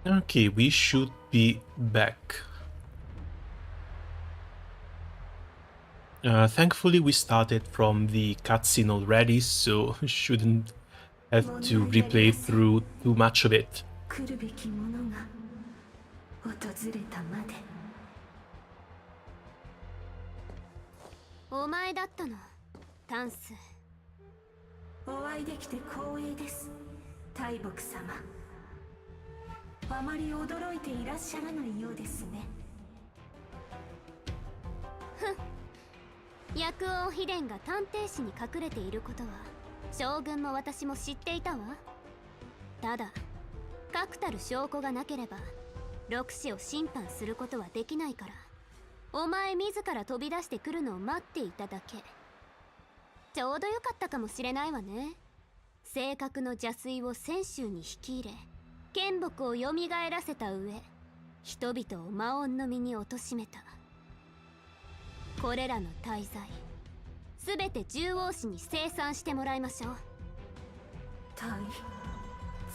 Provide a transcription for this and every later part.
Okay, we should be back. Thankfully, we started from the cutscene already, so shouldn't have to replay through too much of it. 来るべきものが訪れたまで。お前だったの、タンス。お会いできて光栄です、大木様。あまり驚いていらっしゃらないようですね。薬王秘伝が探偵士に隠れていることは将軍も私も知っていたわ。ただ確たる証拠がなければ六死を審判することはできないから、お前自ら飛び出してくるのを待っていただけ。ちょうどよかったかもしれないわね。正確の邪推を泉州に引き入れ、剣木をよみがえらせた上、人々を魔音の身に貶めた。これらの大罪すべて獣王氏に清算してもらいましょう。大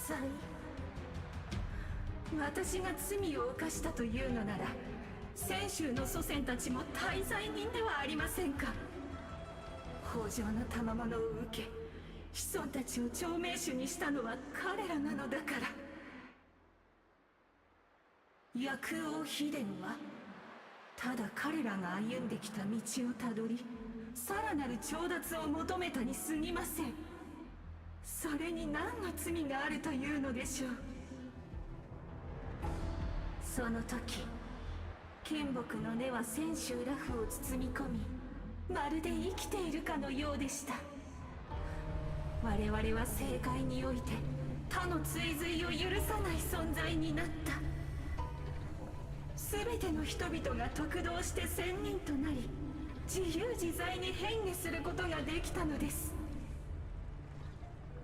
罪。私が罪を犯したというのなら、泉州の祖先たちも大罪人ではありませんか。北条の賜物を受け、子孫たちを長命種にしたのは彼らなのだから。薬王秘伝はただ彼らが歩んできた道をたどり、さらなる調達を求めたに過ぎません。それに何の罪があるというのでしょう。その時、剣木の根は泉州裸婦を包み込み、まるで生きているかのようでした。我々は政界において他の追随を許さない存在になった。全ての人々が得道して仙人となり、自由自在に変化することができたのです。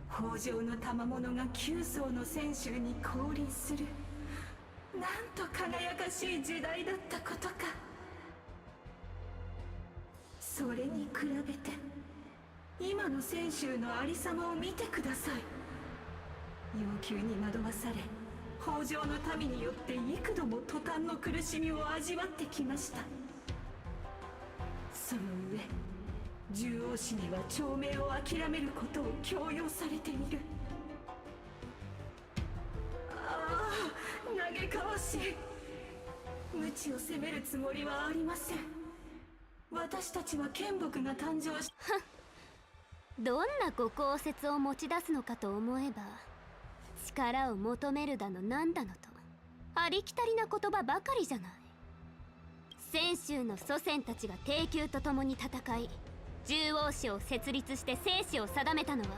北条の賜物が9層の泉州に降臨する、なんと輝かしい時代だったことか。それに比べて今の泉州のありさまを見てください。要求に惑わされ、北条の民によって幾度も途端の苦しみを味わってきました。その上、獣王氏には長命を諦めることを強要されている。ああ、嘆かわしい。無知を責めるつもりはありません。私たちは剣木が誕生しどんなご公説を持ち出すのかと思えば、力を求めるだのなんだのとありきたりな言葉ばかりじゃない。泉州の祖先たちが帝宮と共に戦い、獣王氏を設立して生死を定めたのは、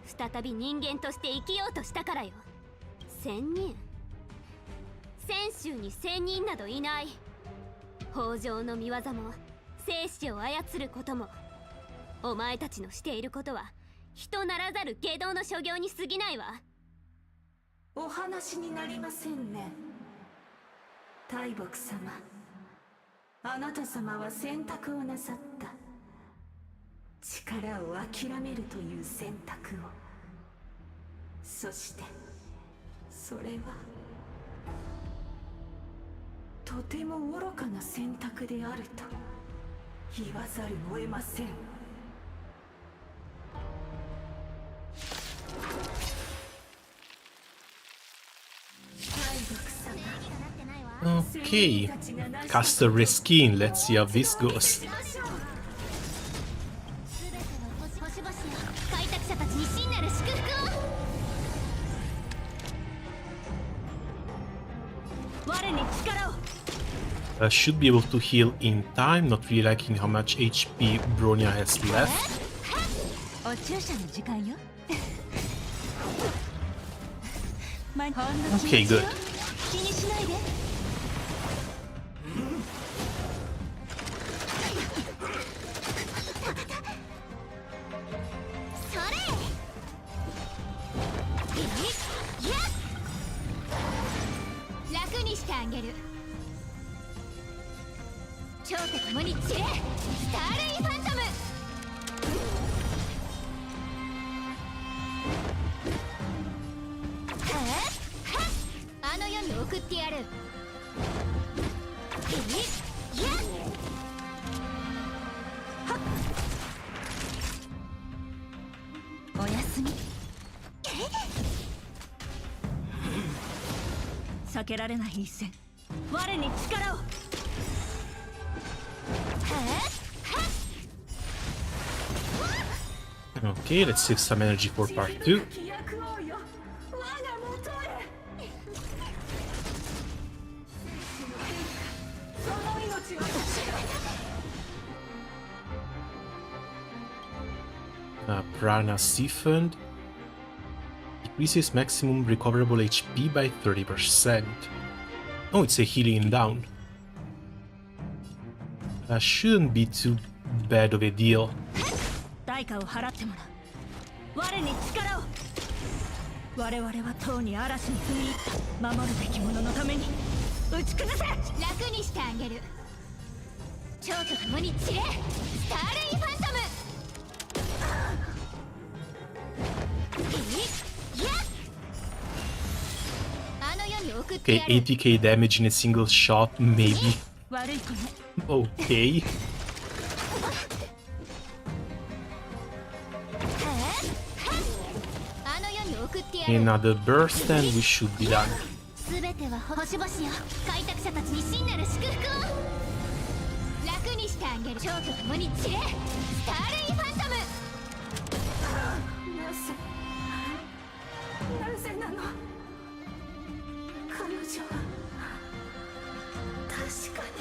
再び人間として生きようとしたからよ。仙人？泉州に仙人などいない。北条の見業も生死を操ることも、お前たちのしていることは人ならざる外道の所業に過ぎないわ。お話になりませんね、大木様。あなた様は選択をなさった。力を諦めるという選択を。そしてそれはとても愚かな選択であると言わざるを得ません。Okay, cast a reskin, let's see how this goes. 開拓者たちに真なる祝福を。我に力を。Should be able to heal in time, not really liking how much HP Bronya has left. お注射の時間よ。Okay, good. 気にしないで。楽にしてあげる。超と共に散れ、スターレイファントム。あの送ってやる。おやすみ。避けられない一戦、我に力を。Okay, let's save some energy for part 2. 飛躍王よ、我が元へ。その命を私が。Prana Siphoned decreases maximum recoverable HP by 30%. Oh, it's a healing down. Shouldn't be too bad of a deal. 代価を払ってもらう。我に力を。我々はとうに嵐に踏み入った守るべき者のために打ち崩せ。楽にしてあげる。蝶と共に散れ、スターレイファントム。あの世に送って Okay, やる。 80k damage in a single shot, maybe. 悪い子ね。 Okay. あの世に送ってやる。 Another burst and we should be done. すべては星々よ、開拓者たちに真なる祝福を。楽にしてあげる。蝶と共に散れ、スターレイファントム。なぜなの。彼女は確かに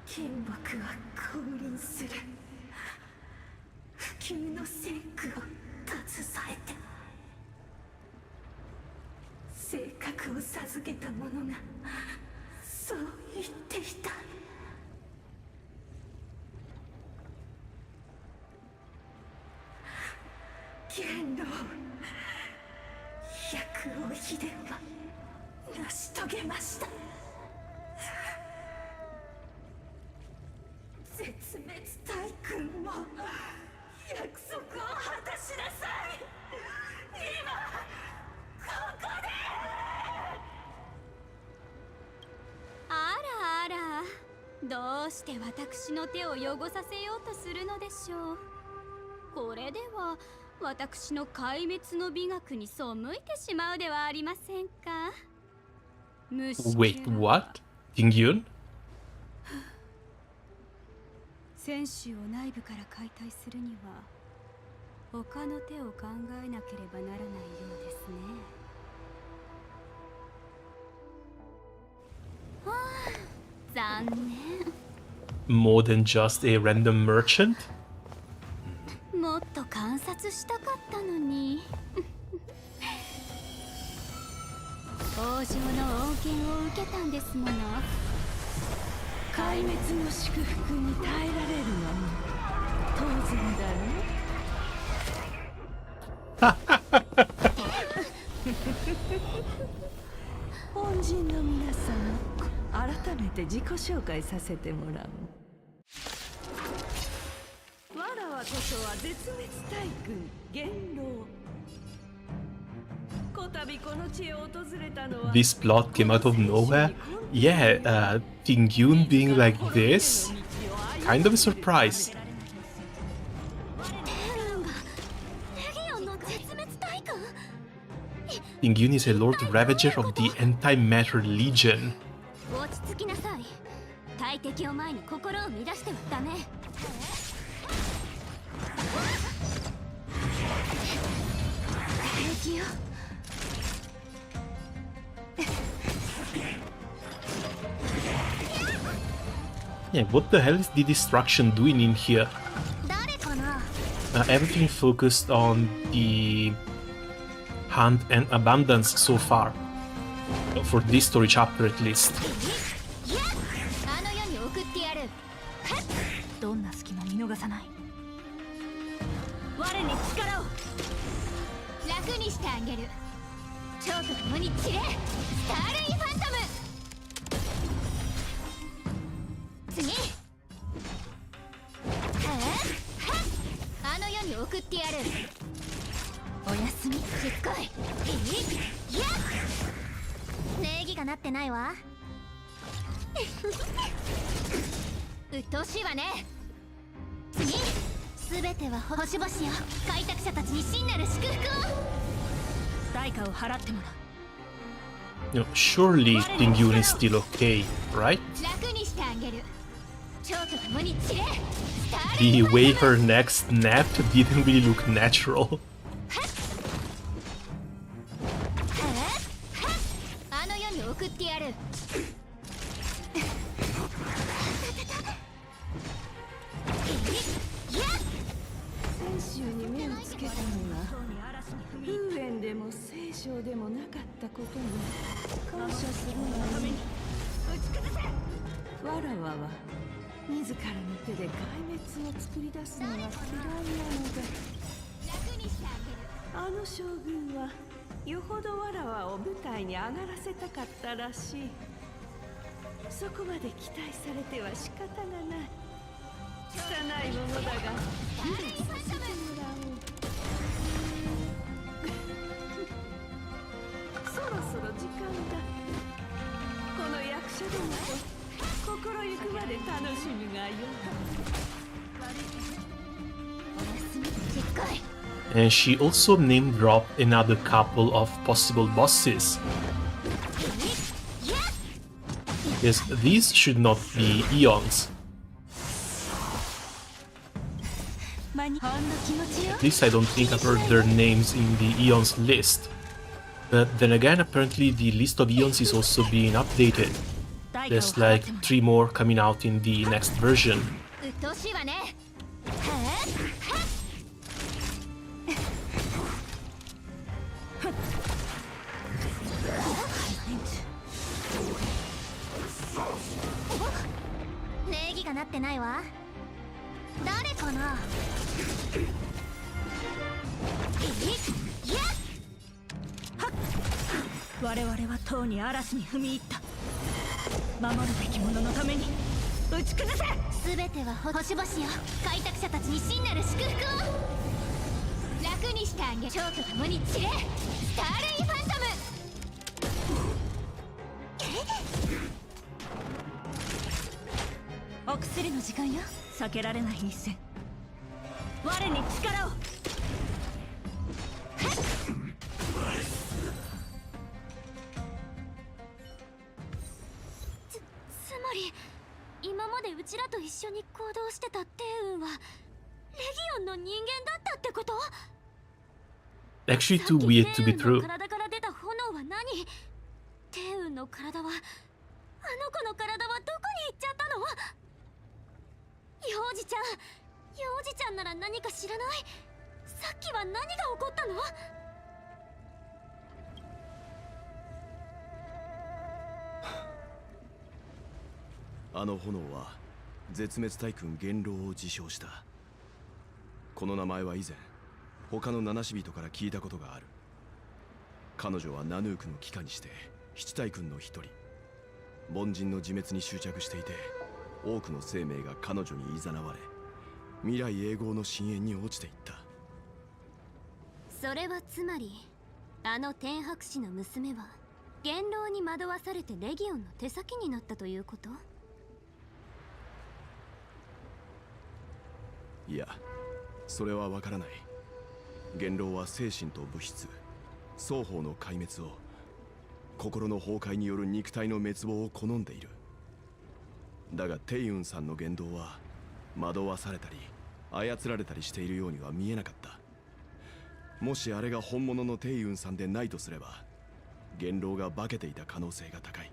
金木は降臨する。不朽の聖句を携えて、性格を授けた者がそう言っていた。元老百王秘伝は成し遂げました。絶滅大君も約束を果たしなさい。今ここで。あらあら、どうして私の手を汚させようとするのでしょう。これでは私の壊滅の美学に背いてしまうではありませんか。Wait, what? Tingyun? 選手を内部から解体するには他の手を考えなければならないようですね。はあ、残念。 More than just a random merchant? もっと観察したかったのに。王城の恩恵を受けたんですもの。壊滅の祝福に耐えられるのも当然だね。本陣の皆様、改めて自己紹介させてもらう。わらわこそは絶滅大君元老。こたびこの地へ訪れたのは This plot came out of nowhere? Yeah, Tingyun being like this? Kind of a surprise. レギオンの絶滅大君。 Tingyun is a Lord Ravager of the Antimatter Legion. 落ち着きなさい。大敵を前に心を乱してはダメ。平気よ。 Yeah, what the hell is the destruction doing in here? 誰かな。 Everything focused on the hunt and abundance so far. For this story chapter at least. あの世に送ってやる。どんな隙も見逃さない。我に力を。楽にしてあげる。蝶と共に散れ、スターレイファントム。次。あの世に送ってやる。やすみ。しつこい。いや礼儀がなってないわ。うっとうしいわね。次、すべては星々よ。開拓者たちに真なる祝福を。代価を払ってもらう。You know, surely Tingyun is still okay, right? 楽にしてあげる。蝶と共に散れ。 The way her neck snapped didn't really look natural. あの世に送ってやる。先週に目をつけたのが風縁でも聖書でもなかったことに感謝するがいい。わらわは自らの手で壊滅を作り出すのが嫌いなのだ。楽にしてあげる。あの将軍はよほどわらわを舞台に上がらせたかったらしい。そこまで期待されては仕方がない。汚いものだが理解させてもらおう。そろそろ時間だ。この役者どもと心ゆくまで楽しみがよい。おやすみ。しつこい。 And she also name dropped another couple of possible bosses. Yes, these should not be Eons. ほんの気持ちよ。 At least I don't think I've heard their names in the Eons list. But then again, apparently the list of Eons is also being updated. 代価を There's 払っ like てもらう。 3 more coming out in the next version. うっとうしいわね。礼儀がなってないわ。誰かな。我々はとうに嵐に踏み入った。守るべき者のために打ち崩せ。すべては星々よ。開拓者たちに真なる祝福を。楽にしてあげる。蝶と共に散れ。スターレイファントム。お薬の時間よ。避けられない一戦。我に力を。つまり今までうちらと一緒に行動してた帝雲はレギオンの人間だったってこと？ Actually too weird to be さっき帝雲 true. の体から出た炎は何？帝雲の体はあの子の体はどこに行っちゃったの？幼児ちゃん、幼児ちゃんなら何か知らない？さっきは何が起こったの？あの炎は絶滅大君元老を自称した。この名前は以前他の七死人から聞いたことがある。彼女はナヌークの帰化にして七大君の一人。凡人の自滅に執着していて、多くの生命が彼女に誘われ、未来永劫の深淵に落ちていった。それはつまりあの天白氏の娘は元老に惑わされてレギオンの手先になったということ？いや、それはわからない。元老は精神と物質双方の壊滅を、心の崩壊による肉体の滅亡を好んでいる。だがテイウンさんの言動は惑わされたり操られたりしているようには見えなかった。もしあれが本物のテイウンさんでないとすれば、元老が化けていた可能性が高い。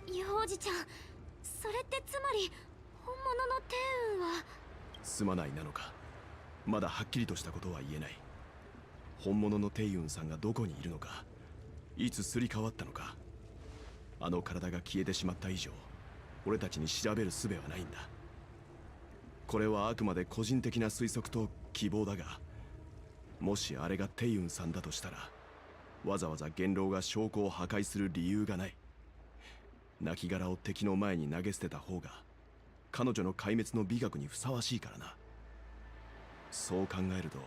幼児ちゃん、それってつまり本物の帝雲は…すまないなのか、まだはっきりとしたことは言えない。本物のテイウンさんがどこにいるのか、いつすり替わったのか、あの体が消えてしまった以上、俺たちに調べる術はないんだ。これはあくまで個人的な推測と希望だが、もしあれがテイウンさんだとしたら、わざわざ元老が証拠を破壊する理由がない。亡骸を敵の前に投げ捨てた方が彼女の壊滅の美学にふさわしいからな。そう考えると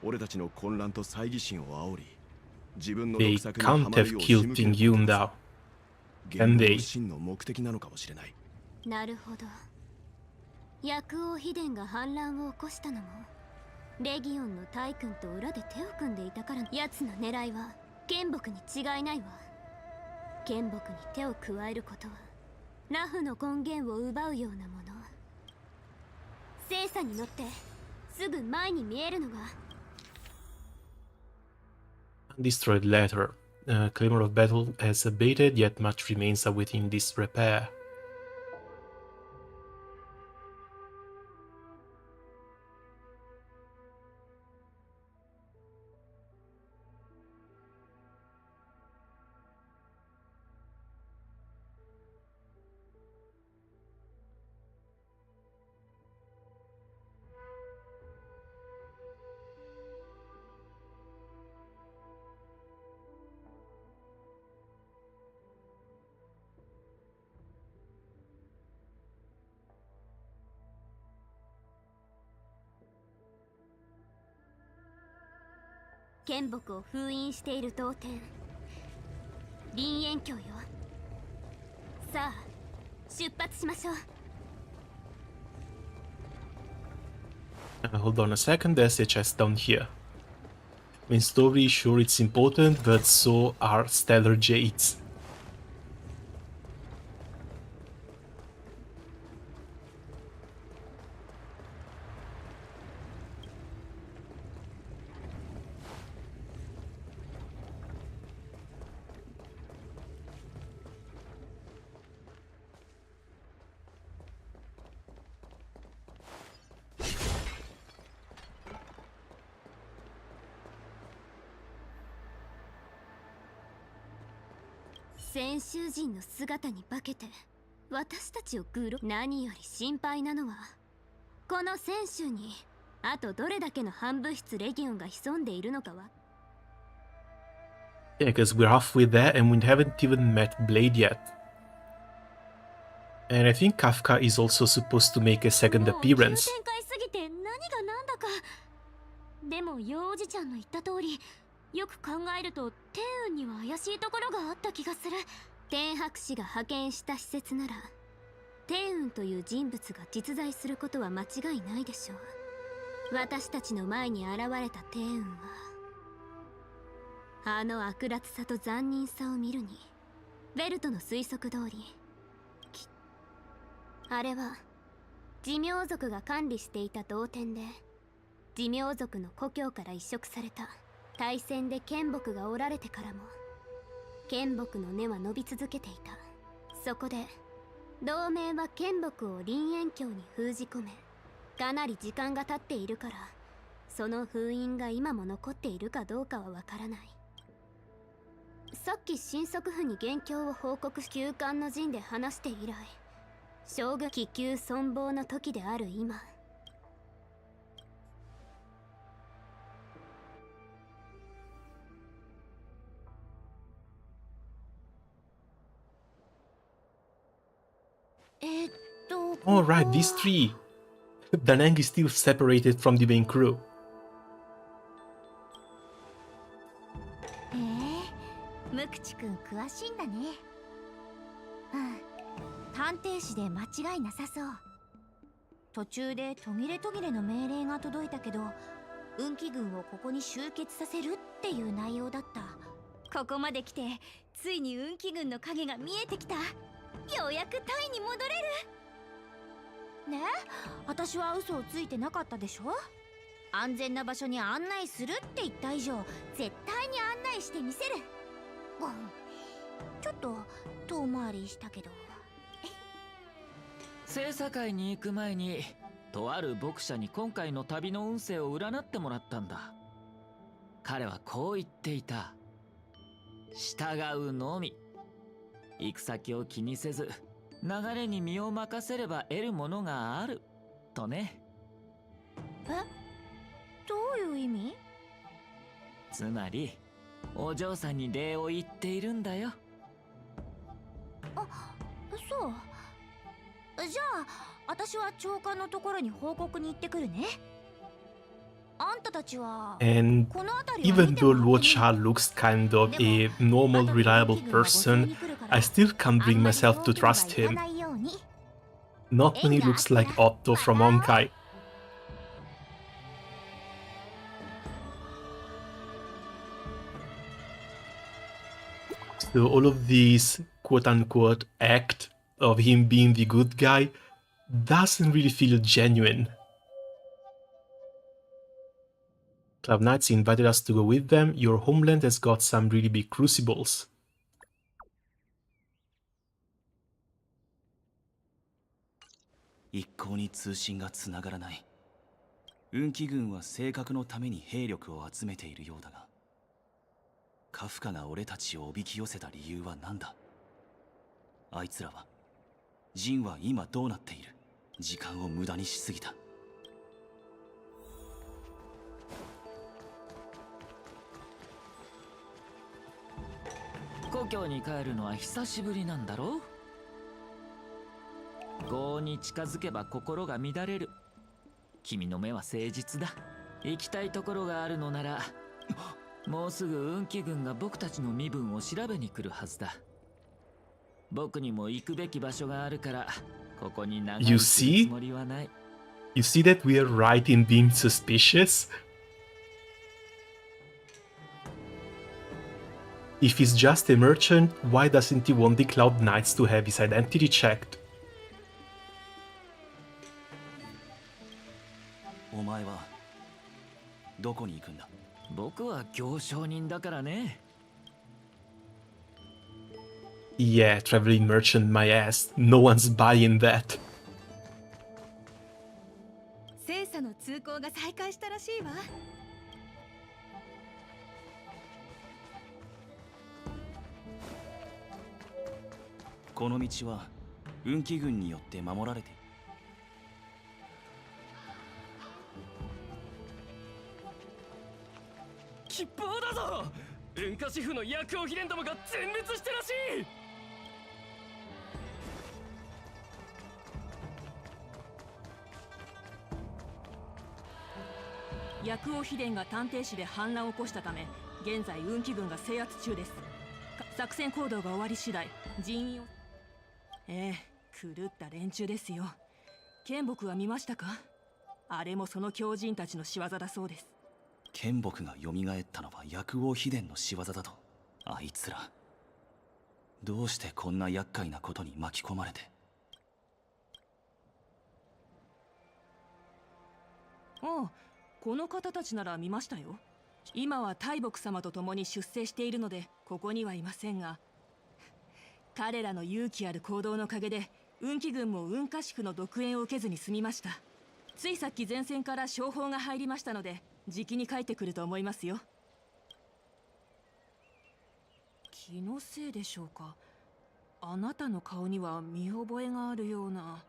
俺たちの混乱と猜疑心を煽り、自分の They 独作には can't まる have よう仕 killed 向け in る you ことこ now. そ And 言 they 論の真の目的なのかもしれない。なるほど。薬王秘伝が反乱を起こしたのもレギオンの大君と裏で手を組んでいたから。奴の狙いは剣木に違いないわ。剣木に手を加えることはラフの根源を奪うようなもの。精査に乗ってすぐ前に見えるのが Destroyed letter. Clamor of battle has abated, yet much remains awaiting this repair.剣木を封印している当店林縁橋よ。さあ出発しましょう。Hold on a second, there's a chest down here. Main story, sure it's important, but so are stellar jades.「先週人の姿に化けて私たちをグロ。何より心配なのはこの先週にあとどれだけの反物質レギオンが潜んでいるのかは。 Yeah, because we're halfway there and we haven't even met Blade yet. And I think Kafka is also supposed to make a second もう急 appearance. 展開すぎて何が何だか。でもヨウおじちゃんの言った通りよく考えると天運には怪しいところがあった気がする。天博士が派遣した施設なら天運という人物が実在することは間違いないでしょう。私たちの前に現れた天運はあの悪辣さと残忍さを見るにベルトの推測通りあれは寿命族が管理していた同点で寿命族の故郷から移植された。大戦で剣木が折られてからも剣木の根は伸び続けていた。そこで同盟は剣木を林縁橋に封じ込め、かなり時間が経っているからその封印が今も残っているかどうかはわからない。さっき神足府に元凶を報告し休館の陣で話して以来将軍気球存亡の時である今、Alright, these three. Danang is still separated from the main crew. 無口くん詳しいんだね。探偵士で間違いなさそう。途中で途切れ途切れの命令が届いたけど運気軍をここに集結させるっていう内容だった。ここまで来てついに運気軍の影が見えてきた。ようやくタイに戻れる。ねえ、私は嘘をついてなかったでしょ。安全な場所に案内するって言った以上絶対に案内してみせる。ちょっと遠回りしたけど。精査会に行く前にとある牧者に今回の旅の運勢を占ってもらったんだ。彼はこう言っていた。従うのみ。行く先を気にせず流れに身を任せれば得るものがあるとね。どういう意味？つまりお嬢さんに礼を言っているんだよ。そう。じゃあ私は長官のところに報告に行ってくるね。あんたたちは And この辺りは even 見て though 回 Lord ってみ Shah looks kind of a normal, reliable person, I still can't bring myself to trust him. Not when he looks like Otto from Honkai. So all of these quote-unquote act of him being the good guy doesn't really feel genuine. Cloud Knights invited us to go with them. Your homeland has got some really big crucibles. 一向に通信がつながらない。運気軍は正確のために兵力を集めているようだが、カフカが俺たちをおびき寄せた理由は何だ。あいつらは、ジンは今どうなっている。時間を無駄にしすぎた。故郷に帰るのは久しぶりなんだろう。業に近づけば心が乱れる。君の目は誠実だ。行きたいところがあるのならもうすぐ運気軍が僕たちの身分を調べに来るはずだ。僕にも行くべき場所があるからここに長居するつもりはない。You see that we are right in being suspicious? If he's just a merchant, why doesn't he want the Cloud Knights to have his identity checked? お前はどこに行くんだ。僕は行商人だからね。Yeah, traveling merchant my ass. No one's buying that. 精査の通行が再開したらしいわ。この道は運気軍によって守られている。吉報だぞ。運家支部の薬王秘伝どもが全滅したらしい。薬王秘伝が探偵士で反乱を起こしたため現在運気軍が制圧中です。作戦行動が終わり次第人員を狂った連中ですよ。剣木は見ましたか。あれもその狂人たちの仕業だそうです。剣木が蘇ったのは薬王秘伝の仕業だと。あいつらどうしてこんな厄介なことに巻き込まれて。ああ、この方たちなら見ましたよ。今は大木様と共に出征しているのでここにはいませんが、彼らの勇気ある行動のおかげで運気軍も運家宿の毒煙を受けずに済みました。ついさっき前線から商報が入りましたのでじきに帰ってくると思いますよ。気のせいでしょうか。あなたの顔には見覚えがあるような。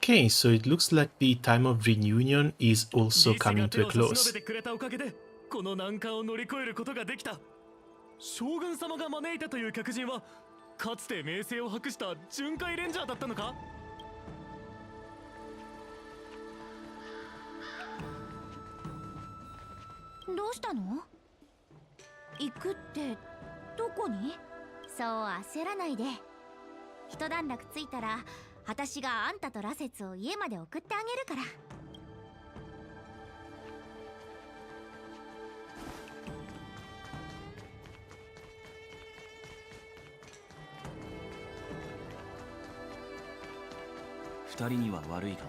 Okay, so it looks like the time of reunion is also coming to a 調 close. べてくれたおかげでこの難関を乗り越えることができた。将軍様が招いたという客人はかつて名声を博した巡回レンジャーだったのか。どうしたの？行くってどこに？そう焦らないで。一段落ついたら私があんたと羅刹を家まで送ってあげるから。二人には悪いが、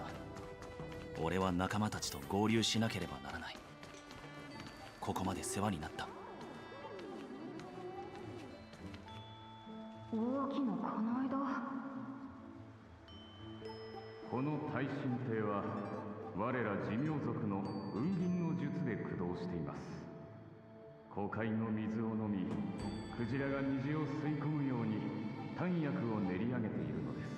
俺は仲間たちと合流しなければならない。ここまで世話になった。大きな金井だ。この耐震艇は我ら寿命族の運銀の術で駆動しています。湖海の水を飲み、クジラが虹を吸い込むように弾薬を練り上げているのです。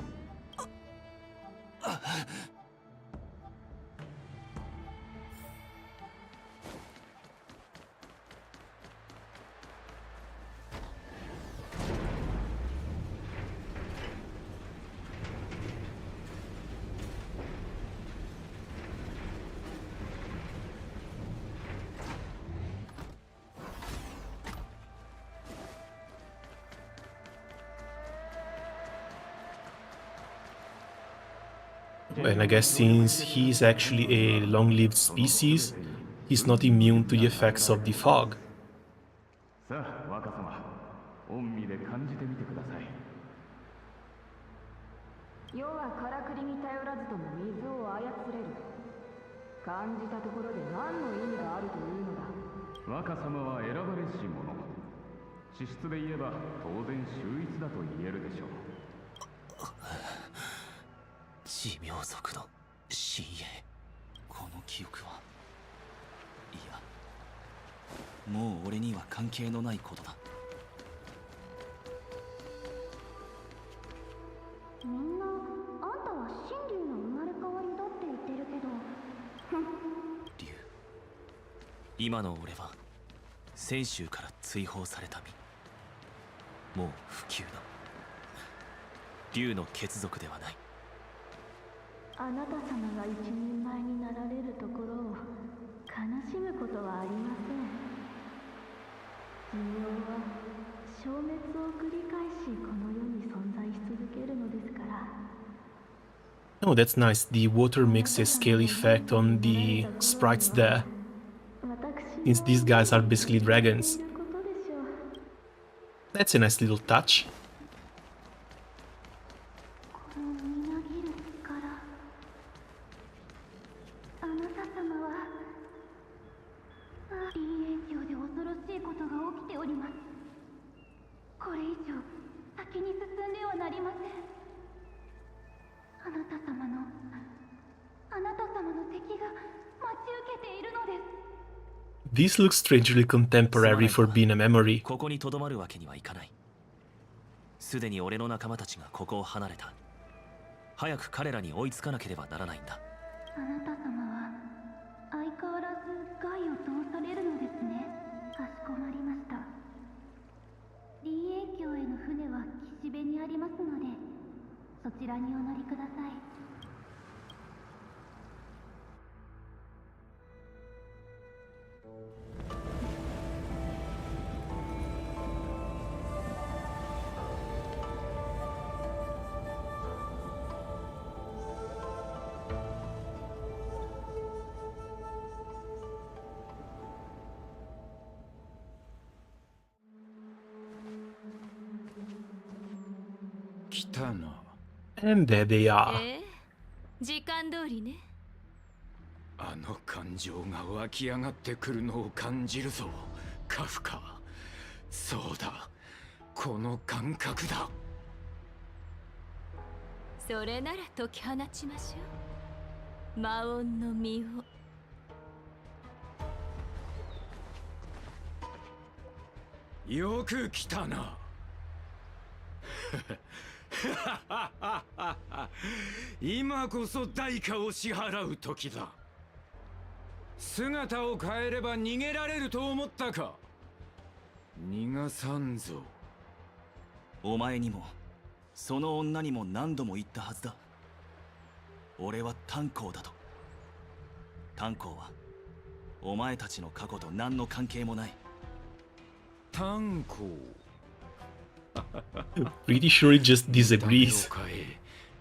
And I guess since he's actually a long-lived species, he's not immune to the effects of the fog. さあ若様、御身で感じてみてください。世はからくりに頼らずとも水を操れる。感じたところで何の意味があるというのだ。若様は選ばれし者。資質で言えば当然秀逸だと言えるでしょう。寿命族の親衛、この記憶はいや、もう俺には関係のないことだ。みんなあんたは神竜の生まれ変わりだって言ってるけど、竜、今の俺は泉州から追放された身、もう不朽の竜の血族ではない。あなた様が一人前になられるところを悲しむことはありません。寿命は消滅を繰り返しこの世に存在し続けるのですから。 Oh, that's nice. The water makes a scale effect on the sprites there, since these guys are basically dragons. That's a nice little touch. このみなぎる力、あなた様はいい影響で恐ろしいことが起きております。これ以上先に進んではなりません。あなた様の敵が待ち受けているのです。 This looks strangely contemporary for being a memory. ここにとどまるわけにはいかない。すでに俺の仲間たちがここを離れた。早く彼らに追いつかなければならないんだ。あなた様は相変わらず害を通されるのですね。かしこまりました。李延京への船は岸辺にありますので、そちらにお乗りください。 来たな。 And there they are. 時間通りね。あの感情が湧き上がってくるのを感じるぞ、カフカ。そうだ、この感覚だ。それなら解き放ちましょう。魔音の実を。よく来たな。今こそ代価を支払う時だ。姿を変えれば逃げられると思ったか。逃がさんぞ。お前にもその女にも何度も言ったはずだ。俺は炭鉱だと。炭鉱はお前たちの過去と何の関係もない。炭鉱。Pretty sure he just disagrees.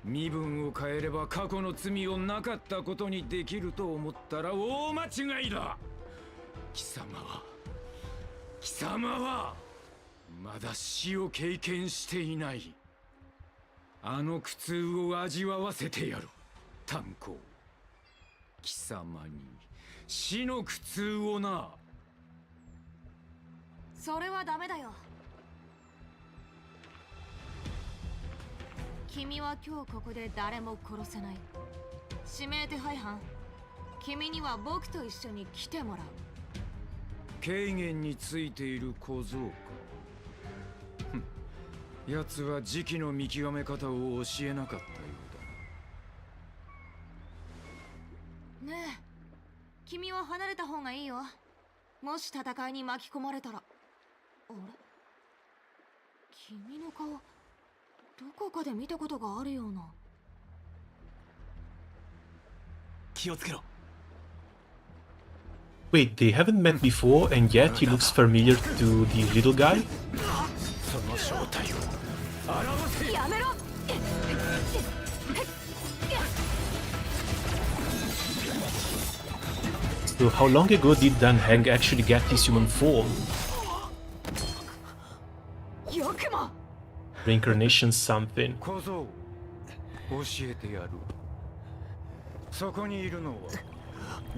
身分を変えれば過去の罪をなかったことにできると思ったら大間違いだ。貴様はまだ死を経験していない。あの苦痛を味わわせてやる。炭鉱、貴様に死の苦痛をな。それはダメだよ。君は今日ここで誰も殺せない。指名手配犯、君には僕と一緒に来てもらう。軽減についている小僧か。奴は時期の見極め方を教えなかったようだ。ねえ、君は離れた方がいいよ。もし戦いに巻き込まれたら。あれ、君の顔どこかで見たことがあるような。気をつけろ。 Wait, they haven't met before, and yet he looks familiar to the little guy? その正体を表せ。やめろ。So how long ago did Dan Heng actually get his human form? Reincarnation something. 小僧教えてやる。そこにいるのは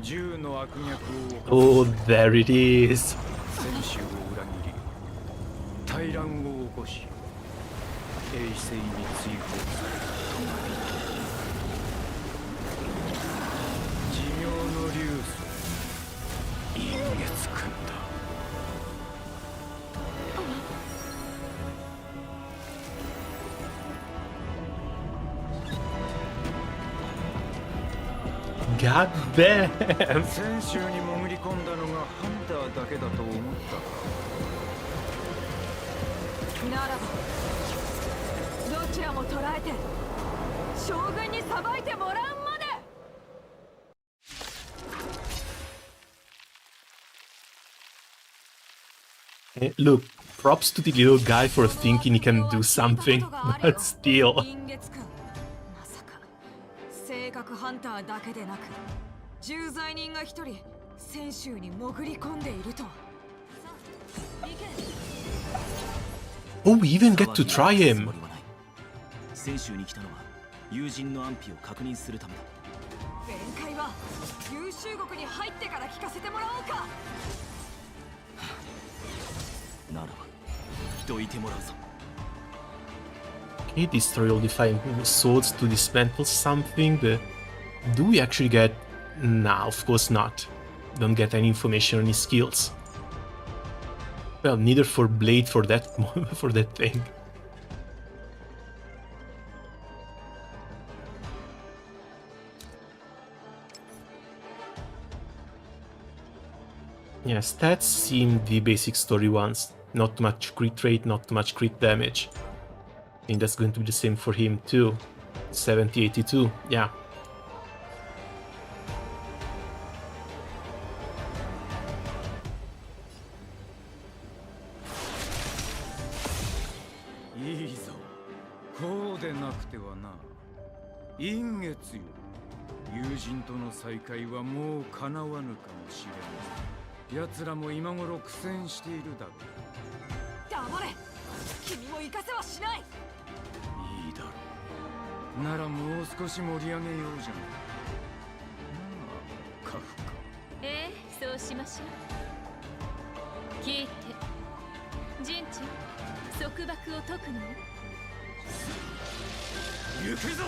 銃の悪逆を Oh, there it is. 戦士を裏切り大乱を起こし平成に追放する寿命の流祖陰月君だ。God damn. 戦州に潜り込んだのがハンターだけだと思ったか。ならばどちらも捕らえて将軍に裁いてもらうまで。 Look, props to the little guy for thinking he can do something, but still. 陰月君、まさか正確ハンターだけでなく重罪人が一人戦州に潜り込んでいるとは。 Oh, we even get to try him. 戦州に来たのは友人の安否を確認するためだ。弁解は優秀国に入ってから聞かせてもらおうか。ならばどいてもらうぞ。 Okay, destroy all defying swords to dismantle something, but do we actually get... Nah, of course not. Don't get any information on his skills. Well, neither for Blade for that for that thing. Yeah, stats seem the basic story ones. Not much crit rate, not much crit damage. I think that's going to be the same for him too. 70-82, yeah. いいぞ。こうでなくてはな。陰月よ。友人との再会はもう叶わぬかもしれない。奴らも今頃苦戦しているだろう。黙れ。君も行かせはしない。いいだろう。ならもう少し盛り上げようじゃない。なあ、カフカ。ええ、そうしましょう。聞いて、ジンちゃん、束縛を解くのよ。行くぞ。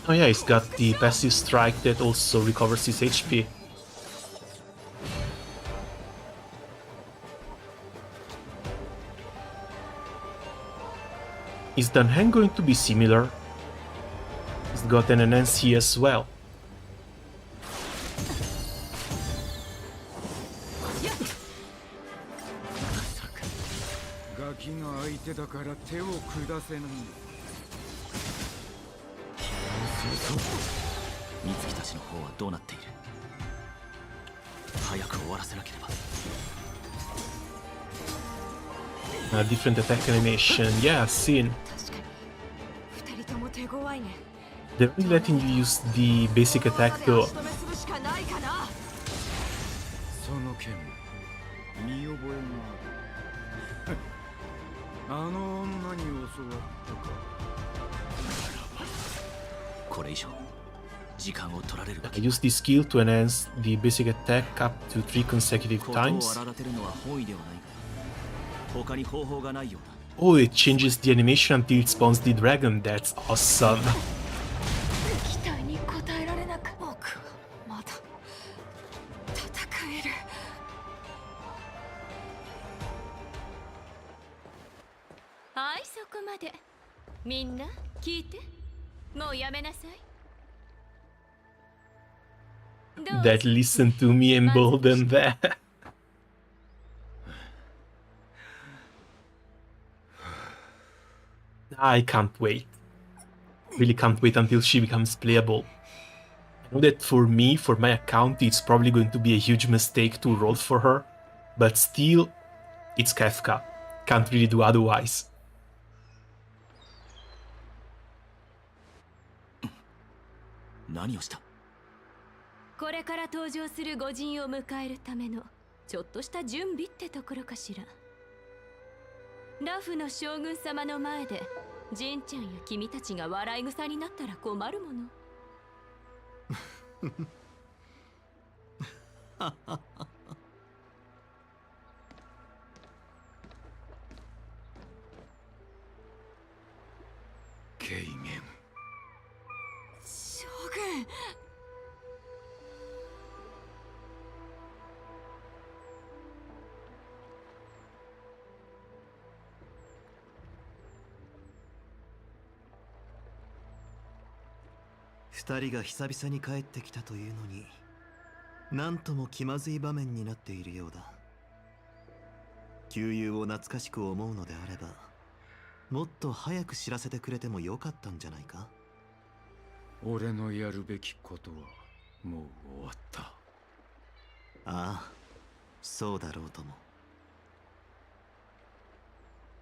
Oh yeah, he's got the passive strike that also recovers his HP. Is Dunhang going to be similar? He's got an NNC as well. ガキが相手だから手を下せない。美月たちの方はどうなっている。早く終わらせなければ。A different attack animation, yeah, I've seen. 確かに二人とも手強いね。 They're only letting you use the basic attack though. 仕留めするしかないかな。その件見覚えがある。あの女に教わったか。これ以上時間を取られるわ I け。 use this skill to enhance the basic attack up to 3 consecutive ことを times. 荒立てるのは本意ではないが、他に方法がないようだ。 Oh, it changes the animation until it spawns the dragon. That's awesome. 期待に応えられなく僕はまだ戦える。はい、そこまで。みんな聞いて。もうやめなさい。どうぞ That listen to me embolden that. I can't wait. Really can't wait until she becomes playable. I know that for me, for my account, it's probably going to be a huge mistake to roll for her, but still, it's Kefka. Can't really do otherwise. 何をした？これから登場する御人を迎えるためのちょっとした準備ってところかしら。ラフの将軍様の前でジンちゃんや君たちが笑い草になったら困るもの。軽減。将軍。二人が久々に帰ってきたというのに、なんとも気まずい場面になっているようだ。旧友を懐かしく思うのであれば、もっと早く知らせてくれてもよかったんじゃないか。俺のやるべきことはもう終わった。ああ、そうだろうとも。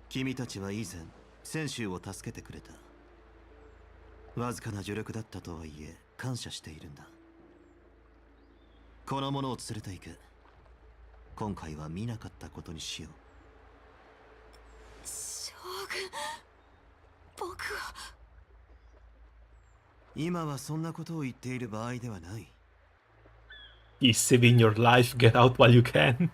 君たちは以前泉州を助けてくれた。わずかな助力だったとはいえ感謝しているんだ。この者を連れて行く。今回は見なかったことにしよう。将軍、僕は。今はそんなことを言っている場合ではない。He's saving your life, get out while you can.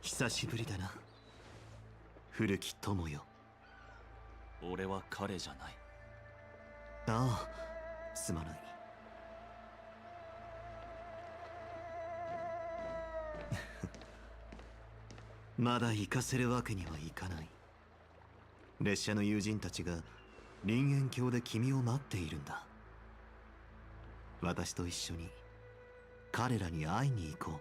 久しぶりだな、古き友よ。俺は彼じゃない。ああ、すまない。まだ行かせるわけにはいかない。列車の友人たちが林縁橋で君を待っているんだ。私と一緒に彼らに会いに行こう。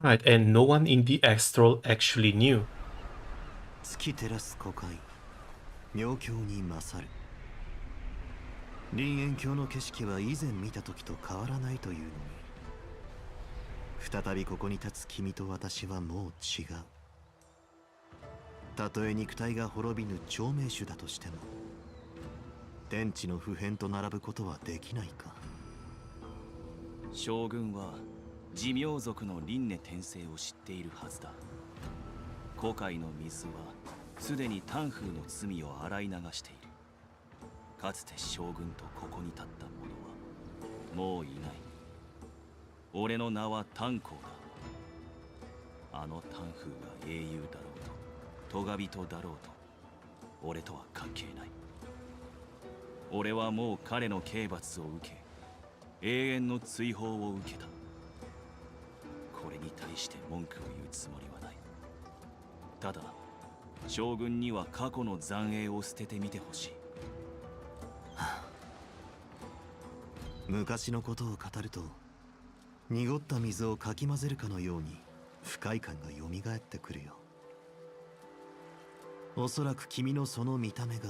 Right, and no one in the Astral actually knew. 月照らす湖海、妙境に勝る。林縁橋の景色は以前見た時と変わらないというのに、再びここに立つ君と私はもう違う。たとえ肉体が滅びぬ長命種だとしても、天地の普遍と並ぶことはできないか。将軍は寿命族の輪廻転生を知っているはずだ。古海の水はすでに丹風の罪を洗い流している。かつて将軍とここに立った者はもういない。俺の名は炭鉱だ。あの丹風が英雄だろうと咎人だろうと俺とは関係ない。俺はもう彼の刑罰を受け、永遠の追放を受けた。これに対して文句を言うつもりはない。ただ将軍には過去の残影を捨ててみてほしい。昔のことを語ると、濁った水をかき混ぜるかのように不快感がよみがえってくるよ。おそらく君のその見た目が、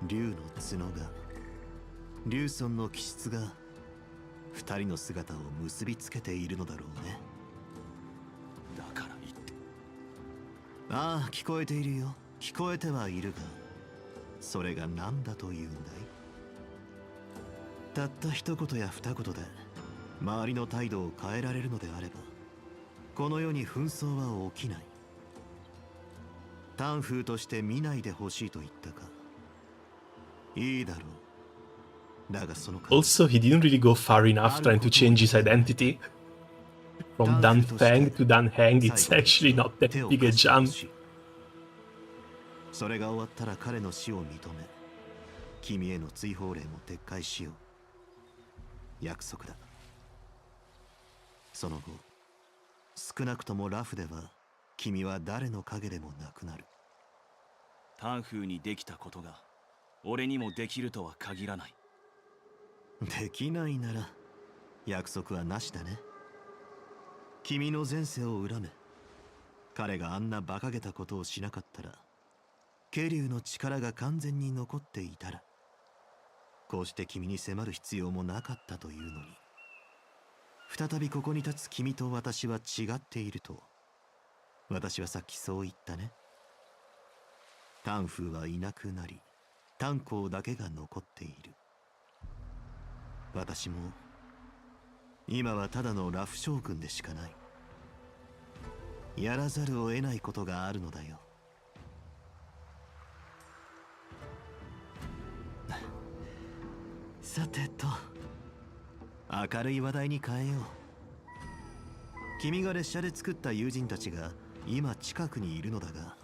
竜の角が、竜尊の気質が、二人の姿を結びつけているのだろうね。だから言って。ああ、聞こえているよ。聞こえてはいるが、それが何だというんだい？たった一言や二言で周りの態度を変えられるのであれば、この世に紛争は起きない。丹風として見ないでほしいと言ったか。いいだろう。だがその Also, he didn't really go far enough trying to change his identity. From Dan Feng to Dan Heng, it's actually not that big a jump. それが終わったら彼の死を認め、君への追放令も撤回しよう。約束だ。その後、少なくともラフでは君は誰の影でもなくなる。丹風にできたことが俺にもできるとは限らない。できないなら約束はなしだね。君の前世を恨め。彼があんな馬鹿げたことをしなかったら、ケリュウの力が完全に残っていたら、こうして君に迫る必要もなかったというのに、再びここに立つ君と私は違っていると、私はさっきそう言ったね。タンフーはいなくなり、炭鉱だけが残っている。私も今はただのラフ将軍でしかない。やらざるを得ないことがあるのだよ。さてと、明るい話題に変えよう。君が列車で作った友人たちが今近くにいるのだが、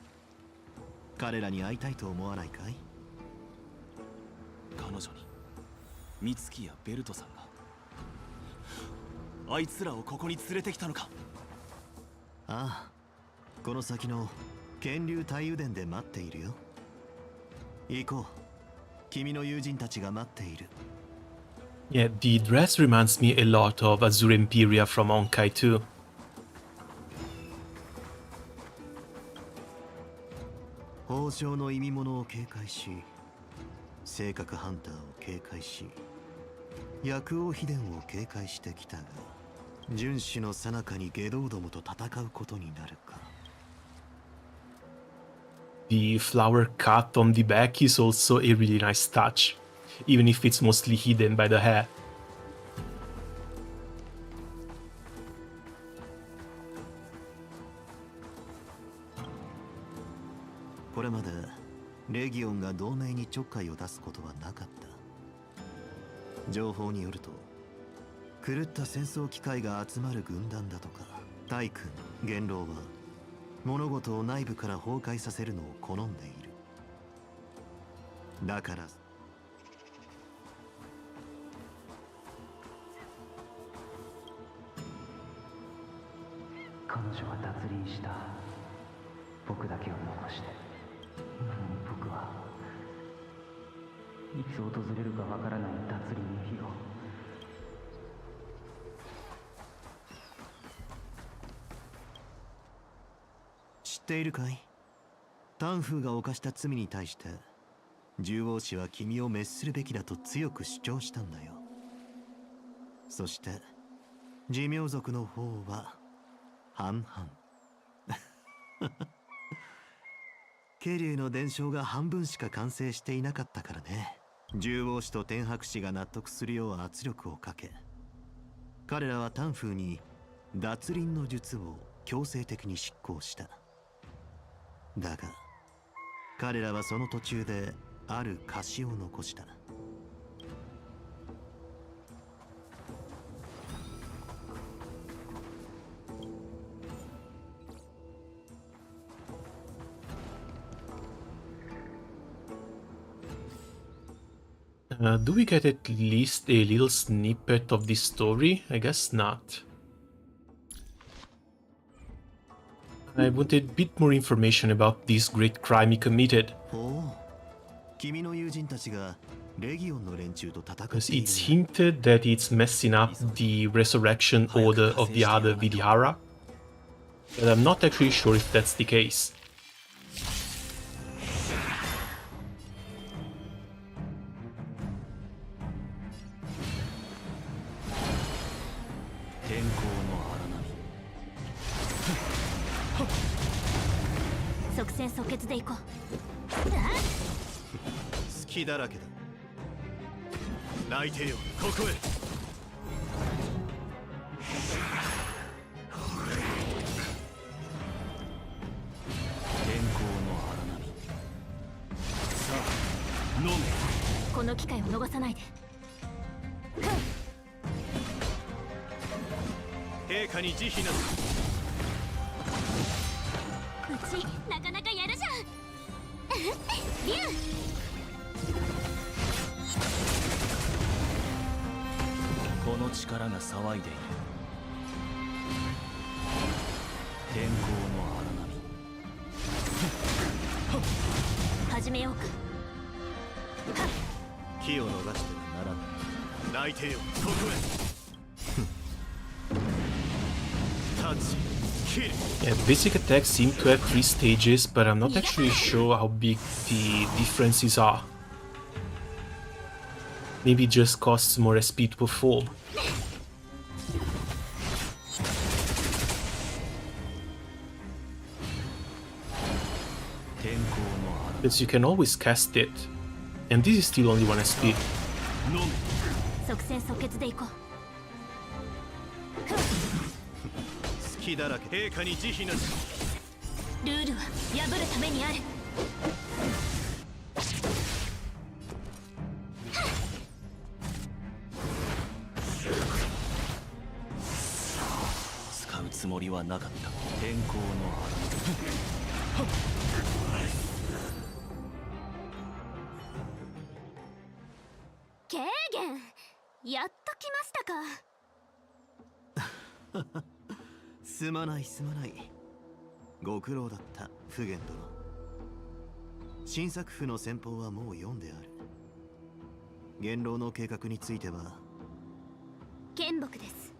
彼らに会いたいと思わないかい？彼女に美月やベルトさんがあいつらをここに連れてきたのか？ああ、この先の剣竜大油田で待っているよ。行こう。君の友人たちが待っている。Yeah, the dress reminds me a lot of Azure Imperia from Honkai too. 宝条の意味物を警戒し、性格ハンターを警戒し、薬王秘伝を警戒してきたが、遵守の最中に下道どもと戦うことになるか。The flower cut on the back is also a really nice touch, even if it's mostly hidden by the hair. これまでレギオンが同盟にちょっかいを出すことはなかった。情報によると、狂った戦争機械が集まる軍団だとか、大君、元老は物事を内部から崩壊させるのを好んでいる。だから彼女は脱輪した。僕だけを残して。なのに僕はいつ訪れるかわからない脱輪の日を。知っているかい？タンフーが犯した罪に対して獣王氏は君を滅するべきだと強く主張したんだよ。そして寿命族の方は半々。ケリュウの伝承が半分しか完成していなかったからね。獣王氏と天白氏が納得するよう圧力をかけ、彼らはタンフーに脱輪の術を強制的に執行した。だが彼らはその途中である貸しを残した。Do we get at least a little snippet of this story? I guess not. I want a bit more information about this great crime he committed. Because it's hinted that it's messing up the resurrection order of the other Vidihara, but I'm not actually sure if that's the case. 即戦即決でいこう。隙だらけだ。内定よ、ここへ。天候の荒波。さあ、飲め。この機会を逃さないで。陛下に慈悲など。うちなかなかやるじゃん。リュウ。この力が騒いでいる。天候の荒波。始めようか。気を逃してはならない。内定よここへタッチキル Yeah, basic attacks seem to have 3 stages, but I'm not actually sure how big the differences are. Maybe it just costs more SP to perform. Because you can always cast it, and this is still only 1 SP. 即戦即決でいこう。隙だらけ陛下に慈悲なしルールは破るためにある。使うつもりはなかった。天候の軽減、やっと来ましたか。すまないすまない。ご苦労だったフゲン殿。新作譜の先方はもう読んである。元老の計画については剣木です。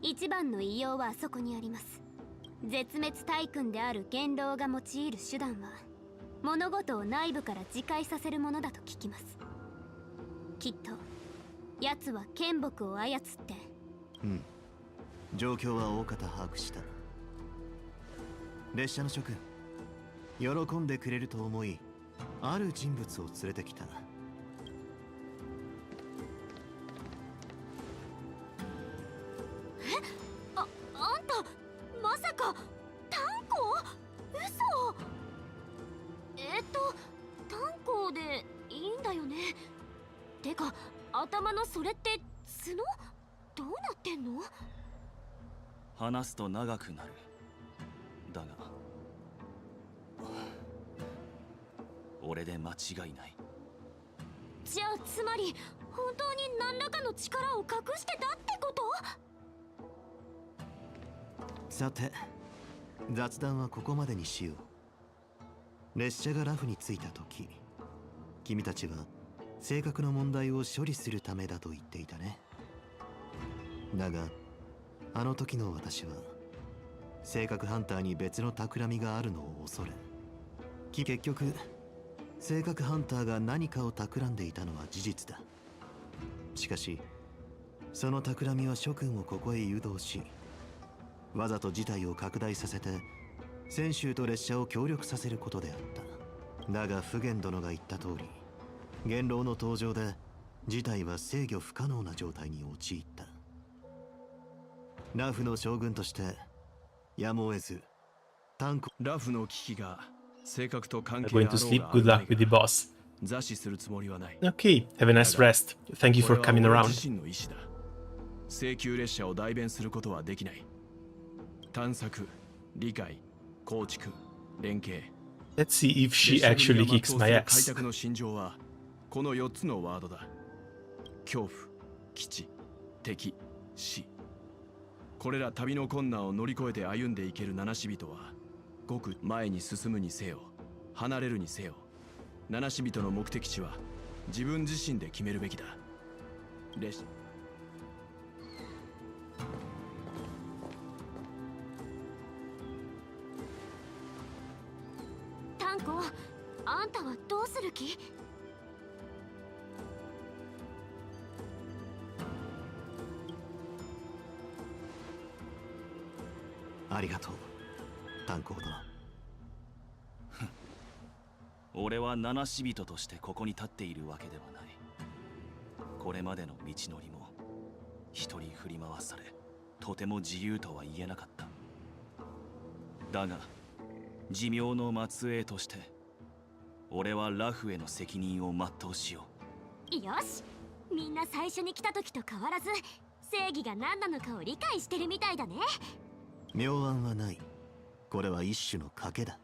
一番の異様はあそこにあります。絶滅大君である元老が用いる手段は物事を内部から自戒させるものだと聞きます。きっと奴は剣木を操って。うん、状況は大方把握した。列車の諸君、喜んでくれると思いある人物を連れてきた。あんたまさか炭鉱？嘘。炭鉱でいいんだよね。てか頭のそれって角？どうなってんの？話すと長くなる。だが俺で間違いない。じゃあつまり本当に何らかの力を隠してたってこと？さて、雑談はここまでにしよう。列車がラフに着いた時、君たちは性格の問題を処理するためだと言っていたね。だがあの時の私は性格ハンターに別の企みがあるのを恐れ、結局性格ハンターが何かを企んでいたのは事実だ。しかしその企みは諸君をここへ誘導し、わざと事態を拡大させて泉州と列車を協力させることであった。だが普賢殿が言った通り、元老の登場で事態は制御不可能な状態に陥った。ラフの将軍としてやむを得ずラフの危機が性格と関 I'm 係 going あ to ろう sleep. が Good ない luck with the boss. 座視するつもりはない。 Okay, have a nice rest. Thank you for これ coming は俺 around. 自身の意志だ。請求列車を代弁することはできない。探索、理解、構築、連携。 Let's see if she 列車 actually 組が kicks 全う my する ass. 開拓の心情はこの4つのワードだ。恐怖、基地、敵、死。これら旅の困難を乗り越えて歩んでいける七死人は、ごく前に進むにせよ離れるにせよ、七死人の目的地は自分自身で決めるべきだ。炭鉱、あんたはどうする気？ありがとう炭鉱殿。俺は七死人としてここに立っているわけではない。これまでの道のりも一人振り回され、とても自由とは言えなかった。だが寿命の末裔として俺はラフへの責任を全うしよよし、みんな最初に来た時と変わらず正義が何なのかを理解してるみたいだね。妙案はない。これは一種の賭けだ。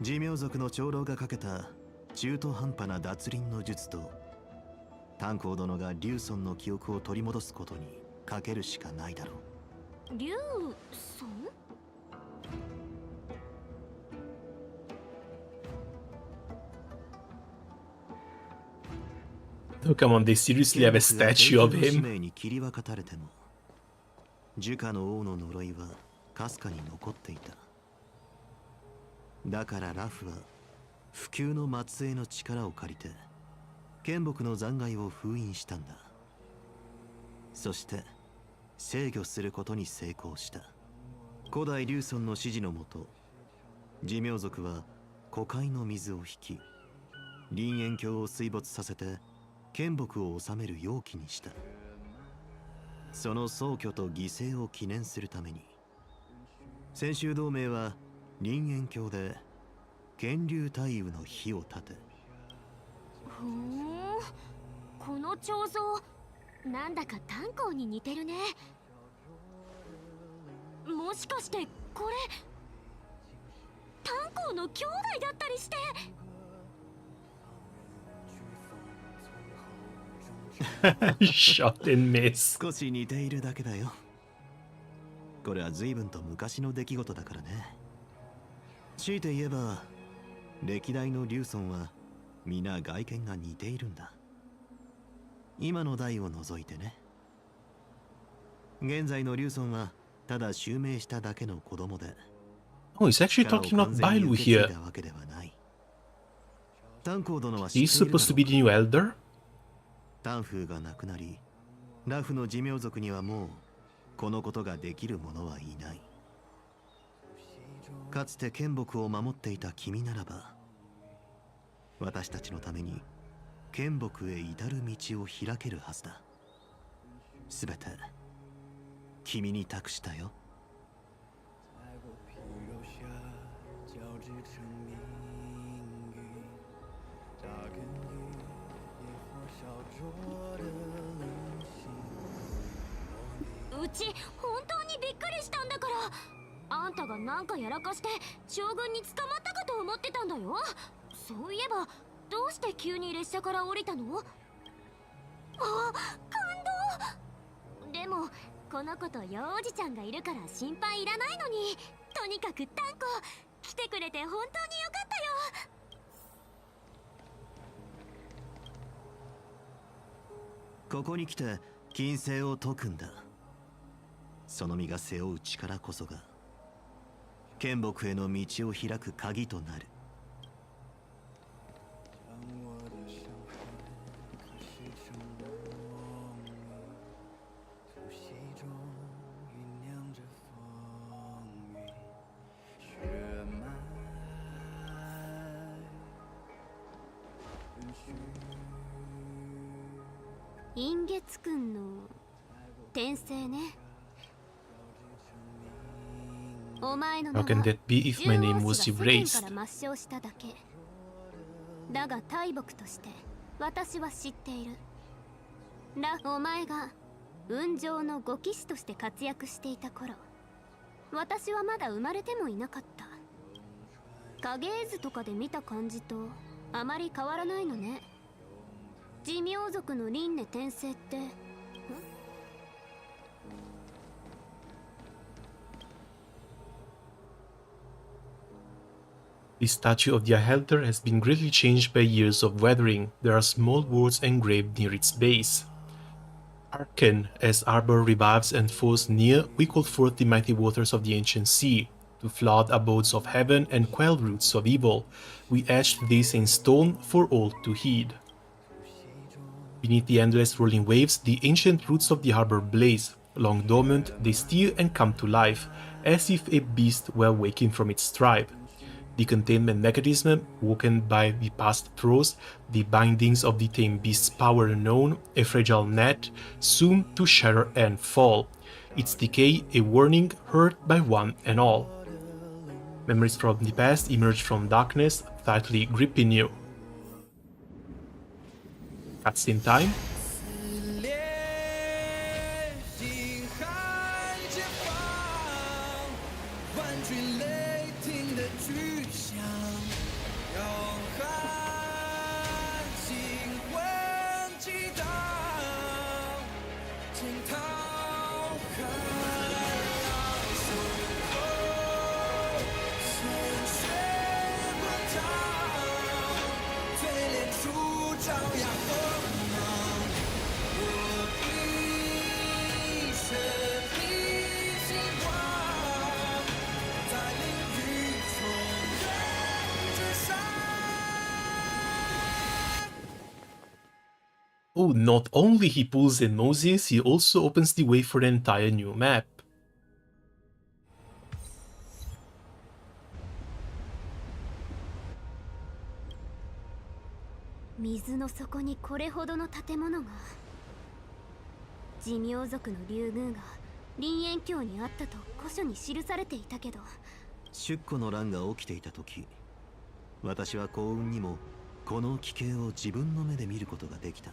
寿命族の長老がかけた中途半端な脱輪の術と、炭鉱殿がリュウソンの記憶を取り戻すことにかけるしかないだろう。リュウソン？ Oh, come on, they seriously have a statue of 使 him. 命に切り分かたれても、樹下の王の呪いはかすかに残っていた。だからラフは不朽の末裔の力を借りて剣木の残骸を封印したんだ。そして制御することに成功した。古代竜尊の指示のもと、寿命族は湖海の水を引き、林縁峡を水没させて剣木を治める容器にした。その壮挙と犠牲を記念するために、先週同盟は林縁峡で剣竜大雨の火を立て。ふん、この彫像なんだか炭鉱に似てるね。もしかしてこれ炭鉱の兄弟だったりして。Shot and miss. 少し似ているだけだよ。これは随分と昔の出来事だからね。強いて言えば歴代の竜尊は皆外見が似ているんだ。今の代を除いてね。現在の竜尊はただ襲名しただけの子供で。Oh, he's actually talking about Bailu here. 炭鉱殿は He's supposed to be the new elder? タンフーが亡くなり、ラフの寿命族にはもうこのことができる者はいない。かつて剣木を守っていた君ならば、私たちのために剣木へ至る道を開けるはずだ。すべて君に託したよ。うち本当にびっくりしたんだから。あんたがなんかやらかして将軍に捕まったかと思ってたんだよ。そういえばどうして急に列車から降りたの？あ、感動。でもこの子と幼おじちゃんがいるから心配いらないのに。とにかくタンコ来てくれて本当によかったよ。ここに来て金星を解くんだ。その身が背負う力こそが剣木への道を開く鍵となる。陰月くんの転生ね。お前の名 How は can that be if my name 獣王 was 氏が世間 erased? から抹消しただけ。だが大木として私は知っている。お前が雲上の護騎士として活躍していた頃、私はまだ生まれてもいなかった。影絵図とかで見た感じとあまり変わらないのね。寿命族の輪廻転生って。The statue of the Elder has been greatly changed by years of weathering. There are small words engraved near its base. Hearken, as Arbor revives and falls near, we call forth the mighty waters of the ancient sea, to flood abodes of heaven and quell roots of evil. We etched this in stone for all to heed. Beneath the endless rolling waves, the ancient roots of the harbor blaze. Long dormant, they stir and come to life, as if a beast were waking from its tribe. The containment mechanism, woken by the past throes, the bindings of the tame beast's power unknown, a fragile net, soon to shatter and fall. Its decay a warning heard by one and all. Memories from the past emerge from darkness, tightly gripping you. Cutscene time. Oh, not only he pulls in Moses, he also opens the way for the entire new map. 水の底にこれほどの建物が。寿命族の竜宮が林縁峡にあったと古書に記されていたけど、出古の乱が起きていた時、私は幸運にもこの奇景を自分の目で見ることができた。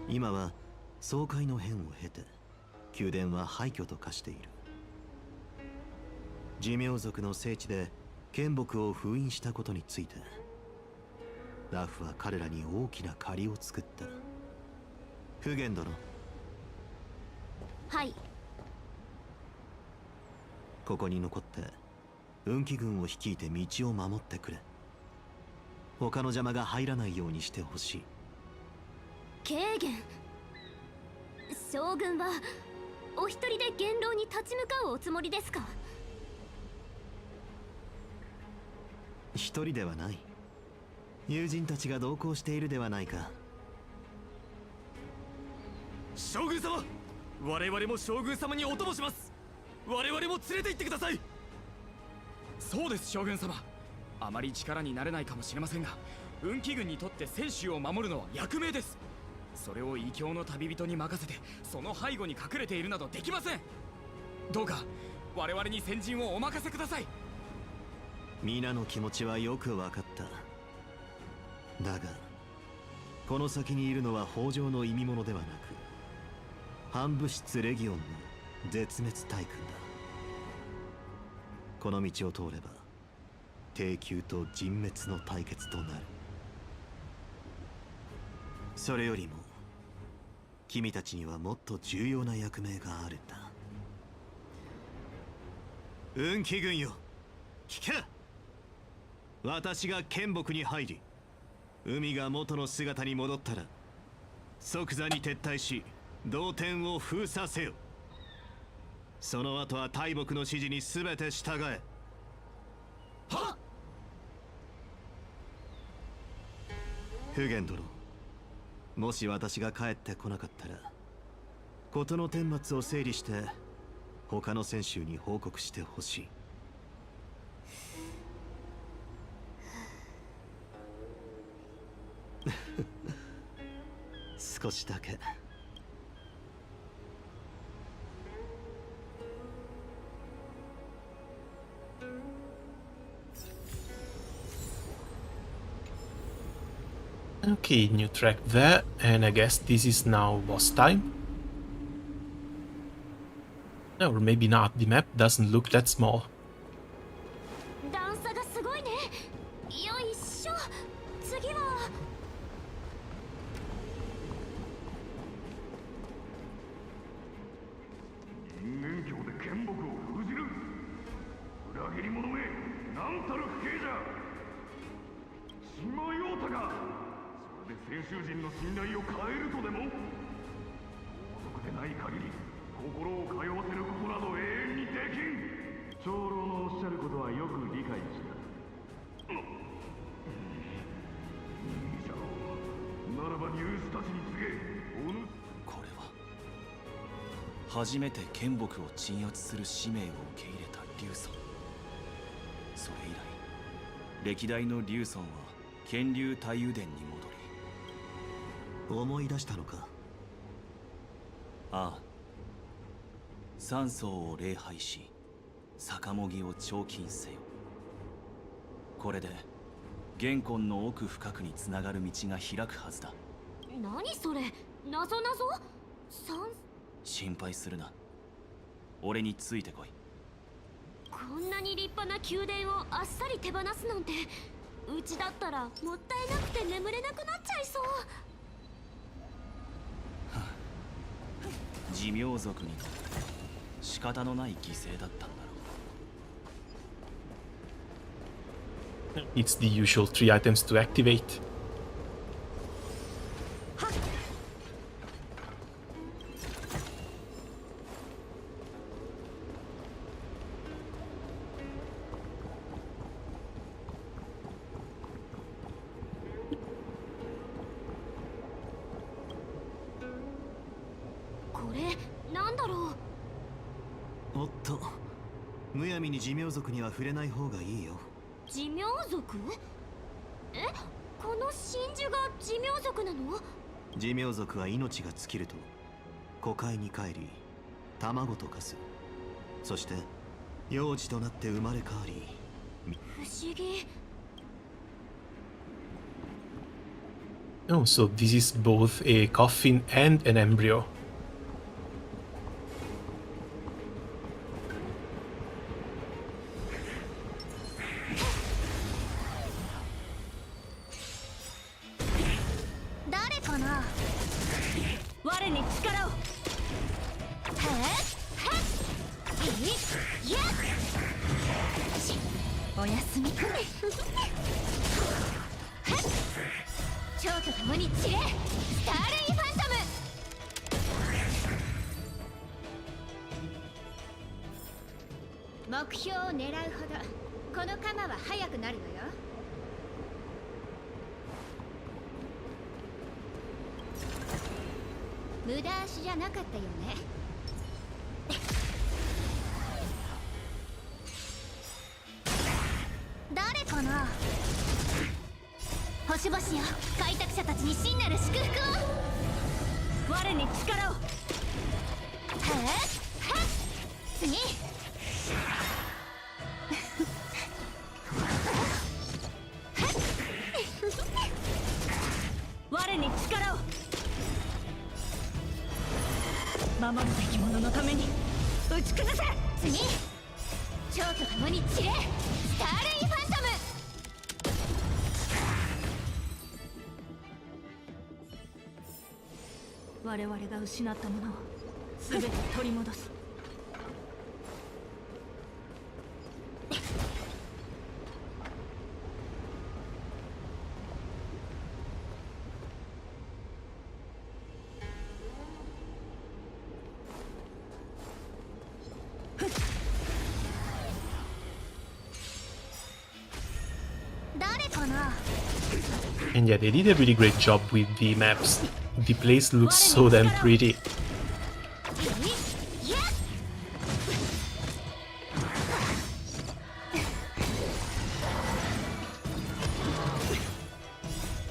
今は総会の変を経て宮殿は廃墟と化している。寿命族の聖地で剣木を封印したことについて、ラフは彼らに大きな借りを作った。フゲン殿。はい。ここに残って運気軍を率いて道を守ってくれ。他の邪魔が入らないようにしてほしい。軽減。将軍はお一人で元老に立ち向かうおつもりですか？一人ではない。友人たちが同行しているではないか。将軍様、我々も将軍様にお供します。我々も連れて行ってください。そうです、将軍様。あまり力になれないかもしれませんが、運気軍にとって選手を守るのは役目です。それを異教の旅人に任せてその背後に隠れているなどできません。どうか我々に先陣をお任せください。皆の気持ちはよく分かった。だがこの先にいるのは北条の意味物ではなく、反物質レギオンの絶滅大軍だ。この道を通れば低級と人滅の対決となる。それよりも君たちにはもっと重要な役目があるんだ。運気軍よ、聞け。私が剣木に入り、海が元の姿に戻ったら即座に撤退し同点を封鎖せよ。その後は大木の指示に全て従え。はっ。フゲン殿、もし私が帰ってこなかったら事の顛末を整理して他の選手に報告してほしい。少しだけ。Okay, new track there, and I guess this is now boss time. Or maybe not, the map doesn't look that small. 段差がすごいね。よいしょ。次は人間境で剣木を封じる。裏切り者め、なんたる不敬じゃ。血迷うたか。それで先衆人の信頼を変えるとでも。王族でない限り心を通わせることなど永遠にできん。長老のおっしゃることはよく理解した。いいじゃろう。ならばニュースたちに告げ。これは初めて剣木を鎮圧する使命を受け入れた竜尊。それ以来歴代の竜尊は剣竜太夫殿に戻り。思い出したのか。ああ、三層を礼拝し逆もぎを彫金せよ。これで玄魂の奥深くにつながる道が開くはずだ。何それ？謎心配するな。俺についてこい。こんなに立派な宮殿をあっさり手放すなんて、うちだったらもったいなくて眠れなくなっちゃいそう。寿命族にとって仕方のない犠牲だったんだろう。It's the usual 3 items to activate. むやみに寿命族には触れない方がいいよ。寿命族？え、この真珠が寿命族なの？寿命族は命が尽きると湖海に帰り卵と化す。そして幼児となって生まれ変わり。不思議。Oh, so this is both a coffin and an embryo. 誰かな。我に力を。へえ、いや、おやすみ。蝶と共に散れ、スターレイファントム。目標を狙うほどこの鎌は速くなるのよ。無駄足じゃなかったよね。誰かな。星々よ、開拓者たちに真なる祝福を。我に力を。へえ、次。我に力を。守るべき者のために打ち崩せ。次。蝶と共に散れ、スターレイファントム。我々が失ったものを全て取り戻す。誰かな。 And yeah, they did a really great job with the maps. The place looks so damn pretty.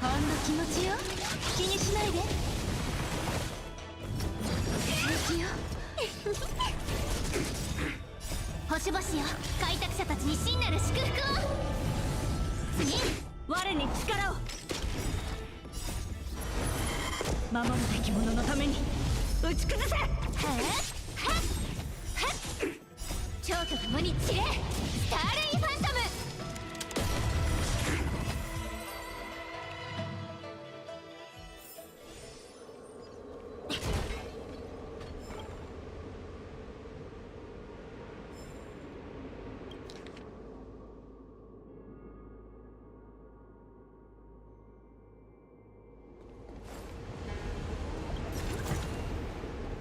ほんの気持ちよ、気にしないで。平気よ。星々よ、開拓者たちに真なる祝福を。次。我に力を。守るべき者のために打ち崩せ。蝶と共に散れ、スターレイファントム。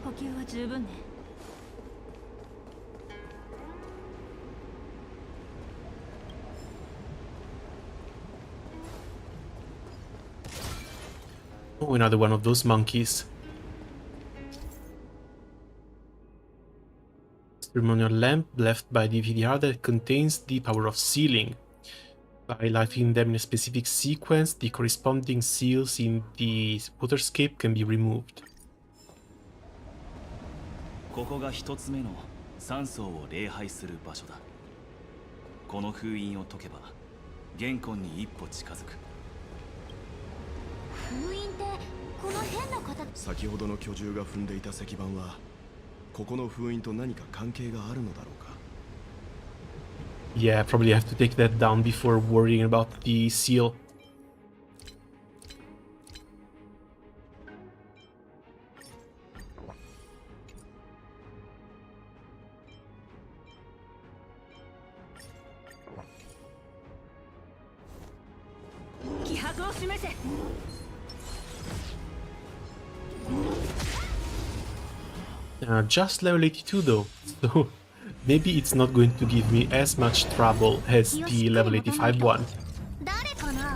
呼吸は十分ね。Oh, another one of those monkeys. Ceremonial lamp left by the VDR that contains the power of sealing. By lighting them in a specific sequence, the corresponding seals in the waterscape can be removed. ここが一つ目の三層を礼拝する場所だ。この封印を解けば玄魂に一歩近づく。封印ってこの変な形。先ほどの巨獣が踏んでいた石板はここの封印と何か関係があるのだろうか。 Yeah, probably have to take that down before worrying about the seal. Just level 82 though, so maybe it's not going to give me as much trouble as the level 85 one. 誰かな。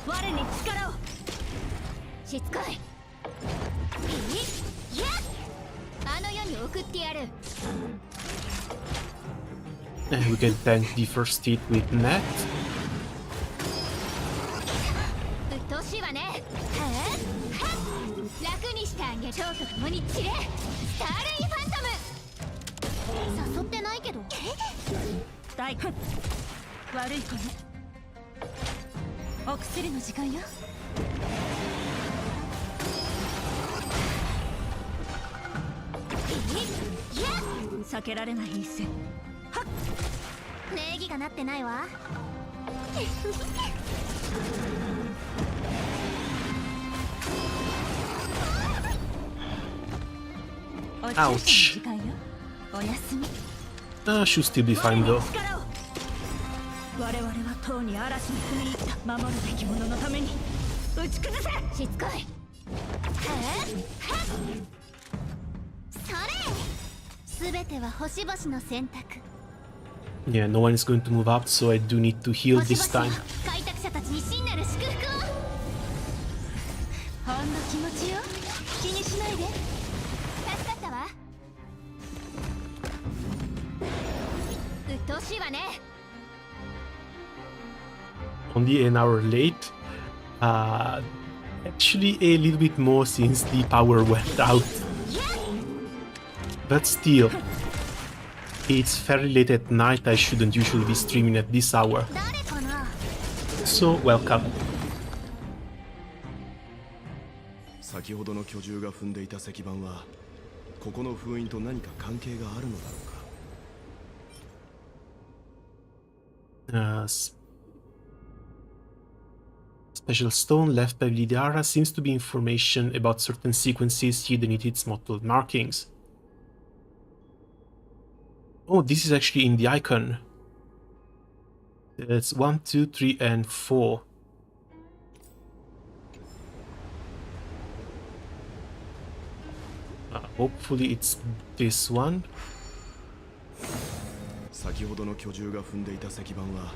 我に力を。しつこい。いや、あのに送ってやる。 And we can tank the first hit with net. うっとうしいわね。はあ、楽にしてあげ、蝶と共に散れ。スターレイファントム。誘ってないけど。大悪い子ね。お薬の時間よ。避けられない一戦。はっ、礼儀がなってないわ。Ouch. おやすみ。 Should still be fine though. 我々はとうに嵐に踏み入った守るべき者のために打ち崩せ。しつこい。それ。すべては星々の選択。 Yeah, no one is going to move up, so I do need to heal this time. 開拓者たちに真なる祝福を。ほんの気持ちよ。気にしないで。助かったわ。うっとうしいわね。 Only an hour late. Actually a little bit more since the power went out. But still, it's fairly late at night. I shouldn't usually be streaming at this hour. So welcome. 先ほどの巨獣が踏んでいた石板はここの封印と何か関係があるのだろうか。Special stone left by Lidiara seems to be information about certain sequences hidden in its mottled markings. Oh, this is actually in the icon. It's 1, 2, 3, and 4. Hopefully it's this one. 先ほどの巨獣が踏んでいた石板は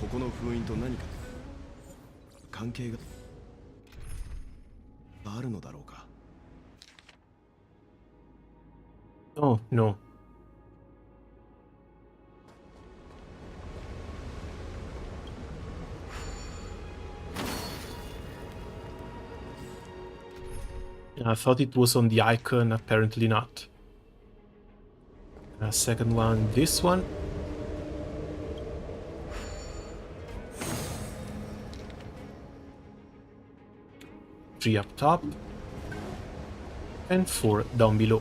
ここの封印と何か関係があるのだろうか。 Oh, no. I thought it was on the icon, apparently not. Second one, this one. Three up top. And 4 down below.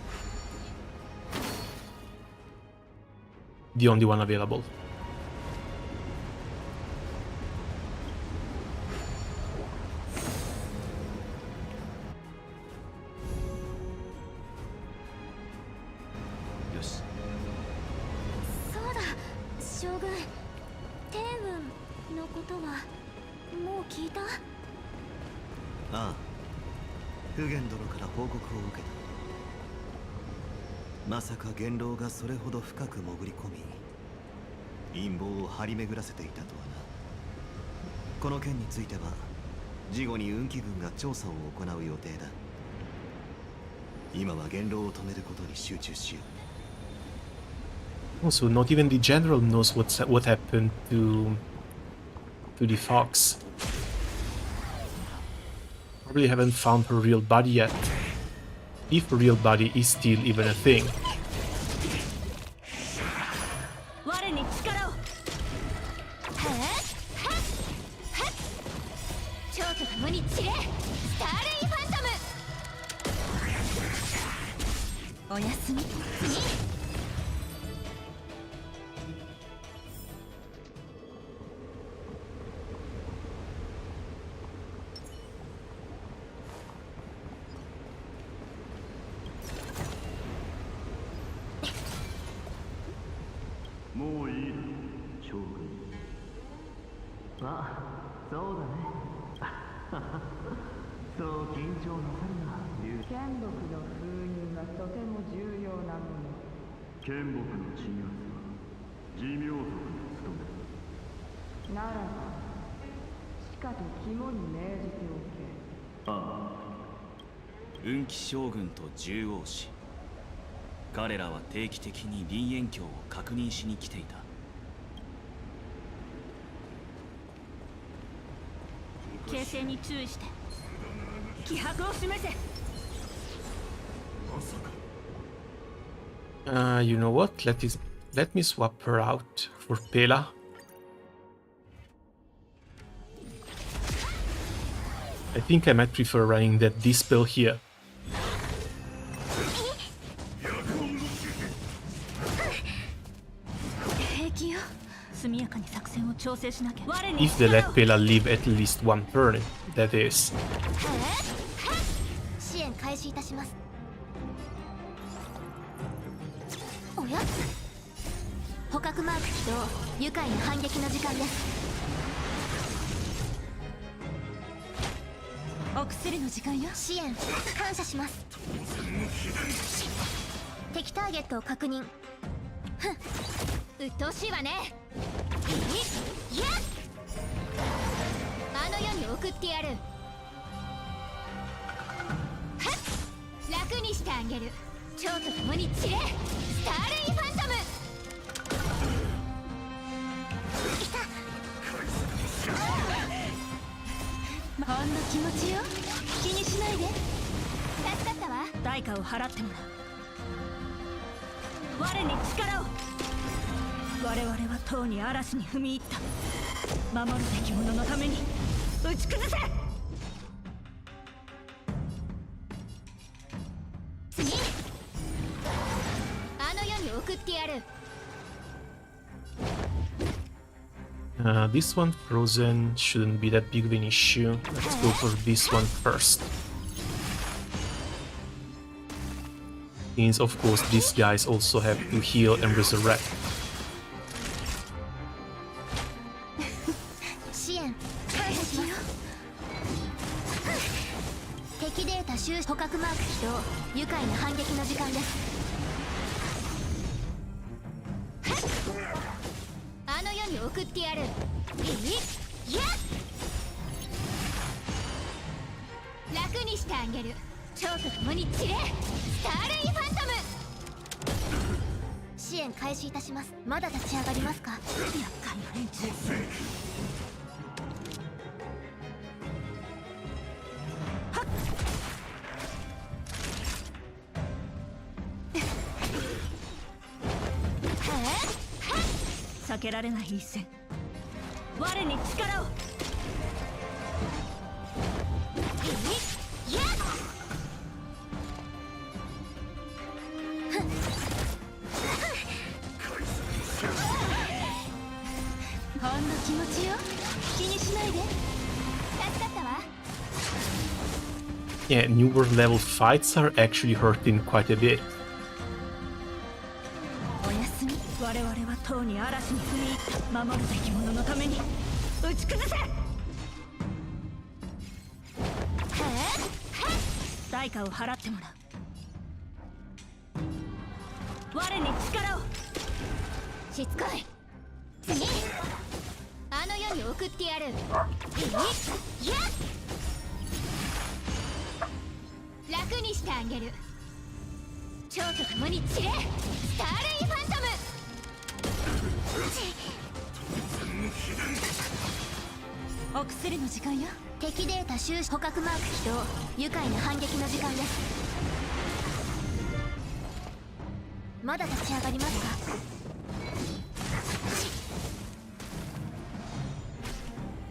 The only one available. Yes. そうだ、将軍。天運のことはもう聞いた？ああ、普賢殿から報告を受けた。まさか元老がそれほど深く潜り込み陰謀を張り巡らせていたとはな。この件については事後に運気軍が調査を行う予定だ。今は元老を止めることに集中しよう。 Also, not even the general knows what happened to the fox. Probably haven't found her real body yet. If a real body is still even a thing. 我に力を。蝶と共に散れ。スターレイファントム。おやすみ。もういいだろ将軍。あ、そうだね。そう緊張なさるな。剣木の封印はとても重要なもの。剣木の鎮圧は寿命族の務めだ。ならばしかと肝に銘じておけ。ああ、運気将軍と獣王氏彼らは定期的に林縁境を確認しに来ていた。形勢に注意して気迫を示せ。 You know what? Let me swap her out for Pela. I think I might prefer running that dispel here. 平気よ。速やかに作戦を調整しなきゃ。 If they let Pela live at least one turn, that is. 支援開始いたします。おや？捕獲マーク起動。愉快な反撃の時間です。お薬の時間よ。支援感謝します。敵ターゲットを確認。ふん、鬱陶しいわね。いや、あの世に送ってやる。はっ、楽にしてあげる。蝶と共に散れ。スターレイファントム。いた。ほんの気持ちよ。気にしないで。助かったわ。代価を払ってもらう。我に力を。我々はとうに嵐に踏み入った。守るべき者のために打ち崩せ。次、あの世に送ってやる。This one frozen shouldn't be that big of an issue. Let's go for this one first. Since of course these guys also have to heal and resurrect. 支援感謝します。敵データ収捕獲マーク起動。愉快な反撃の時間です。あの世に送ってやる。いや、楽にしてあげる。蝶と共に散れ。スターレイファントム。支援開始いたします。まだ立ち上がりますか？厄介な連中。避けられない一戦。我に力を。ほんの気持ちよ。気にしないで。助かったわ。 Yeah, newer level fights are actually hurting quite a bit. おやすみ。我々はとうに嵐に踏み入った。守るべき者のために打ち崩せ。代価を払ってもらう。我に力を。しつこい。次、あの世に送ってやる。いや、楽にしてあげる。蝶と共に散れ。スターレイファントム。お薬の時間よ。敵データ収捕獲マーク起動。愉快な反撃の時間です。まだ立ち上がりますか？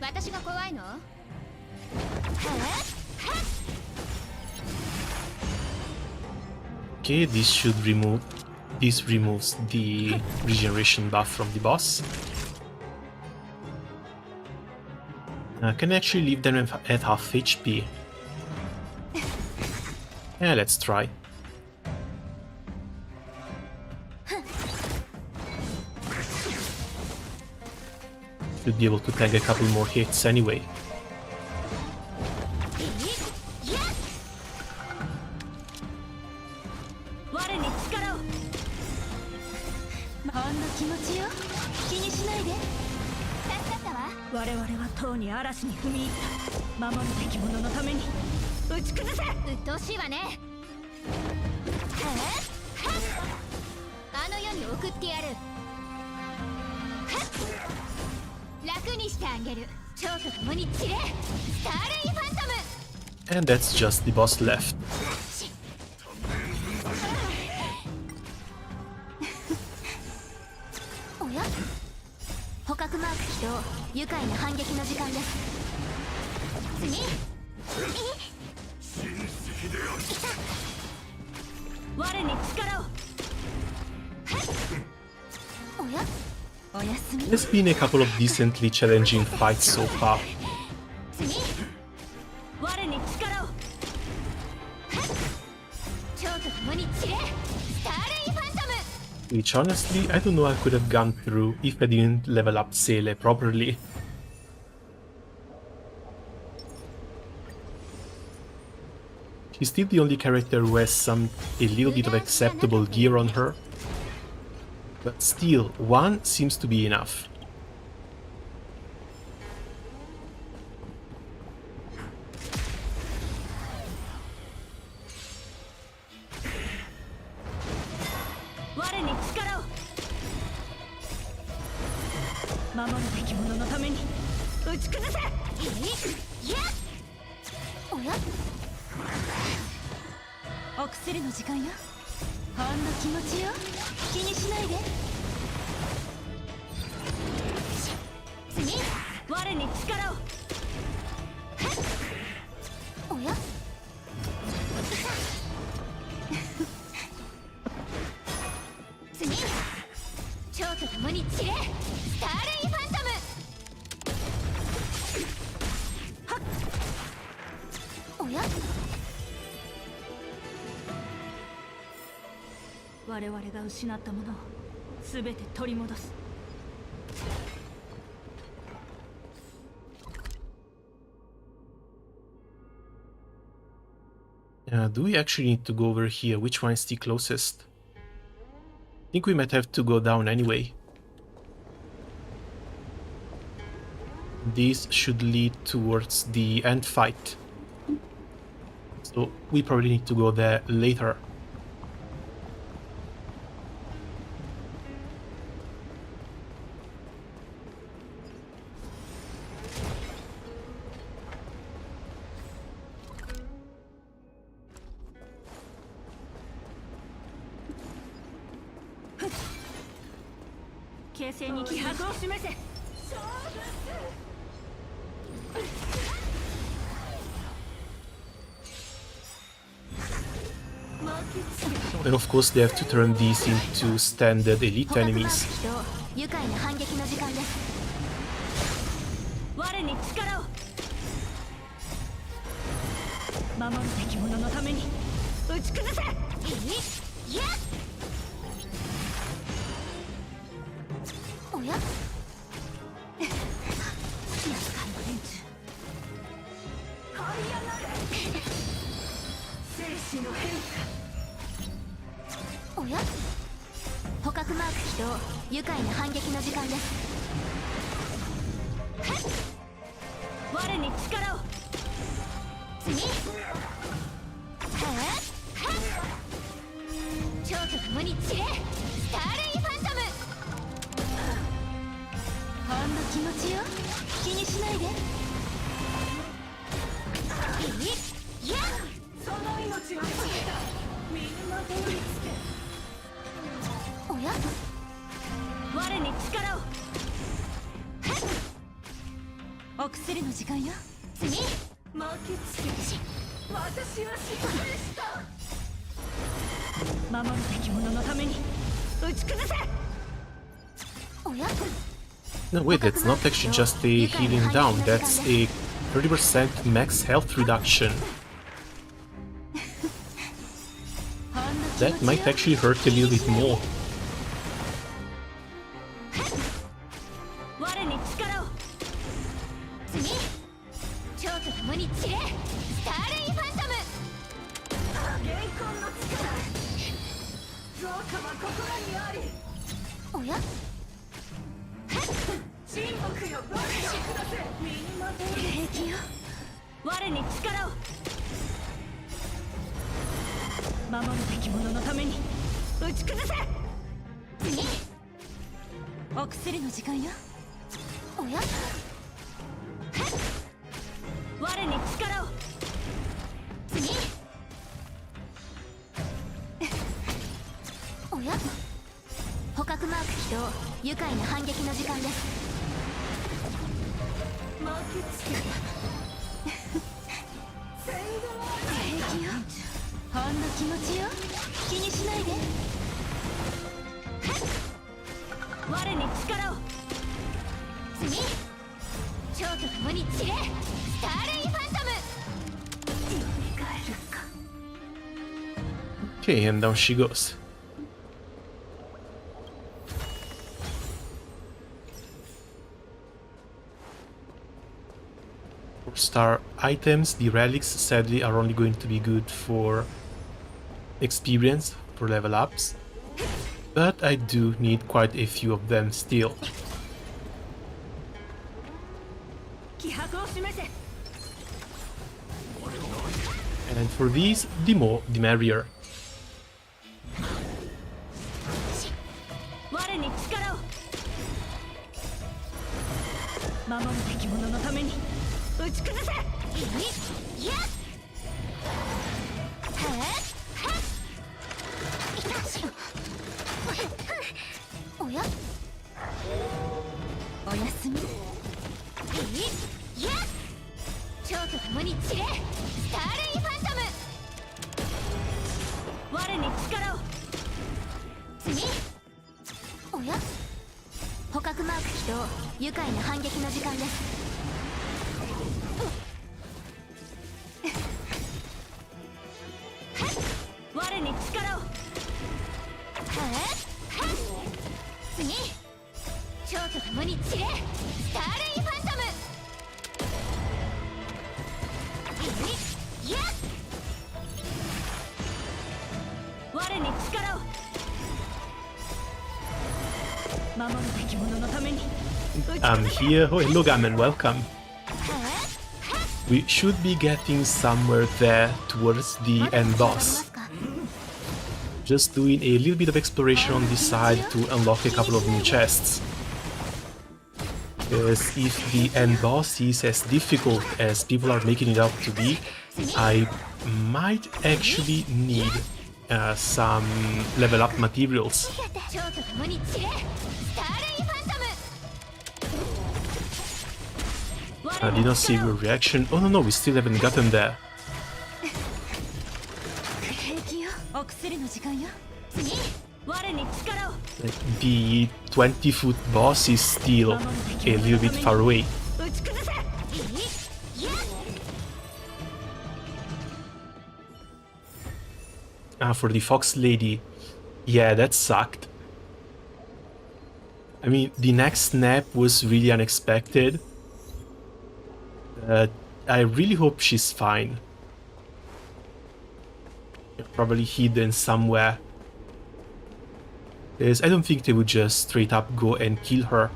私が怖いのOkay, this removes the regeneration buff from the boss. Can I actually leave them at half HP? Yeah, let's try. Should be able to tag a couple more hits anyway. 我に力を。ほんの気持ちよ。気にしないで。助かったわ。我々はとうに嵐に踏み入った。守るべき者のために打ち崩せ。鬱陶しいわね。を送ってやる。楽にしてあげる。蝶と共に散れ、スターレイファントム。 And that's just the boss left. おや、捕獲マーク起動。愉快な反撃の時間です。次。我に力を。おや、おやすみ。 There's been a couple of decently challenging fights so far. 次。我に力を。蝶と共に散れ、スターレイファントム。 Which honestly, I don't know I could have gone through if I didn't level up Sele properly. She's still the only character who has a little bit of acceptable gear on her. But still, one seems to be enough. Do we actually need to go over here? Which one is the closest? I think we might have to go down anyway. These should lead towards the end fight. So we probably need to go there later. And of course they have to turn these into standard elite enemies. No, wait, that's not actually just a healing down, that's a 30% max health reduction. That might actually hurt a little bit more. お薬の時間よ。おや、我に力を。次。おや、捕獲マーク起動。愉快な反撃の時間です。マーケット平気よ。ほんの気持ちよ。気にしないで。我に力を。次。蝶と共に散れ。スターレインファントム。 Okay, and down she goes. For star items, the relics sadly are only going to be good for experience, for level ups. But I do need quite a few of them still. 気迫を示せ。 And for these, the more the merrier. 我に力を。守るべき者のために打ち崩せ。いや。おや、おやすみ。いや。蝶と共に散れ。スターレインファントム。我に力を。次。おや、捕獲マーク起動。愉快な反撃の時間です。我に力を。次。蝶と共に散れ。スターレインファントム。いや。我に力を。守るべき者のために。 I'm here. Oh, hello, Gammon. Welcome. We should be getting somewhere there towards the end boss. Just doing a little bit of exploration on this side to unlock a couple of new chests. Because if the end boss is as difficult as people are making it out to be, I might actually need some level up materials. I did not see your reaction. Oh no, we still haven't gotten there. 平気よ。お薬の時間よ。我に力を。 The 20-foot boss is still a little bit far away. 打ち崩せ。For the fox lady, yeah, that sucked. I mean, the next snap was really unexpected. I really hope she's fine. Probably hidden somewhere. Because I don't think they would just straight up go and kill her.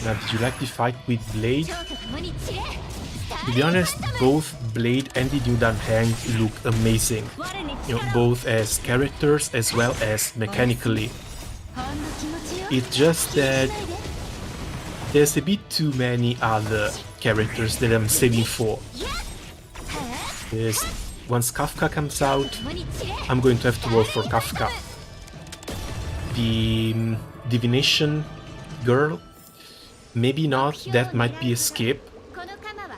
Now, did you like the fight with Blade? To be honest, both Blade and the new Dan Hang look amazing. You know, both as characters as well as mechanically. It's just that there's a bit too many other characters that I'm saving for. Because once Kafka comes out, I'm going to have to roll for Kafka. The divination girl, maybe not, that might be a skip.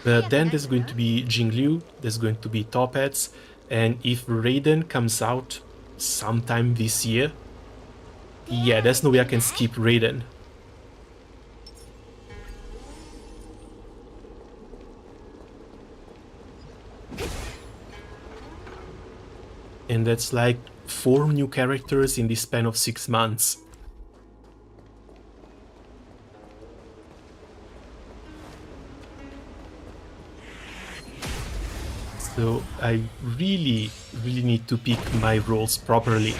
But then there's going to be Jingliu, there's going to be Topets, and if Raiden comes out sometime this year, yeah, there's no way I can skip Raiden. And that's like 4 new characters in the span of 6 months. So I really need to pick my roles properly.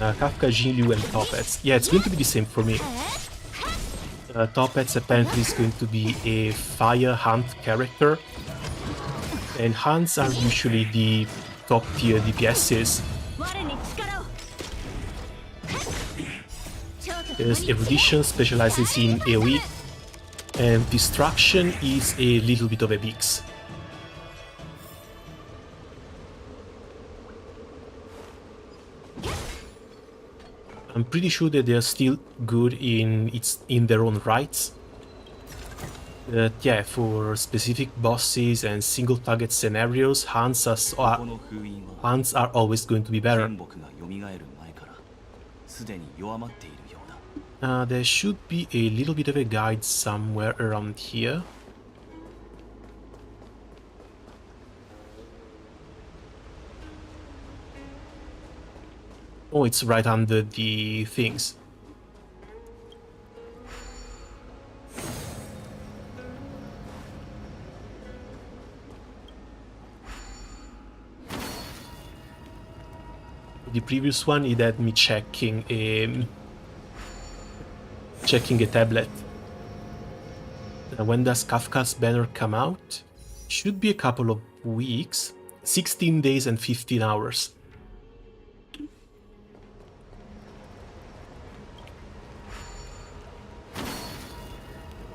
Kafka, Jinliu, and Toppets. Yeah, it's going to be the same for me. Toppets apparently is going to be a fire hunt character. And hunts are usually the top tier DPSs. There's Erudition specializes in AoE, and Destruction is a little bit of a mix. I'm pretty sure that they're still good in their own rights. But yeah, for specific bosses and single target scenarios, hunts are always going to be better. There should be a little bit of a guide somewhere around here. Oh, it's right under the things. The previous one, it had me checking a tablet. When does Kafka's banner come out? Should be a couple of weeks. 16 days and 15 hours.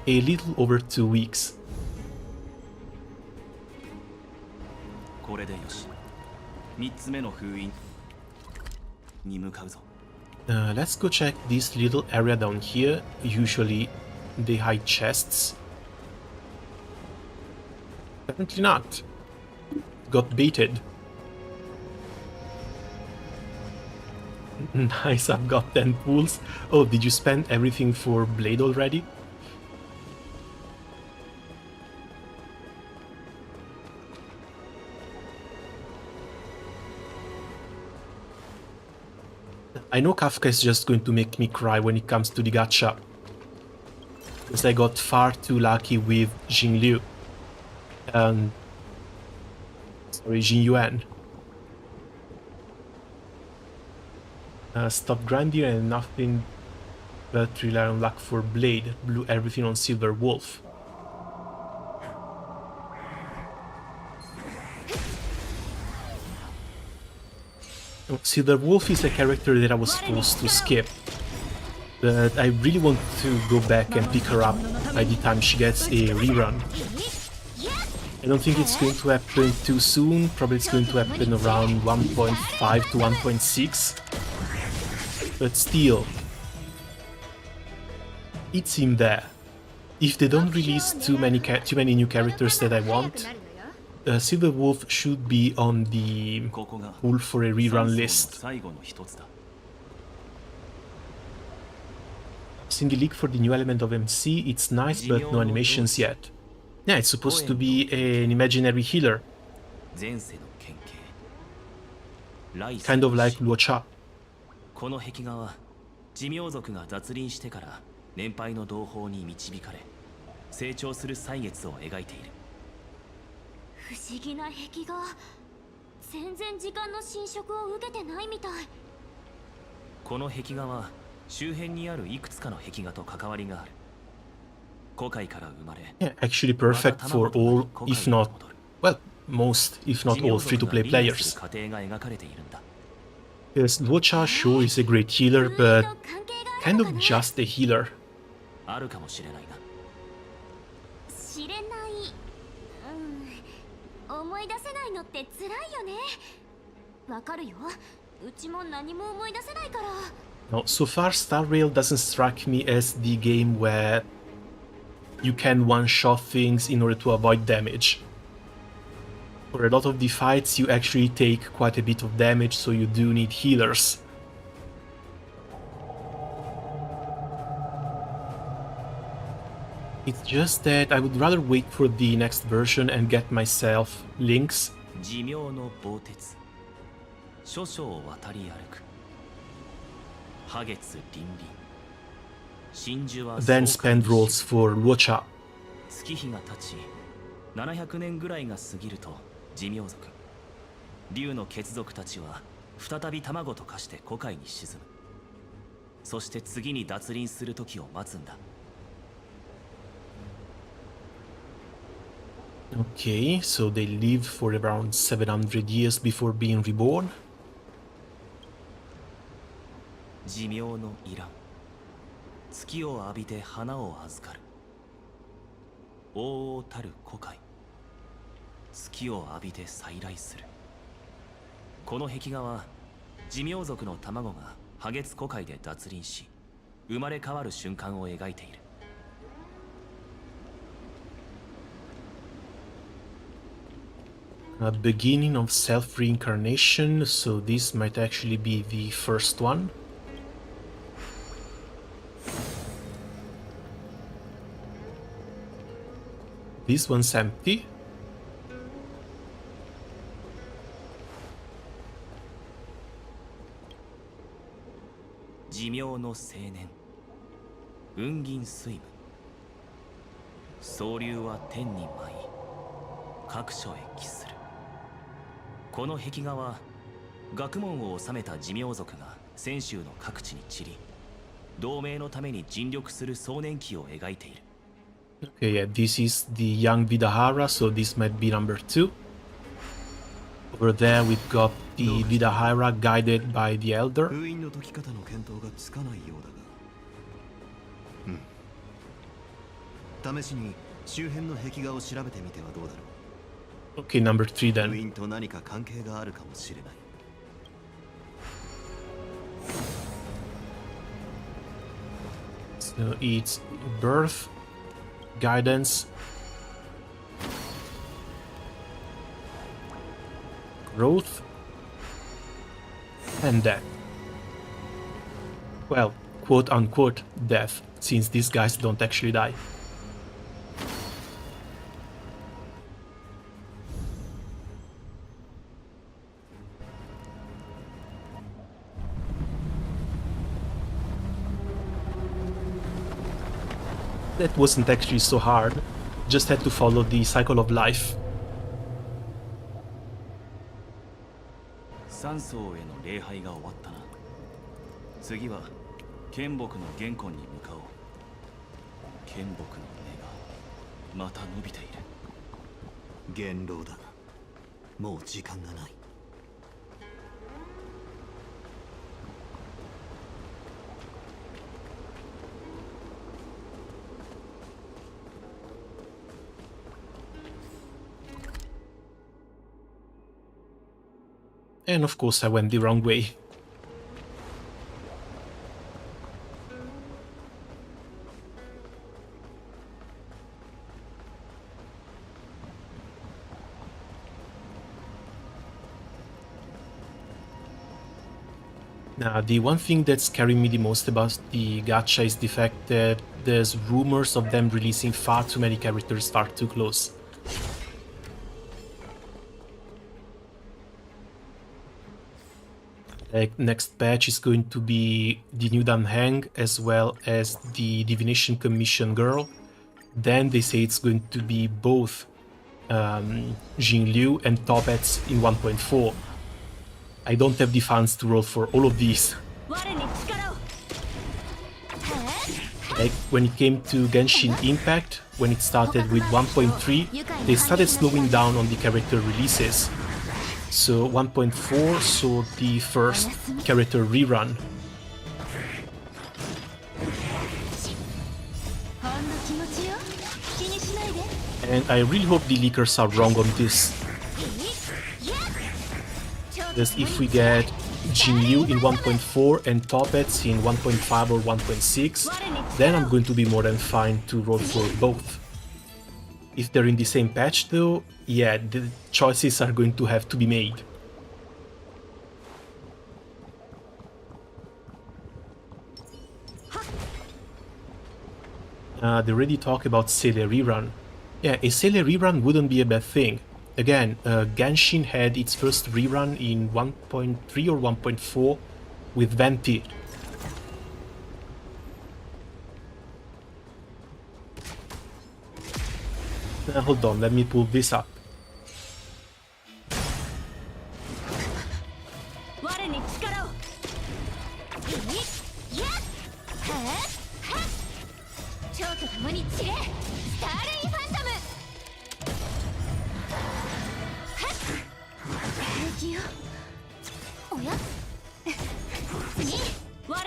A little over 2 weeks. Let's go check this little area down here. Usually they hide chests. Apparently not. Got baited. Nice, I've got 10 pools. Oh, did you spend everything for Blade already? I know Kafka is just going to make me cry when it comes to the gacha, because I got far too lucky with Jinliu and Jin Yuan. Stop grinding and nothing but rely on luck for Blade. Blew everything on Silver Wolf. Silver Wolf is a character that I was supposed to skip, but I really want to go back and pick her up by the time she gets a rerun. I don't think it's going to happen too soon, probably it's going to happen around 1.5 to 1.6, but still, it's in there. If they don't release too many new characters that I want, Silver Wolf should be on the pool for a rerun list. I've seen the leak for the new element of MC, it's nice but no animations yet. Yeah, it's supposed to be an imaginary healer. Kind of like Luocha. この壁画は寿命族が脱輪してから年配の同胞に導かれ成長する歳月を描いている。不思議な壁画。全然時間の侵食を受けてないみたい。この壁画は周辺にあるいくつかの壁画と関わりがある。古界から生まれ。Yeah, actually perfect for all, if not, well, most, if not all, free-to-play players. 過程が描かれているんだ。Yes, Luocha sure is a great healer, but kind of just a healer. あるかもしれないな。知れない。思い出せないのって辛いよね。わかるよ。うちも何も思い出せないから。No, so far Star Rail doesn't strike me as the game where you can one-shot things in order to avoid damage. For a lot of the fights you actually take quite a bit of damage, so you do need healers. It's just that I would rather wait for the next version and get myself links. 寿命の棒鉄。諸々渡り歩く。破月凛々。真珠は Then spend rolls for Luocha. 月日が経ち、700年ぐらいが過ぎると寿命族竜の血族たちは再び卵と化して古海に沈む。そして次に脱輪する時を待つんだ。 Okay, so they live for around 700 years before being reborn. 寿命のいらん。月を浴びて花を預かる。王々たる古海。月を浴びて再来する。この壁画は寿命族の卵が破月古海で脱輪し生まれ変わる瞬間を描いている。 A beginning of self-reincarnation, so this might actually be the first one. This one's empty. Jimyo no seinen. Ungin suimu. Souryu wa ten ni mai. Kakusho e kisuru. この壁画は学問を治めた寿命族が泉州の各地に散り同盟のために尽力する壮年期を描いている。 Okay, yeah, this is the young Vidahara, so this might be number 2. Over there we've got the Vidahara guided by the Elder. 封印の解き方の見当がつかないようだが、試しに周辺の壁画を調べてみてはどうだろう。 Okay, number 3 then. 封印と何か関係があるかもしれない。 So it's birth, guidance, growth, and death. Well, quote unquote death, since these guys don't actually die. That wasn't actually so hard, just had to follow the cycle of life. 三層への礼拝が終わったな。次は剣木の玄魂に向かおう。剣木の根がまた伸びている。元老だ。もう時間がない。 And of course I went the wrong way. Now, the one thing that's scaring me the most about the gacha is the fact that there's rumors of them releasing far too many characters far too close. Like, next patch is going to be the new Dan Heng as well as the Divination Commission girl. Then they say it's going to be both Jin Liu and Topets in 1.4. I don't have the funds to roll for all of these. Like, when it came to Genshin Impact, when it started with 1.3, they started slowing down on the character releases. So 1.4 saw the first character rerun. And I really hope the leakers are wrong on this. Because if we get Jin Liu in 1.4 and Topets in 1.5 or 1.6, then I'm going to be more than fine to roll for both. If they're in the same patch though, yeah, the choices are going to have to be made. They already talk about Sele rerun. Yeah, a Sele rerun wouldn't be a bad thing. Again, Genshin had its first rerun in 1.3 or 1.4 with Venti. Hold on, let me pull this up.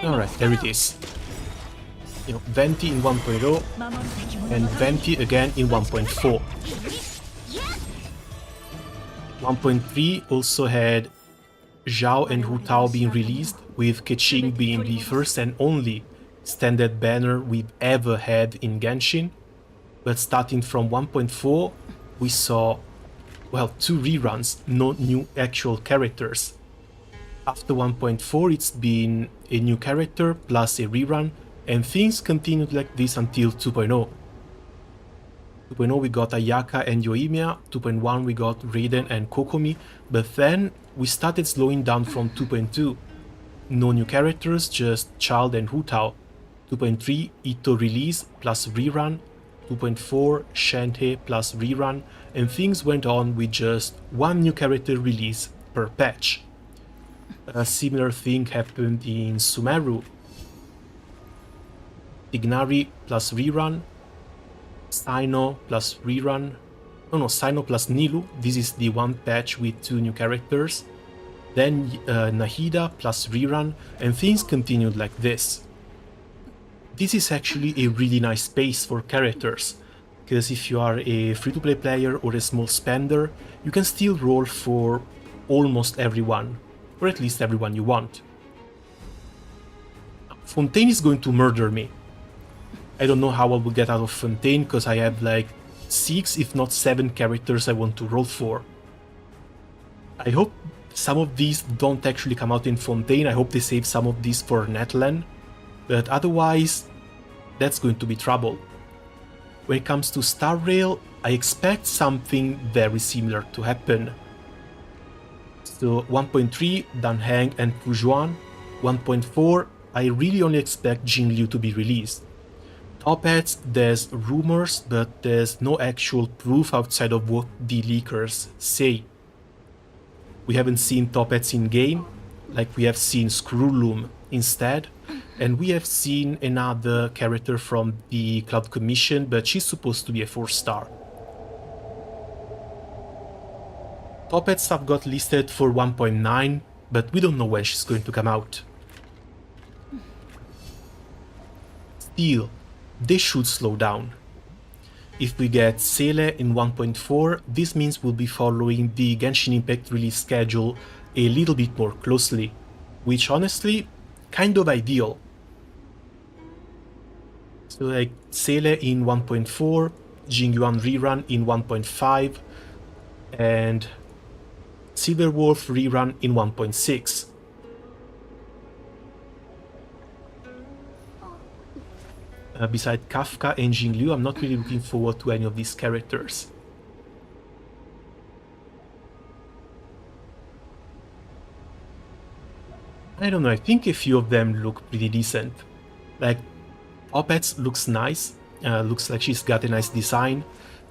Alright, there it is. You know, Venti in 1.0 and Venti again in 1.4. 1.3 also had Zhao and Hu Tao being released, with Keqing being the first and only standard banner we've ever had in Genshin. But starting from 1.4, we saw, well, 2 reruns, no new actual characters. After 1.4, it's been a new character plus a rerun, and things continued like this until 2.0. 2.0 we got Ayaka and Yoimiya, 2.1 we got Raiden and Kokomi, but then we started slowing down from 2.2. No new characters, just Child and Hu Tao. 2.3 Itto release plus rerun, 2.4 Shenhe plus rerun, and things went on with just 1 new character release per patch. A similar thing happened in Sumeru. Tignari plus rerun, Sino plus rerun, Sino plus Nilu, this is the one patch with 2 new characters, then Nahida plus rerun, and things continued like this. This is actually a really nice space for characters, because if you are a free-to-play player or a small spender, you can still roll for almost everyone, or at least everyone you want. Fontaine is going to murder me. I don't know how I will get out of Fontaine, because I have like 6 if not 7 characters I want to roll for. I hope some of these don't actually come out in Fontaine, I hope they save some of these for Netland, but otherwise that's going to be trouble. When it comes to Star Rail, I expect something very similar to happen. So 1.3, Dan Heng and Fu Juan. 1.4, I really only expect Jing Liu to be released. Top hats, there's rumors, but there's no actual proof outside of what the leakers say. We haven't seen top hats in game, like we have seen Screwloom instead, and we have seen another character from the Cloud Commission, but she's supposed to be a 4-star. Top hats have got listed for 1.9, but we don't know when she's going to come out. Still, they should slow down. If we get Sele in 1.4, this means we'll be following the Genshin Impact release schedule a little bit more closely, which honestly, kind of ideal. So like Sele in 1.4, Jingyuan rerun in 1.5, and Silverwolf rerun in 1.6. Besides Kafka and Jing Liu, I'm not really looking forward to any of these characters. I don't know, I think a few of them look pretty decent. Like, Opets looks nice, looks like she's got a nice design,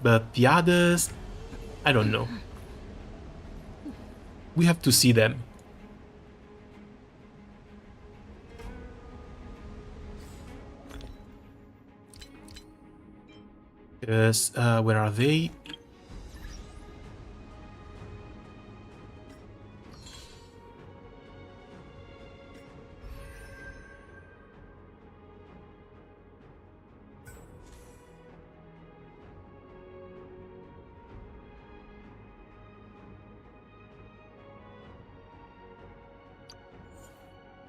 but the others, I don't know. We have to see them. Because, where are they?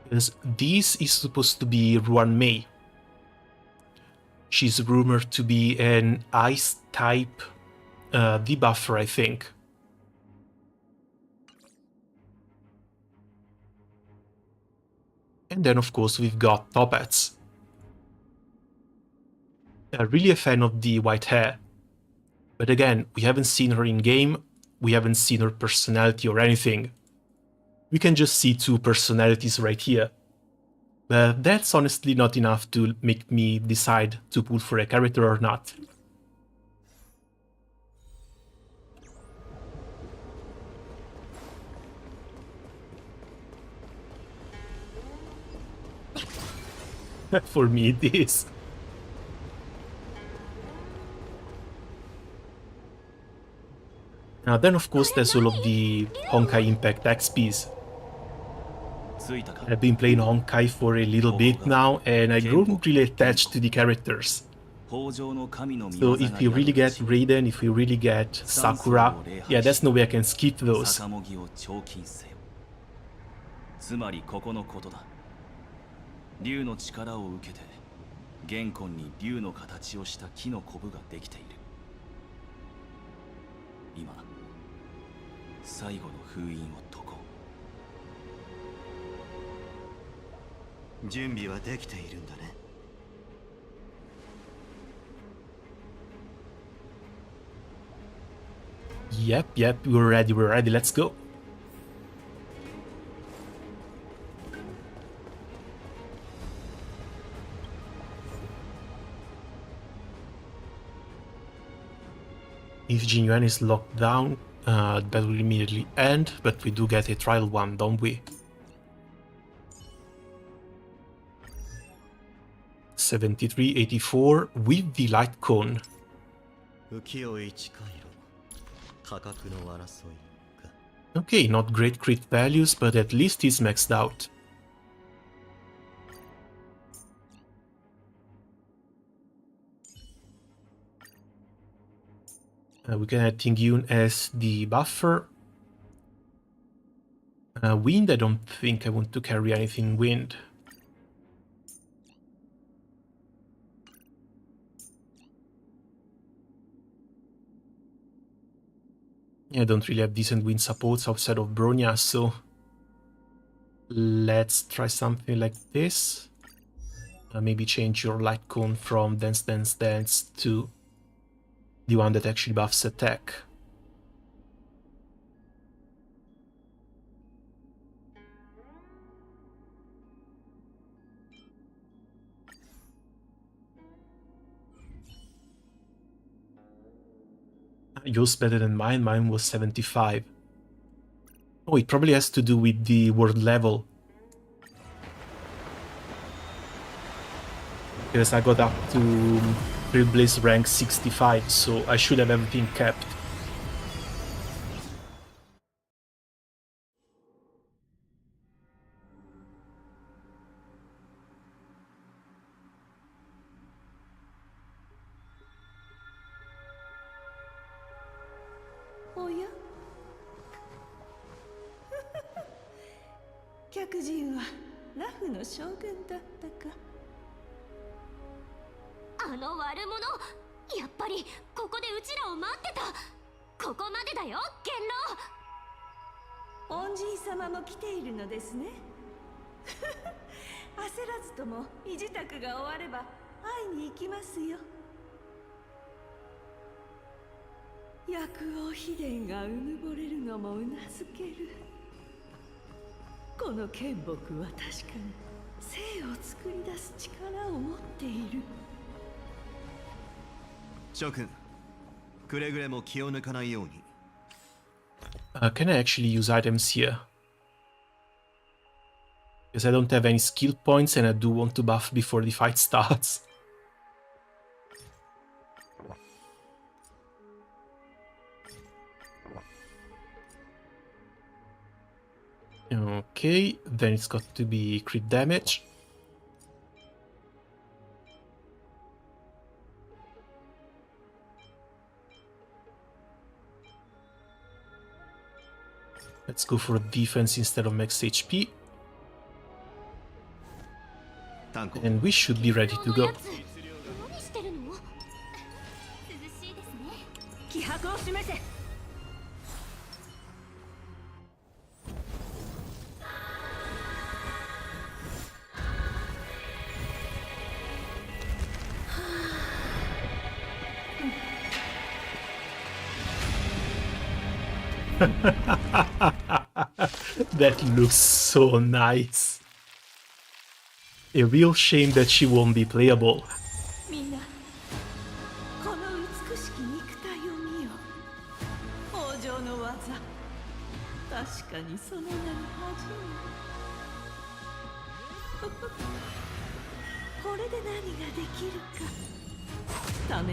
Because this is supposed to be Ruan Mei. She's rumored to be an ice-type debuffer, I think. And then, of course, we've got Toppets. Really a fan of the white hair. But again, we haven't seen her in-game, we haven't seen her personality or anything. We can just see 2 personalities right here. But that's honestly not enough to make me decide to pull for a character or not. For me it is. Now then of course there's all of the Honkai Impact XPs. I've been playing Honkai for a little bit now and I've grown really attached to the characters. So if you really get Raiden, if you really get Sakura, yeah, there's no way I can skip those. つまりここのことだ。竜の力を受けて玄魂に竜の形をした木のコブができている。今最後の封印を解こう。準備はできているんだね。Yep, we're ready, let's go. If Jinyuan is locked down, that will immediately end, but we do get a trial one, don't we? 7384 with the light cone. Okay, not great crit values, but at least he's maxed out. We can add Tingyun as the buffer. Wind, I don't think I want to carry anything wind. I don't really have decent wind supports outside of Bronya, so let's try something like this. Maybe change your light cone from Dance Dance Dance to the one that actually buffs attack. Yours better than mine, mine was 75. Oh, it probably has to do with the world level. Because I got up to Trailblaze rank 65, so I should have everything kept. Oh yeah? 客人はラフの将軍だったか。あの悪者、やっぱりここでうちらを待ってた。ここまでだよ、元老。恩人様も来ているのですね。焦らずとも身支度が終われば会いに行きますよ。薬王秘伝がうぬぼれるのもうなずける。この剣木は確かに生を作り出す力を持っている。諸君、くれぐれも気を抜かないように。Can I actually use items here? Because I don't have any skill points and I do want to buff before the fight starts. Okay, then it's got to be crit damage. Let's go for defense instead of max HP. And we should be ready to go. 気迫を示せ。That looks so nice. A real shame that she won't be playable. みんな、この美しき肉体を見よ。王城の技。確かにその名に恥じぬ。れで何ができるか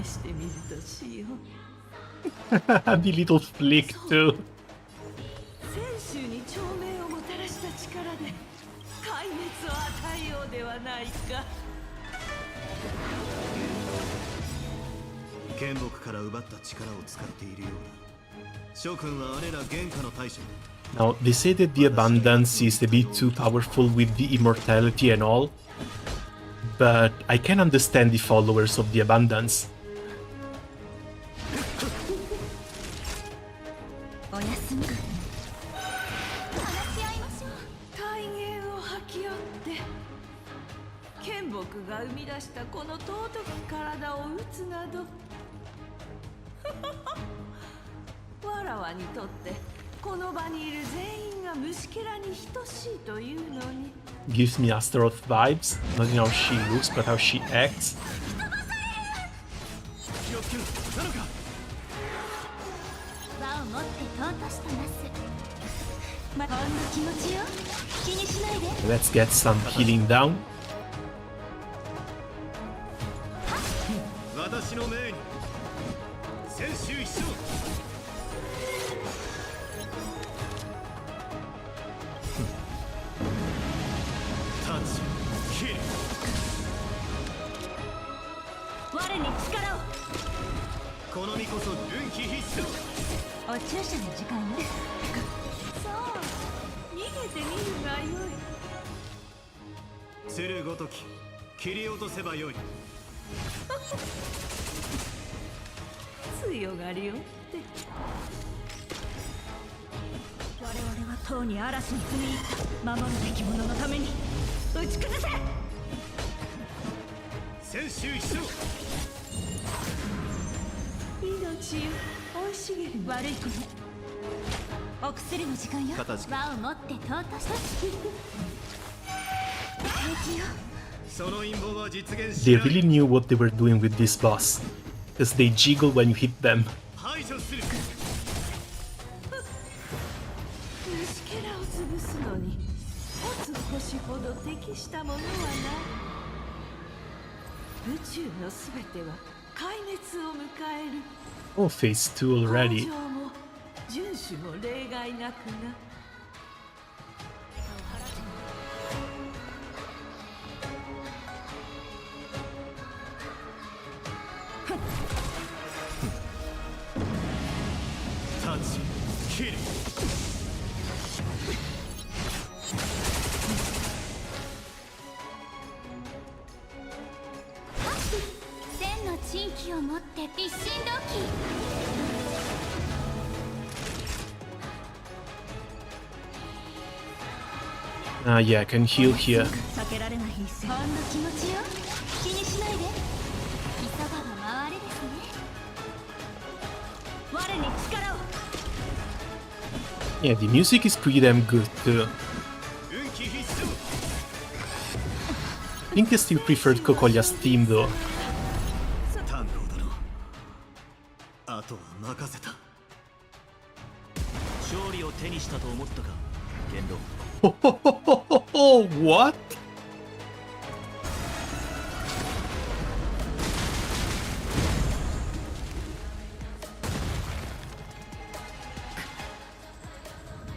試してみるとしよう。The little flick too. 泉州に長命をもたらした力で壊滅を与えようではないか。剣木から奪った力を使っているようだ。諸君はあれら原価の大将。 Now, they say that the abundance is a bit too powerful with the immortality and all, but I can understand the followers of the abundance. おやすみ。話し合いましょう。大言を吐き寄って剣木が生み出したこの尊き体を打つなどわらわにとってこの場にいる全員が虫けらに等しいというのに。 Gives me Astaroth vibes, not in how she looks, but how she acts. 気をつけろ。なのか。輪を持って尊しとなす。ま、ほんの気持ちよ。気にしないで。 Let's get some healing down. 私の命に千秋一生。我に力を。この身こそ運気必須。お注射の時間よ。そう逃げてみるがよい。鶴ごとき切り落とせばよい。強がりよって。我々はとうに嵐に踏み入った守るべき者のために打ち崩せ。千秋一生。命よ生い茂る悪い子ね。お薬の時間よ。輪を持って尊しとし。平気よ。その陰謀は実現し They ない。 really knew what they were doing with this boss, because they jiggle when you hit them. 排除する。虫けらを潰すのに持つ星ほど適したものはない。宇宙のすべては壊滅を迎える。 Oh, phase 2 already. 北条も遵守も例外なくな。タッチキル。千の珍奇を持って必死動機。 Yeah, I can heal here. 避けられない一戦。ほんの気持ちよ。気にしないで。急がば回れですね。我に力を。 Yeah, the music is pretty damn good too. 運気必須。 I think I still preferred Kokolia's theme though. 炭鉱殿。あとは任せた。勝利を手にしたと思ったか、元老。 What?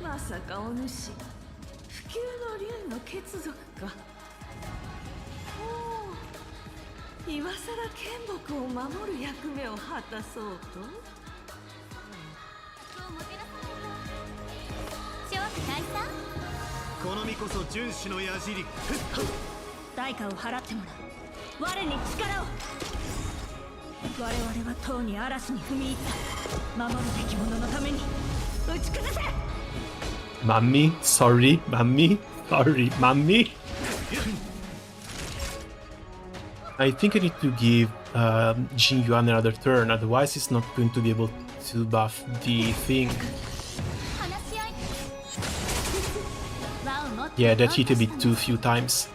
まさかお主不朽の竜の血族か。おお、今さら剣木を守る役目を果たそうと。勝負解散。この身こそ遵守の矢尻。代価を払ってもらう。我に力を。我々はとうに嵐に踏み入った。守るべき者のために打ち崩せ。 Mummy? Sorry, Mummy? Sorry, Mummy? I think I need to give Jin Yuan another turn, otherwise he's not going to be able to buff the thing. Yeah, that hit a bit too few times.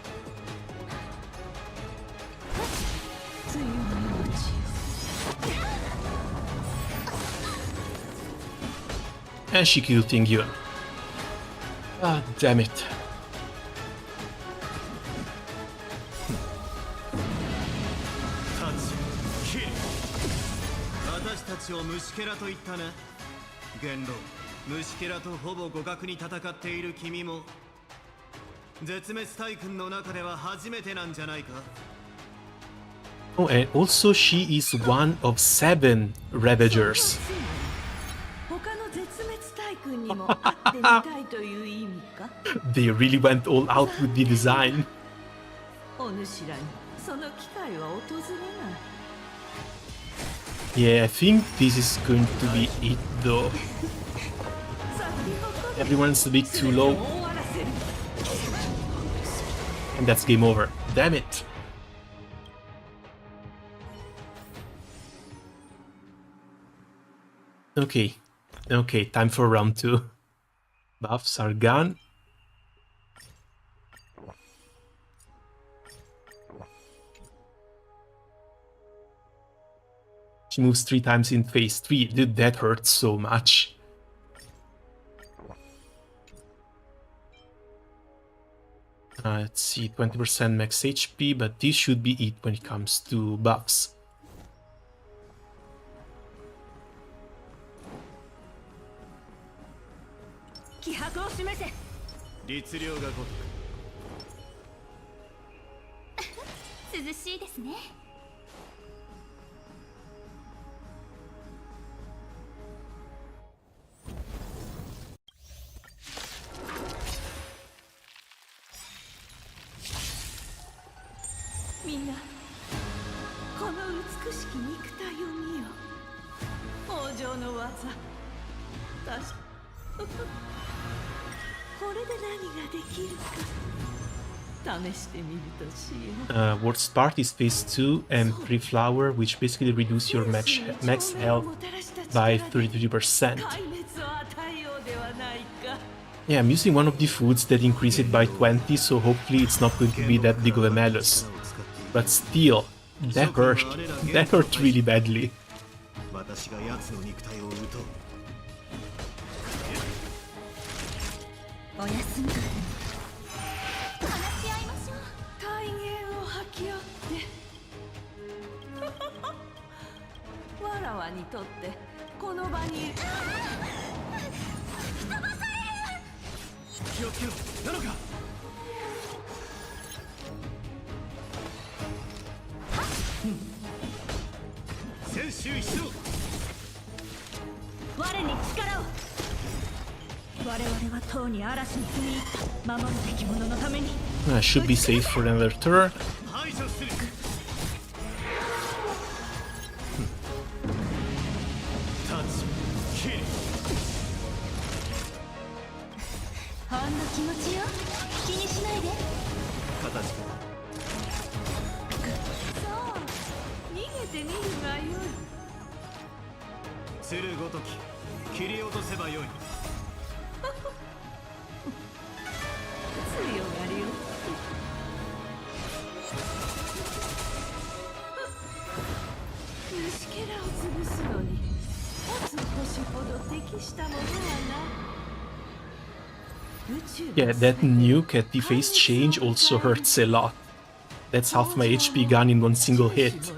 And she killed Ting Yuan. Ah, damn it. 私たちを虫けらと言ったね。元老、虫けらとほぼ互角に戦っている君も絶滅大軍の中では初めてなんじゃないか。 Oh, and also she is one of 7 Ravagers. 他の絶滅大君にも会ってみたいという意味か。 They really went all out with the design. お主らにその機会は訪れない。 Yeah, I think this is going to be it though. Everyone's a bit too low. And that's game over. Damn it. Okay. Okay, time for round 2. Buffs are gone. She moves 3 times in phase 3. Dude, that hurts so much. Let's see, 20% max HP, but this should be it when it comes to buffs. Worst part is phase 2 and pre-flower, which basically reduce your max health by 33%. Yeah, I'm using one of the foods that increase it by 20, so hopefully it's not going to be that big of a malus. But still, that hurt. That hurt really badly. I should be safe for another turn. Yeah, that nuke at the phase change also hurts a lot. That's half my HP gone in one single hit.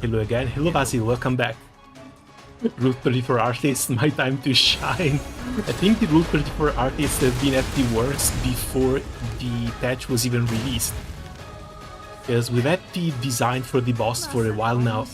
Hello again, hello Basil, welcome back. Rule 34 artists, my time to shine. I think the Rule 34 artists have been at the worst before the patch was even released. Because we've had the design for the boss for a while now.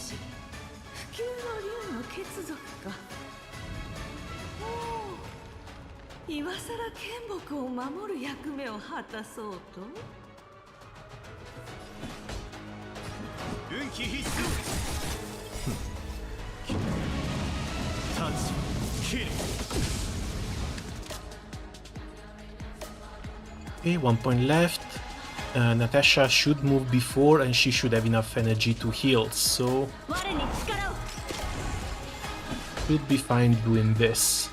Okay, 1 point left. Natasha should move before and she should have enough energy to heal, so should be fine doing this.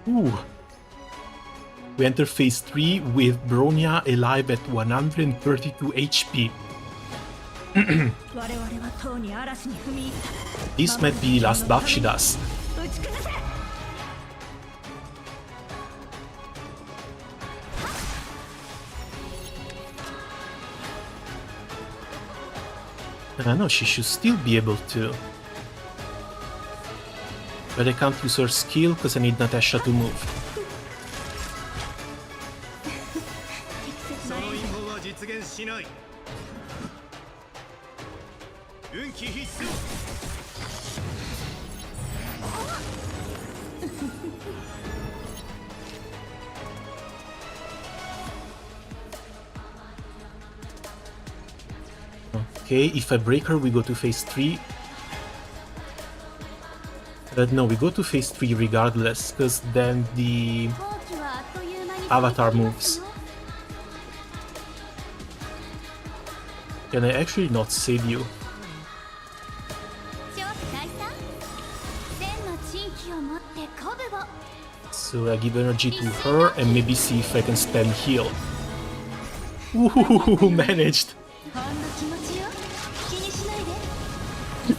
Ooh. We enter phase 3 with Bronya alive at 132 HP. This might be the last buff she does. No, she should still be able to. But I can't use her skill because I need Natasha to move. Okay, if I break her, we go to phase 3. But no, we go to phase 3 regardless, because then the avatar moves. Can I actually not save you? So I give energy to her and maybe see if I can spam heal. Ooh, managed!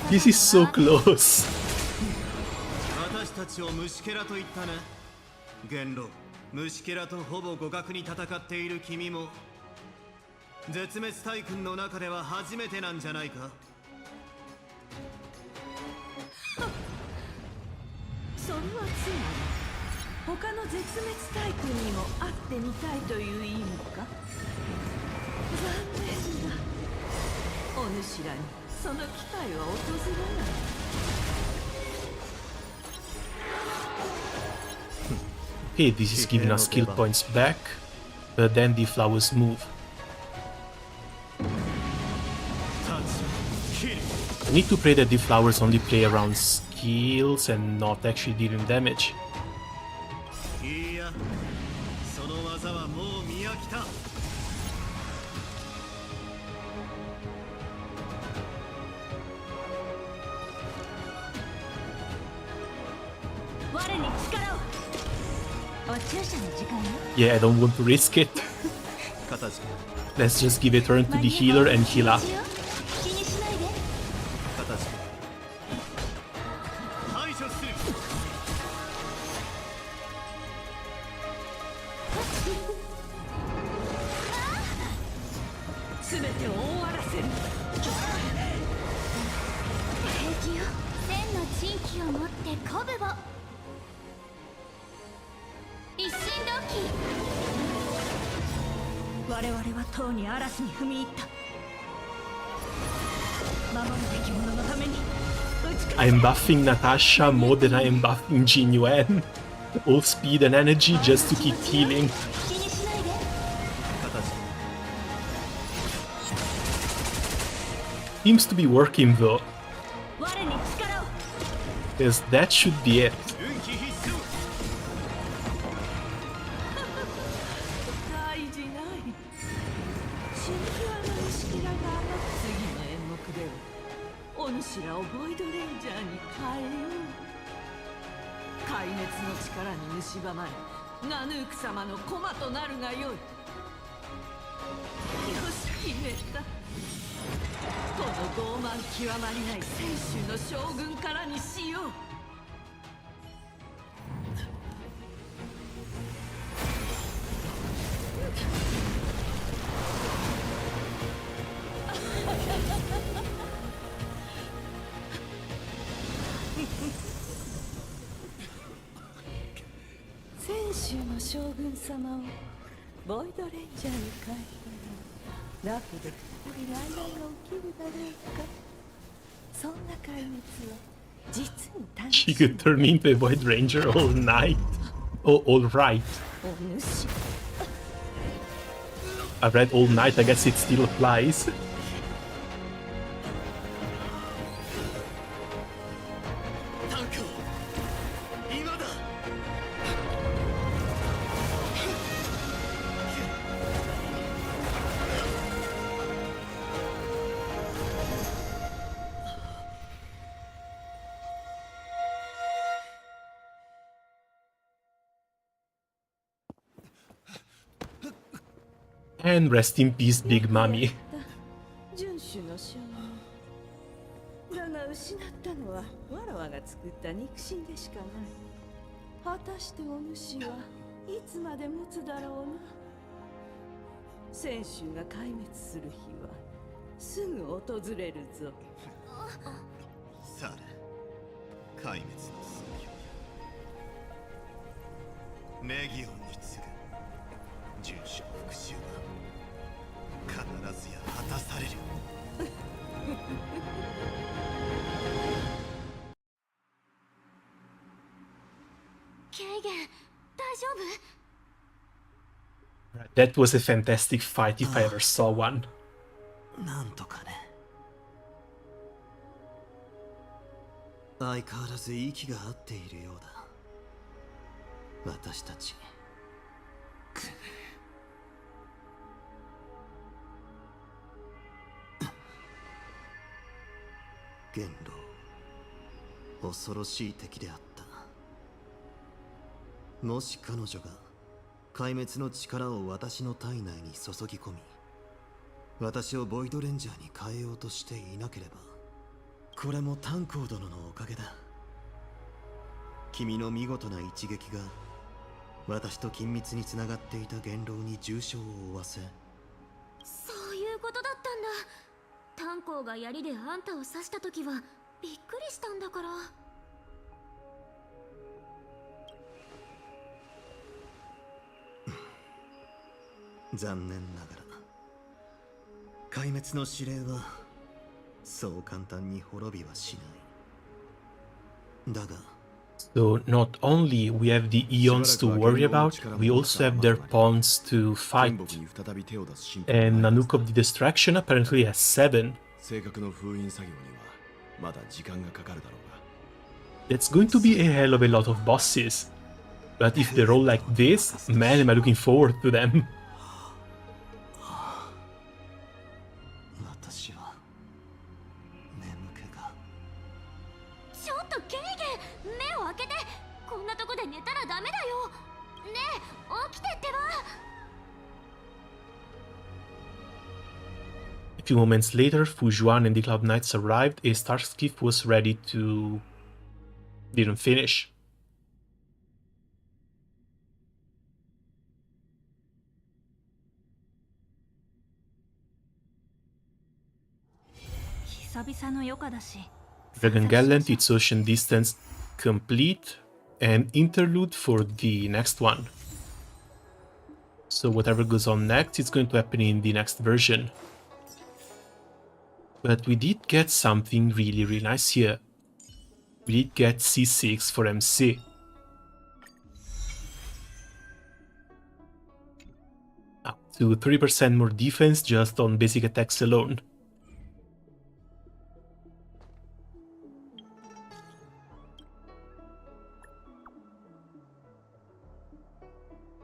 This is so close. 私たちを虫けらと言ったね。元老、虫けらとほぼ互角に戦っている君も絶滅大軍の中では初めてなんじゃないか。それはつまり他の絶滅大軍にも会ってみたいという意味か。残念だ。お主らにその機会は訪れない。Okay, this is giving us skill points back, but then the flowers move. I need to pray that the flowers only play around skills and not actually dealing damage. Yeah, I don't want to risk it. Let's just give a turn to the healer and heal up. I'm buffing Natasha more than I am buffing Jin Yuan. All speed and energy just to keep healing. Seems to be working though. Because that should be it. ボイドレンジャーに変えたらラフで2人来来が起きるだろうか。そんな壊滅は実に楽し She い。 could turn me into a Void Ranger all night. Oh, all right. お主 I read all night, I guess it still applies. タンク今だ。And rest in peace, Big Mommy. 遵守の証人だが失ったのはわらわが作った肉親でしかない。果たしてお主はいつまで持つだろうな。選手が壊滅する日はすぐ訪れるぞ。さあ壊滅の寸評やレギオンに次ぐ遵守の復讐は必ずや果たされる。ケイゲン、大丈夫？ That was a fantastic fight if I ever saw one. なんとかね。相変わらず息が合っているようだ。私たち。元老、恐ろしい敵であった。もし彼女が壊滅の力を私の体内に注ぎ込み、私をボイドレンジャーに変えようとしていなければ、これも炭鉱殿のおかげだ。君の見事な一撃が私と緊密につながっていた元老に重傷を負わせ。そういうことだったんだ。炭鉱が槍であんたを刺した時はびっくりしたんだから。残念ながら壊滅の指令はそう簡単に滅びはしない。だが So not only we have the Eons to worry about, we also have their pawns to fight. And Nanook of the Distraction apparently has 7. 正確の封印作業にはまだ時間がかかるだろうが。 That's going to be a hell of a lot of bosses. But if they roll like this, man, am I looking forward to them. 私は眠気が。ちょっとケイゲン、目を開けて。こんなとこで寝たらダメだよ。ねえ、起きてってば。A few moments later, Fujuan and the Cloud Knights arrived. A Starskiff was ready to... didn't finish. 久々の余暇だし。 Dragon Gallant, its Ocean Distance complete, and interlude for the next one. So whatever goes on next, it's going to happen in the next version. But we did get something really, really nice here. We did get C6 for MC. Up to 30% more defense just on basic attacks alone.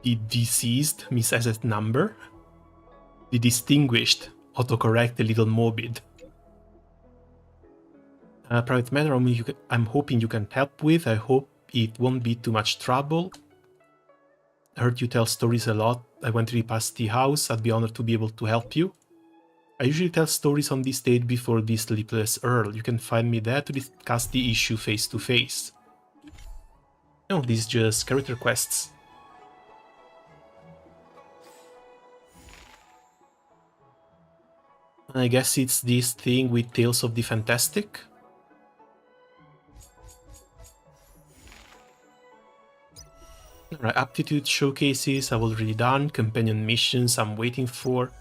The deceased misasset number. The distinguished autocorrect a little morbid. Private matter, I'm hoping you can help with. I hope it won't be too much trouble. I heard you tell stories a lot. I went really past the house. I'd be honored to be able to help you. I usually tell stories on this stage before the Sleepless Earl. You can find me there to discuss the issue face to face. No, these are just character quests. I guess it's this thing with Tales of the Fantastic. Alright, aptitude showcases I've already done, companion missions I'm waiting for.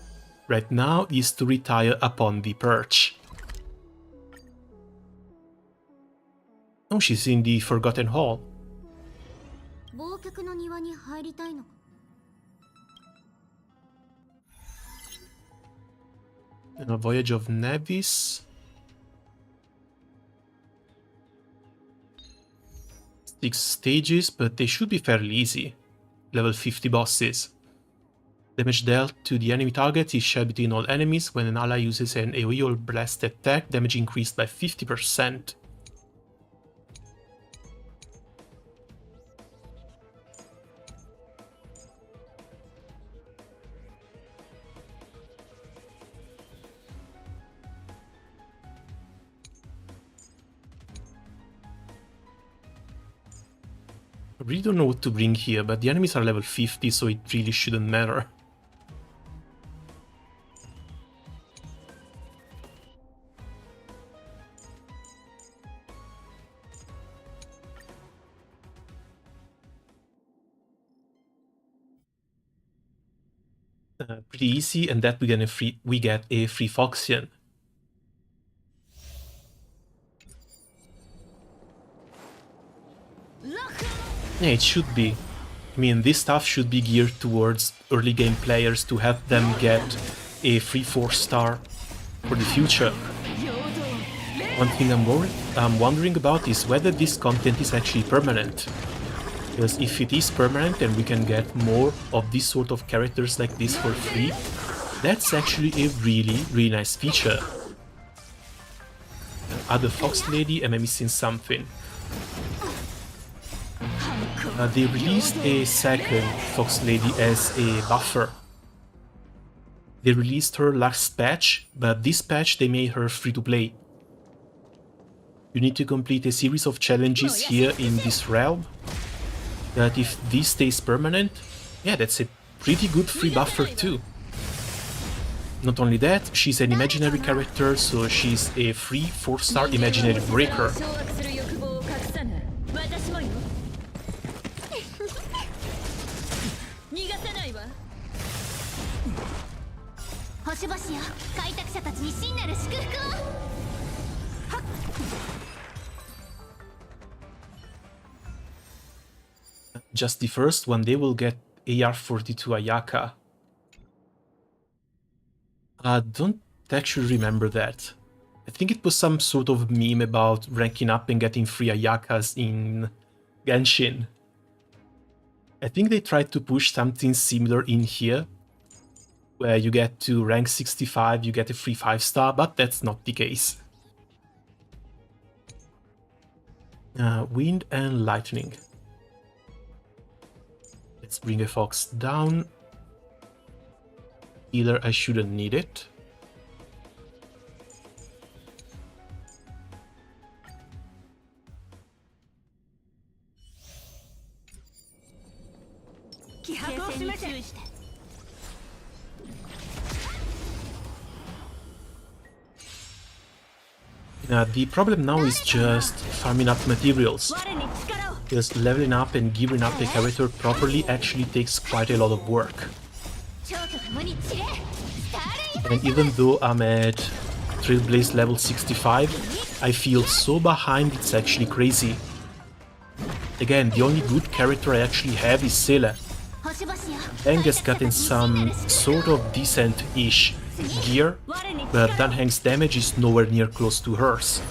Right now is to retire upon the perch. Oh, she's in the Forgotten Hall. Voyage of Nevis. 6 stages, but they should be fairly easy. Level 50 bosses. Damage dealt to the enemy target is shared between all enemies. When an ally uses an AoE or blast attack, damage increased by 50%. I really don't know what to bring here, but the enemies are level 50, so it really shouldn't matter. Pretty easy, and that we get a free Foxian. Yeah, it should be. I mean, this stuff should be geared towards early game players to help them get a free 4-star for the future. One thing I'm wondering about is whether this content is actually permanent. Because if it is permanent and we can get more of this sort of characters like this for free, that's actually a really nice feature. Other Fox Lady, am I missing something? They released a second Fox Lady as a buffer. They released her last patch, but this patch they made her free to play. You need to complete a series of challenges here in this realm. That if this stays permanent, yeah, that's a pretty good free buffer too. Not only that, she's an imaginary character, so she's a free 4-star imaginary breaker. Just the first one, they will get AR-42 Ayaka. I don't actually remember that. I think it was some sort of meme about ranking up and getting free Ayakas in Genshin. I think they tried to push something similar in here, where you get to rank 65, you get a free 5-star, but that's not the case. Wind and Lightning. Let's bring a Fox down. Healer, I shouldn't need it. The problem now is just farming up materials. Because leveling up and gearing up a character properly actually takes quite a lot of work. And even though I'm at Trailblaze level 65, I feel so behind it's actually crazy. Again, the only good character I actually have is Sela. Dang has gotten some sort of decent-ish gear, but Danheng's damage is nowhere near close to hers.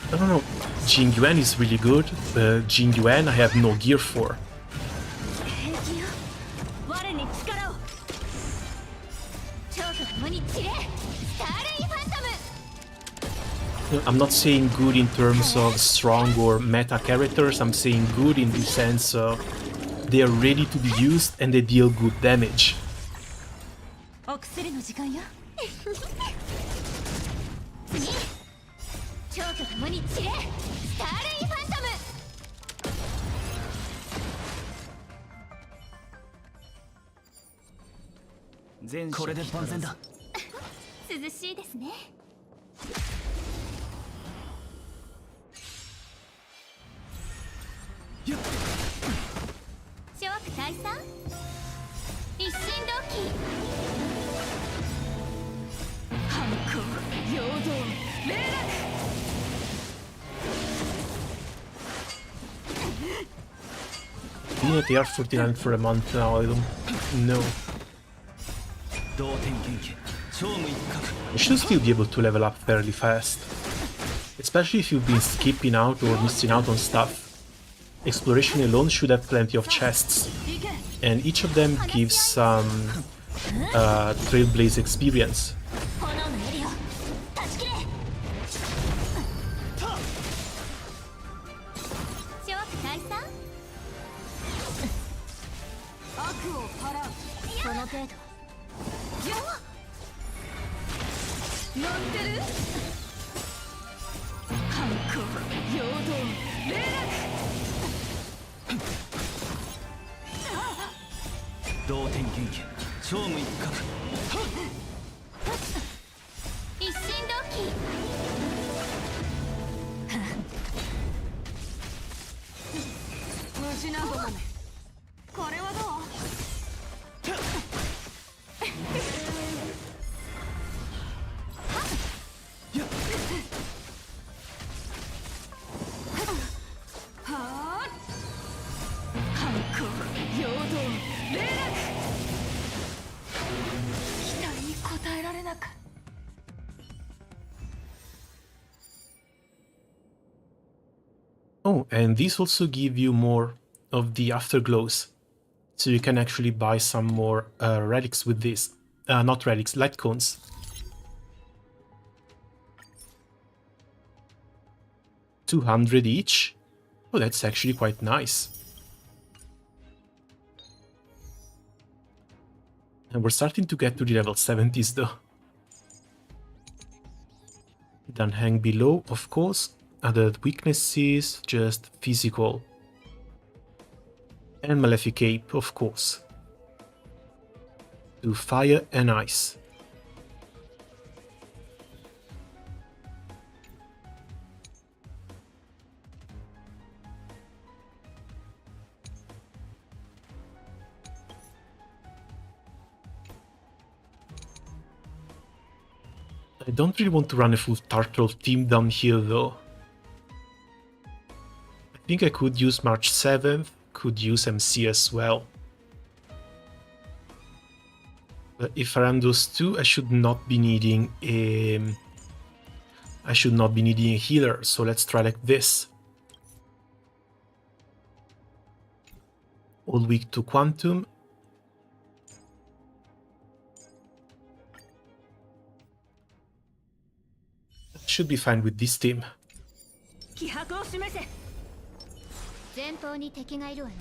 I don't know, Jing Yuan is really good, but Jing Yuan I have no gear for. I'm not saying good in terms of strong or meta characters, I'm saying good in the sense of they are ready to be used and they deal good damage. 蝶と共に散れスターレインファントム。これで万全だ。涼しいですね。諸悪退散一心同期。反抗陽動霊落。 Being at the R49 for a month now, I don't know. You should still be able to level up fairly fast. Especially if you've been skipping out or missing out on stuff. Exploration alone should have plenty of chests. And each of them gives some Trailblaze experience. Oh, and these also give you more of the afterglows. So you can actually buy some more relics with this. Not relics, light cones. $200 each. Oh, that's actually quite nice. And we're starting to get to the level 70s though. Then hang below, of course. Other weaknesses, just physical. And Malefic Ape, of course. Do fire and ice. I don't really want to run a full Turtle team down here though. I think I could use March 7th, could use MC as well. But if I run those two, I should not be needing a healer, so let's try like this. All weak to Quantum. Should be fine with this team. 前方に敵がいるわね。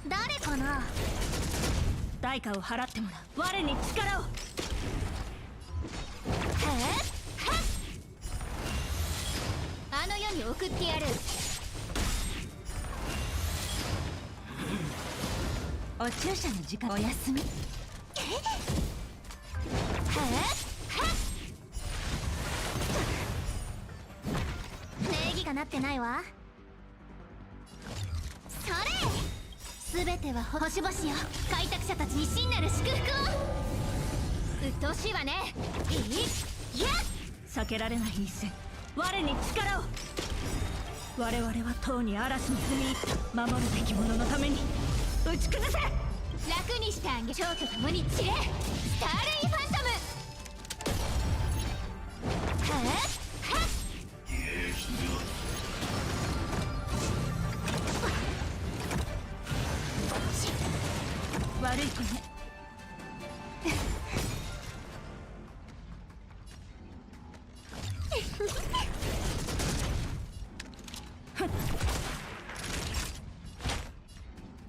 誰かな。代価を払ってもらう。我に力を。あの世に送ってやる。お注射の時間お休み。礼儀がなってないわ。それ。すべては星々よ。開拓者たちに真なる祝福を。鬱陶しいわね。いい。やっ。避けられない一戦。我に力を。我々はとうに嵐に踏み入った守るべき者のために打ち崩せ。楽にしてあげ。蝶と共に散れスターレインファントム。悪い子ね。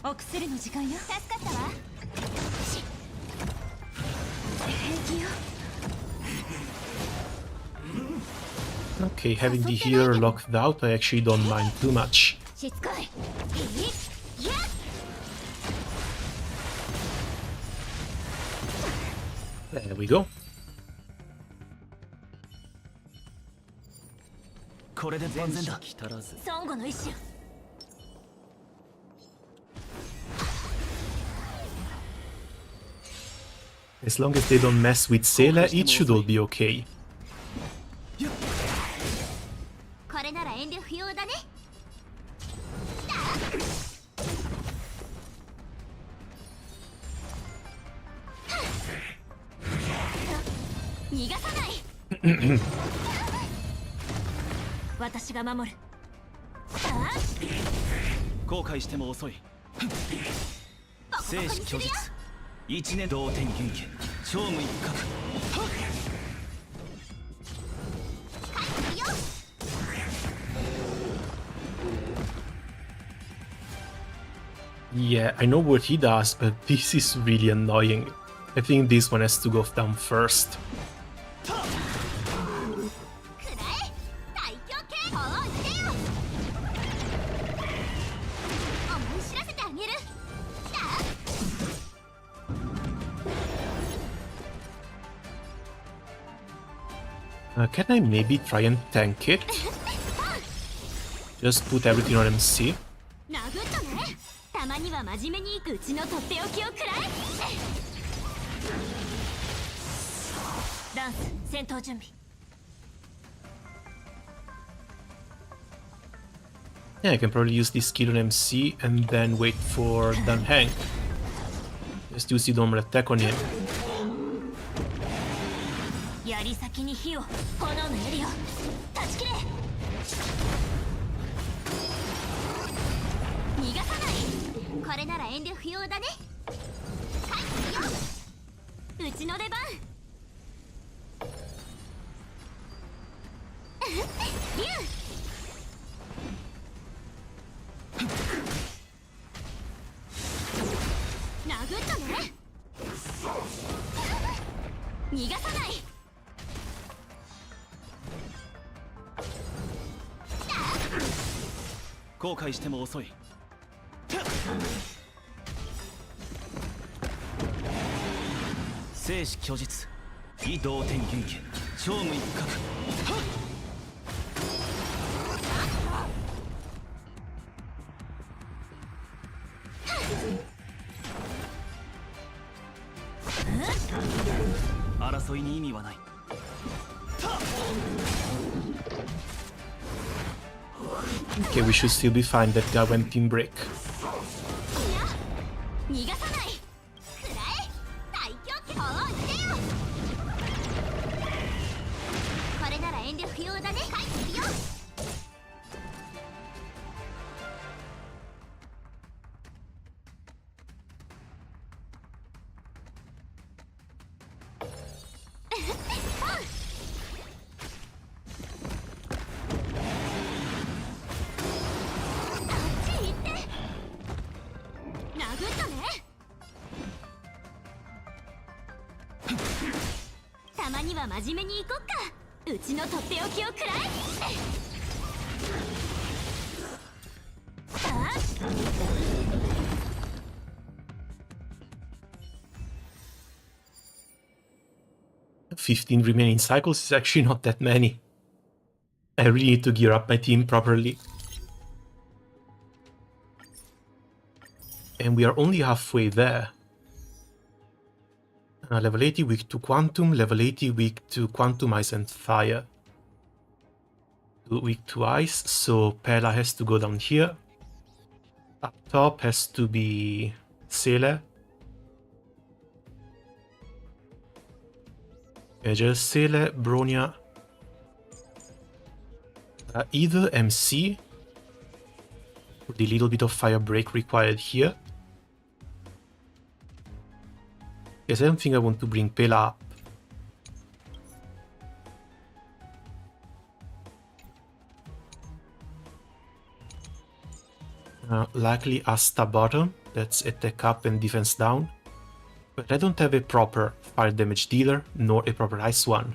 お薬の時間よ。助かったわ。Okay, having the healer locked out, I actually don't mind too much. There we go. As long as they don't mess with Sela, it should all be okay. Yeah, I know what he does, but this is really annoying. I think this one has to go down first. Can I maybe try and tank it? Just put everything on MC. Yeah, I can probably use this skill on MC and then wait for Dan Hank. Just use the normal attack on him. Okay, we should still be fine. That guy went in break. $15 remaining cycles is actually not that many. I really need to gear up my team properly. And we are only halfway there. Level 80 weak to Quantum, level 80 weak to Quantum, Ice and Fire. Weak to Ice, so Pela has to go down here. Up top has to be Sele. Just Sele, Bronya. Either MC, with a little bit of fire break required here. Yes, I don't think I want to bring Pela up. Likely Asta bottom, that's attack up and defense down. But I don't have a proper fire damage dealer, nor a proper ice one.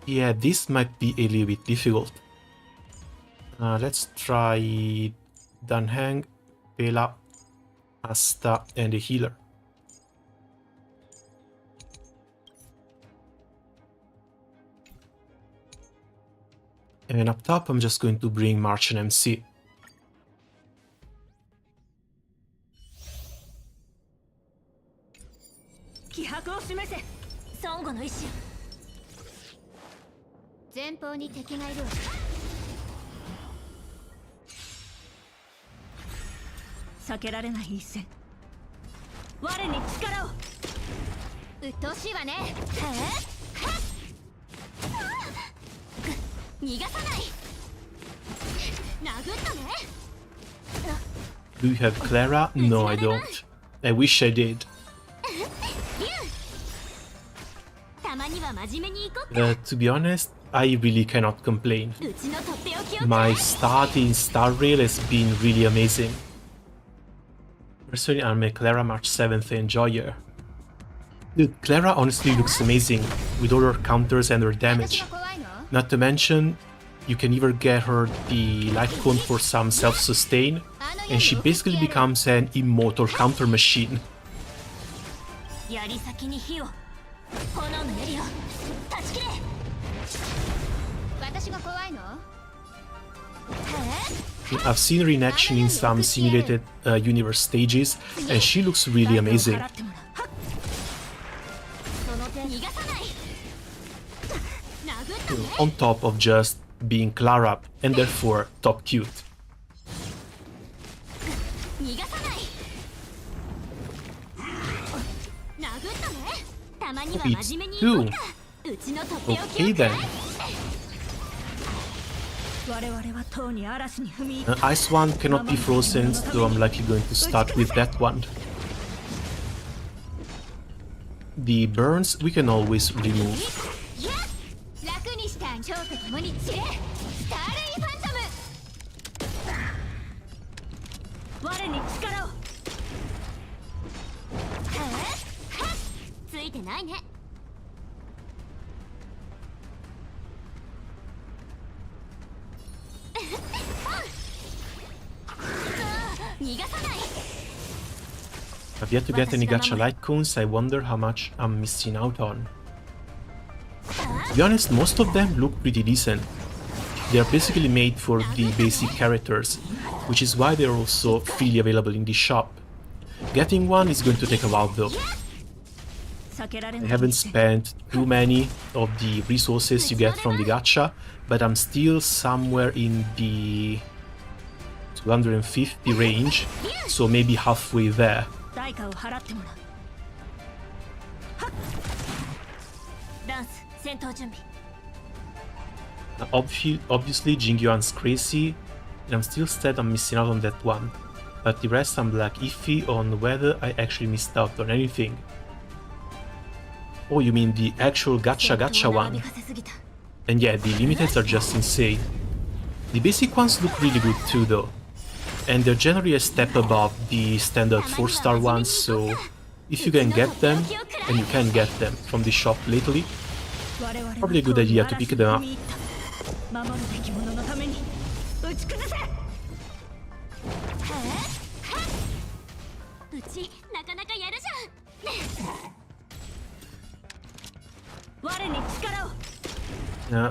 Yeah, this might be a little bit difficult. Let's try Danheng, Pela, Asta, and a healer. And up top, I'm just going to bring March and MC. Do you have Clara? No, I don't. I wish I did. To be honest, I really cannot complain. My start in Star Rail has been really amazing. Personally, I'm a Clara March 7th enjoyer. Dude, Clara honestly looks amazing with all her counters and her damage. Not to mention, you can either get her the light cone for some self-sustain, and she basically becomes an immortal counter machine. I've seen her in action in some simulated universe stages, and she looks really amazing. On top of just being Clara, and therefore top cute. Oh, it's 2. Okay then. Ice one cannot be frozen, so I'm likely going to start with that one. The burns we can always remove. I've yet to get any gacha light cones. I wonder how much I'm missing out on. To be honest, most of them look pretty decent. They are basically made for the basic characters, which is why they are also freely available in the shop. Getting one is going to take a while though. I haven't spent too many of the resources you get from the gacha, but I'm still somewhere in the 250 range, so maybe halfway there. Obviously, Jingyuan's crazy, and I'm still sad I'm missing out on that one. But the rest I'm like iffy on whether I actually missed out on anything. Oh, you mean the actual gacha one? And yeah, the limiteds are just insane. The basic ones look really good too though. And they're generally a step above the standard 4-star ones, so if you can get them, and you can get them from the shop lately, probably a good idea to pick them up.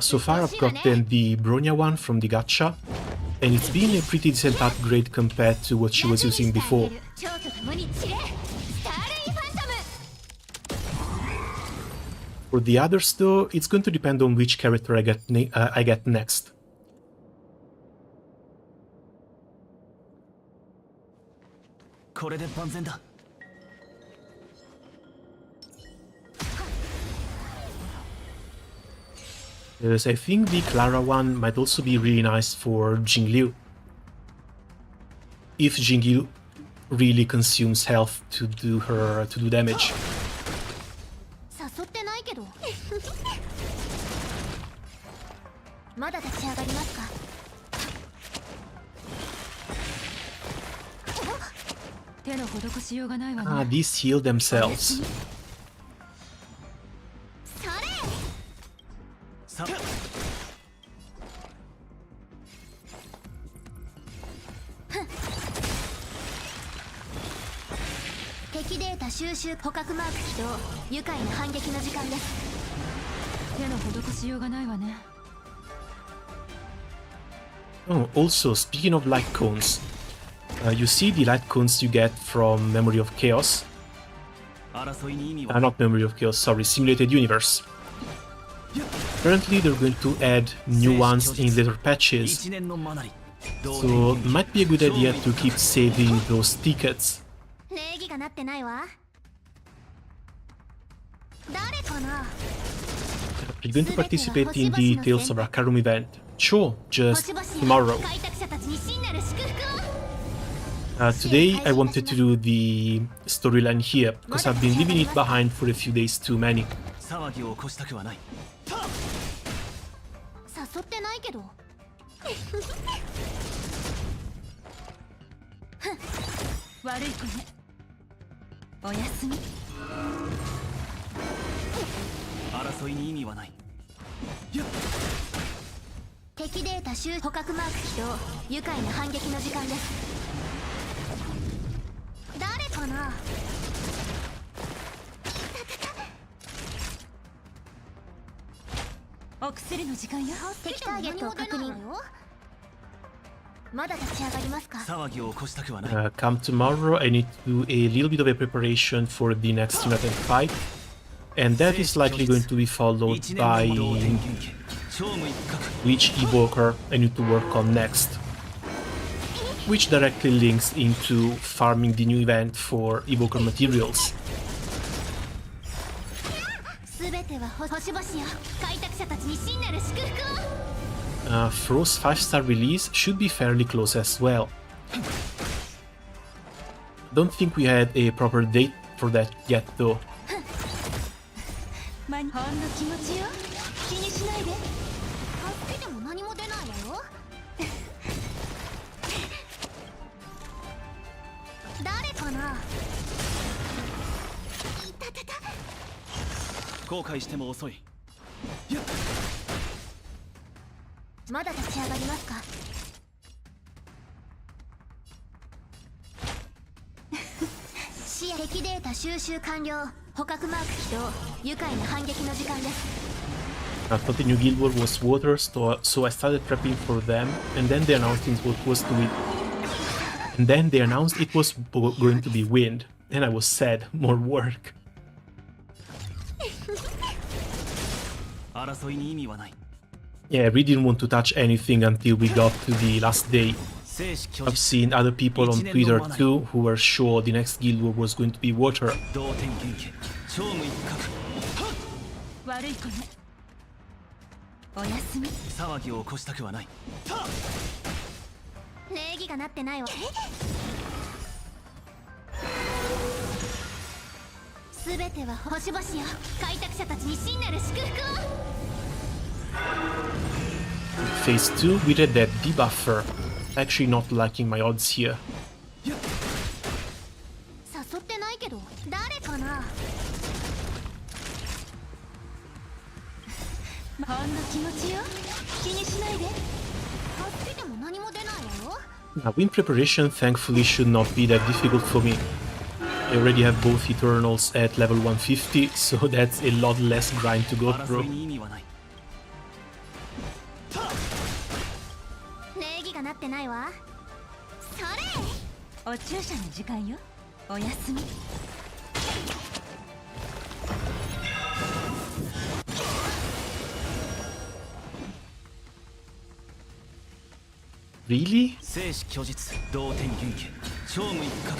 So far I've gotten the Bronya one from the gacha, and it's been a pretty decent upgrade compared to what she was using before. For the others though, it's going to depend on which character I get next. Because I think the Clara one might also be really nice for Jingliu. If Jingliu really consumes health to do damage. Ah, these heal themselves. それ敵データ収集捕獲マーク起動愉快な反撃の時間です。手の施しようがないわね。 Oh, also, speaking of light cones, you see the light cones you get from Memory of Chaos? Not Memory of Chaos, sorry, Simulated Universe. Apparently they're going to add new ones in later patches, so it might be a good idea to keep saving those tickets. 礼儀がなってないわ。誰かな。 Are you going to participate in the Tales of Arcarum event? Sure, just tomorrow. Today I wanted to do the storyline here, because I've been leaving it behind for a few days too many. 誘ってないけど。悪い子ね。おやすみ。争いに意味はない。敵データ収捕獲マーク起動愉快な反撃の時間です。誰かな。お薬の時間よ。敵ターゲットを確認。まだ立ち上がりますか。騒ぎを起こしたくはない。Come tomorrow, I need to do a little bit of a preparation for the next United fight, and that is likely going to be followed by which evoker I need to work on next, which directly links into farming the new event for evoker materials. Fro's 5-star release should be fairly close as well. Don't think we had a proper date for that yet though.「まだ立ち上がりますか」視野敵データ収集完了捕獲マーク起動愉快な反撃の時間です。 I thought the new guild war was water, so I started prepping for them, and then they announced it was to be, and then they announced it was going to be wind, and I was sad, more work. Yeah, I really didn't want to touch anything until we got to the last day. I've seen other people on Twitter too who were sure the next guild war was going to be water. おやすみ。騒ぎを起こしたくはない。礼儀がなってないわ。すべては星々よ。開拓者たちに真なる祝福を。Phase 2 we read that debuffer. Actually not liking my odds here. 誘ってないけど誰かな。ほんの気持ちよ。気にしないで。助けても何も出ないわよ。Now, win preparation thankfully should not be that difficult for me. I already have both Eternals at level 150, so that's a lot less grind to go through. 礼儀がなってないわ。それ。お注射の時間よ。おやすみ。Really? 生死虚実同天元家超無一角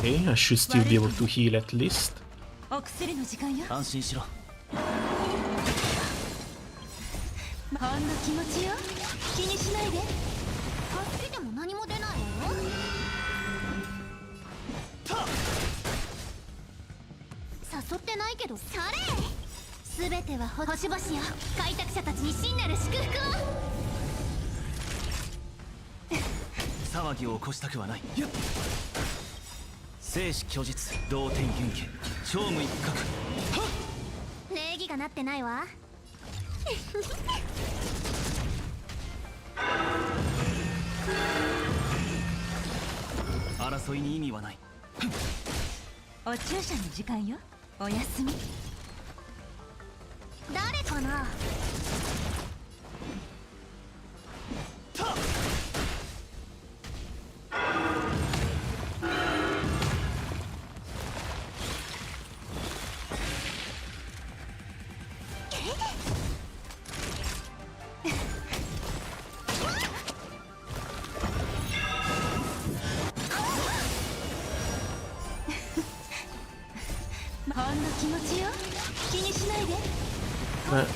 Okay, I should still be able to heal at least. お薬の時間よ。安心しろ。ほんの気持ちよ。気にしないで。助けても何も出ないわよ。誘ってないけどそれ。すべては星々よ。開拓者たちに真なる祝福を。騒ぎを起こしたくはない。生死虚実同天元家超無一角。礼儀がなってないわ。争いに意味はない。お注射の時間よ。おやすみ。誰かな。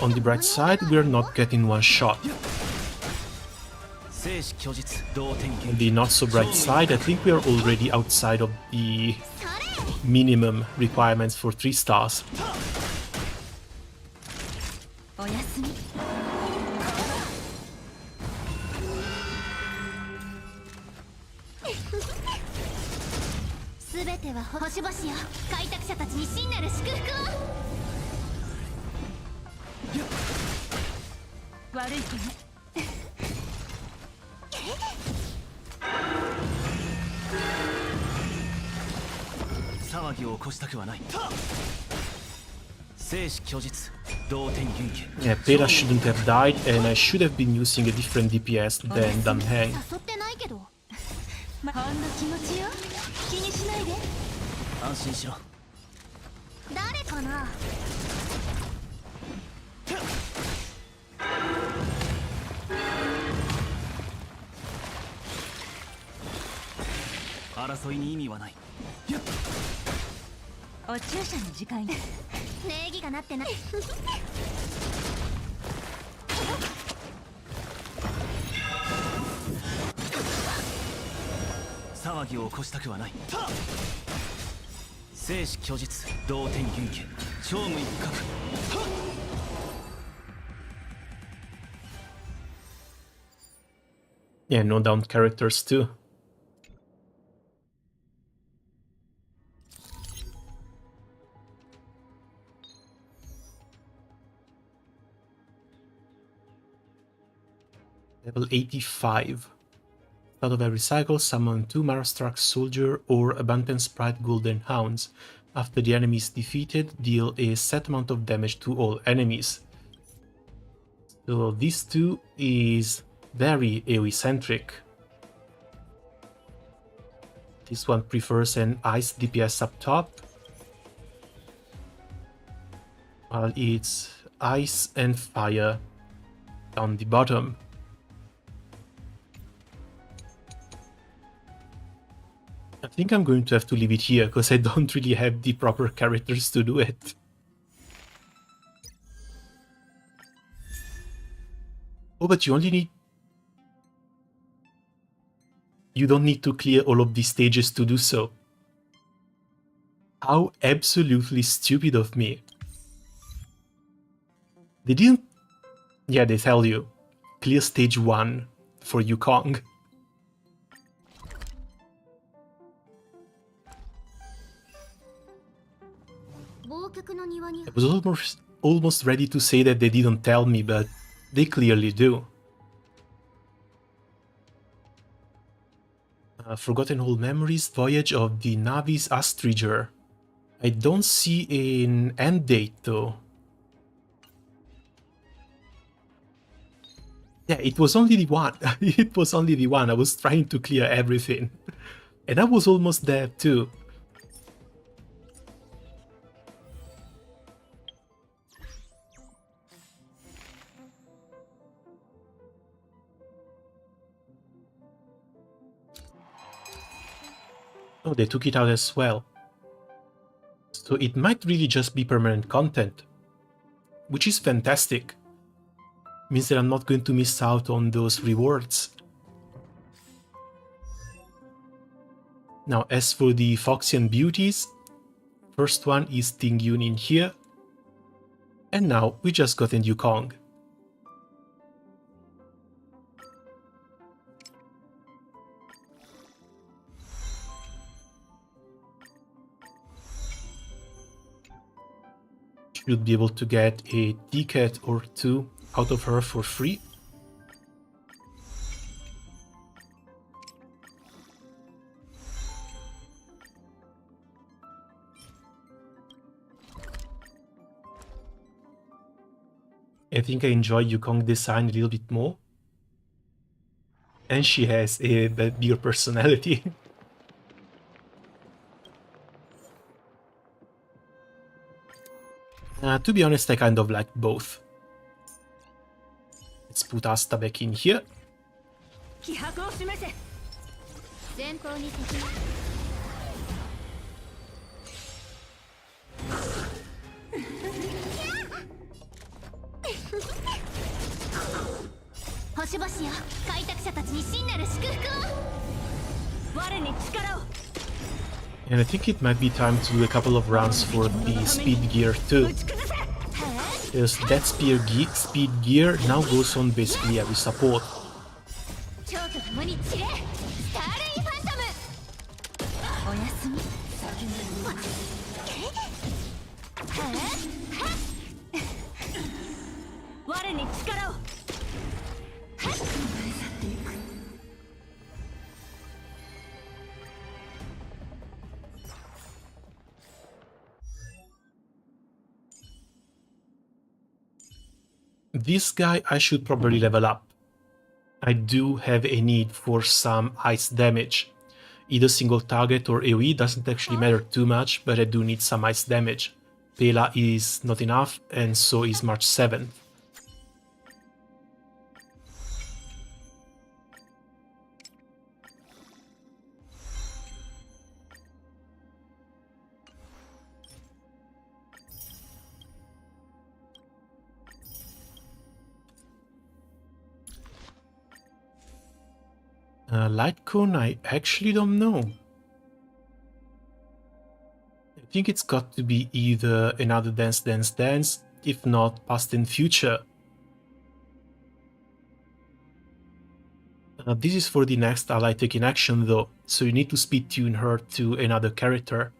On the bright side, we're not getting one shot. On the not so bright side, I think we are already outside of the minimum requirements for 3 stars. おやすみ。すべては星々よ。開拓者たちに真なる祝福を。悪い子ね。騒ぎを起こしたくはない。生死虚実同天元家。 Yeah, Pela shouldn't have died, and I should have been using a different DPS than Damheng. 誘ってないけど。ほんの気持ちよ。気にしないで。安心しろ。誰かな。争いに意味はない。お注射の時間よ。礼儀がなってない。騒ぎを起こしたくはない。生死虚実同天元家超無一角。Yeah, no down characters too. Level 85. Start of every cycle, summon 2 Marastrax Soldier or Abundant Sprite Golden Hounds. After the enemy is defeated, deal a set amount of damage to all enemies. So this too is very AoE-centric. This one prefers an ice DPS up top, while it's ice and fire down the bottom. I think I'm going to have to leave it here, because I don't really have the proper characters to do it. Oh, but you only need... You don't need to clear all of these stages to do so. How absolutely stupid of me. They didn't... Yeah, they tell you. Clear stage 1 for Yukong. I was almost ready to say that they didn't tell me, but they clearly do. Forgotten Old Memories, Voyage of the Navis Astriger. I don't see an end date though. Yeah, it was only the one. It was only the one. I was trying to clear everything. And I was almost there too. Oh, they took it out as well. So it might really just be permanent content, which is fantastic. Means that I'm not going to miss out on those rewards. Now, as for the Foxian beauties, first one is Ting Yun in here, and now we just got a Yukong. should be able to get a ticket or two out of her for free. I think I enjoy Yukong design a little bit more. And she has a bigger personality. To be honest, I kind of like both. Let's put Asta back in here. And I think it might be time to do a couple of rounds for the speed gear too. Because that speed gear now goes on basically every support. This guy I should probably level up. I do have a need for some ice damage. Either single target or AoE doesn't actually matter too much, but I do need some ice damage. Pela is not enough, and so is March 7th. Light Cone, I actually don't know. I think it's got to be either another Dance, if not Past and Future. This is for the next ally taking action though, so you need to speed tune her to another character.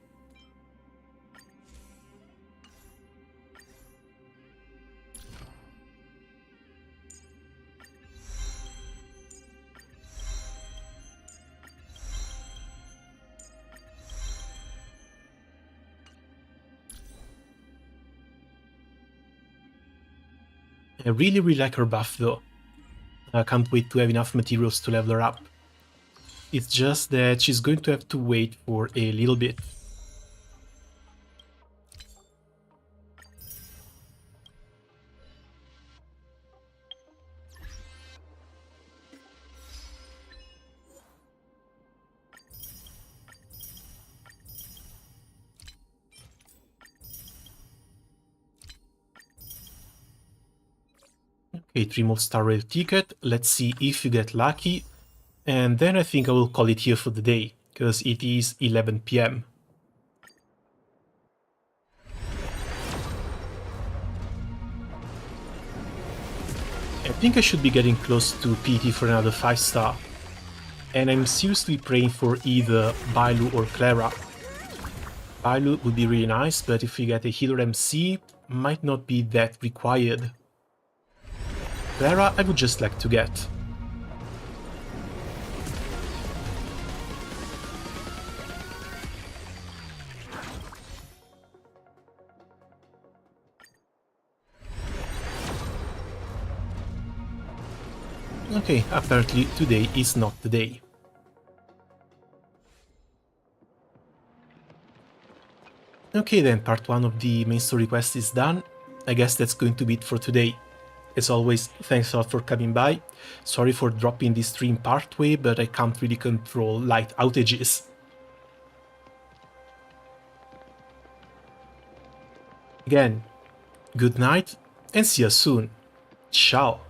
I really like her buff though. I can't wait to have enough materials to level her up. It's just that she's going to have to wait for a little bit. Okay, 3 more Star Rail ticket. Let's see if you get lucky. And then I think I will call it here for the day, because it is 11 PM. I think I should be getting close to PT for another 5-star. And I'm seriously praying for either Bailu or Clara. Bailu would be really nice, but if we get a healer MC, might not be that required. Clara I would just like to get. Okay, apparently today is not the day. Okay then, part 1 of the main story quest is done. I guess that's going to be it for today. As always, thanks a lot for coming by. Sorry for dropping this stream partway, but I can't really control light outages. Again, good night and see you soon. Ciao!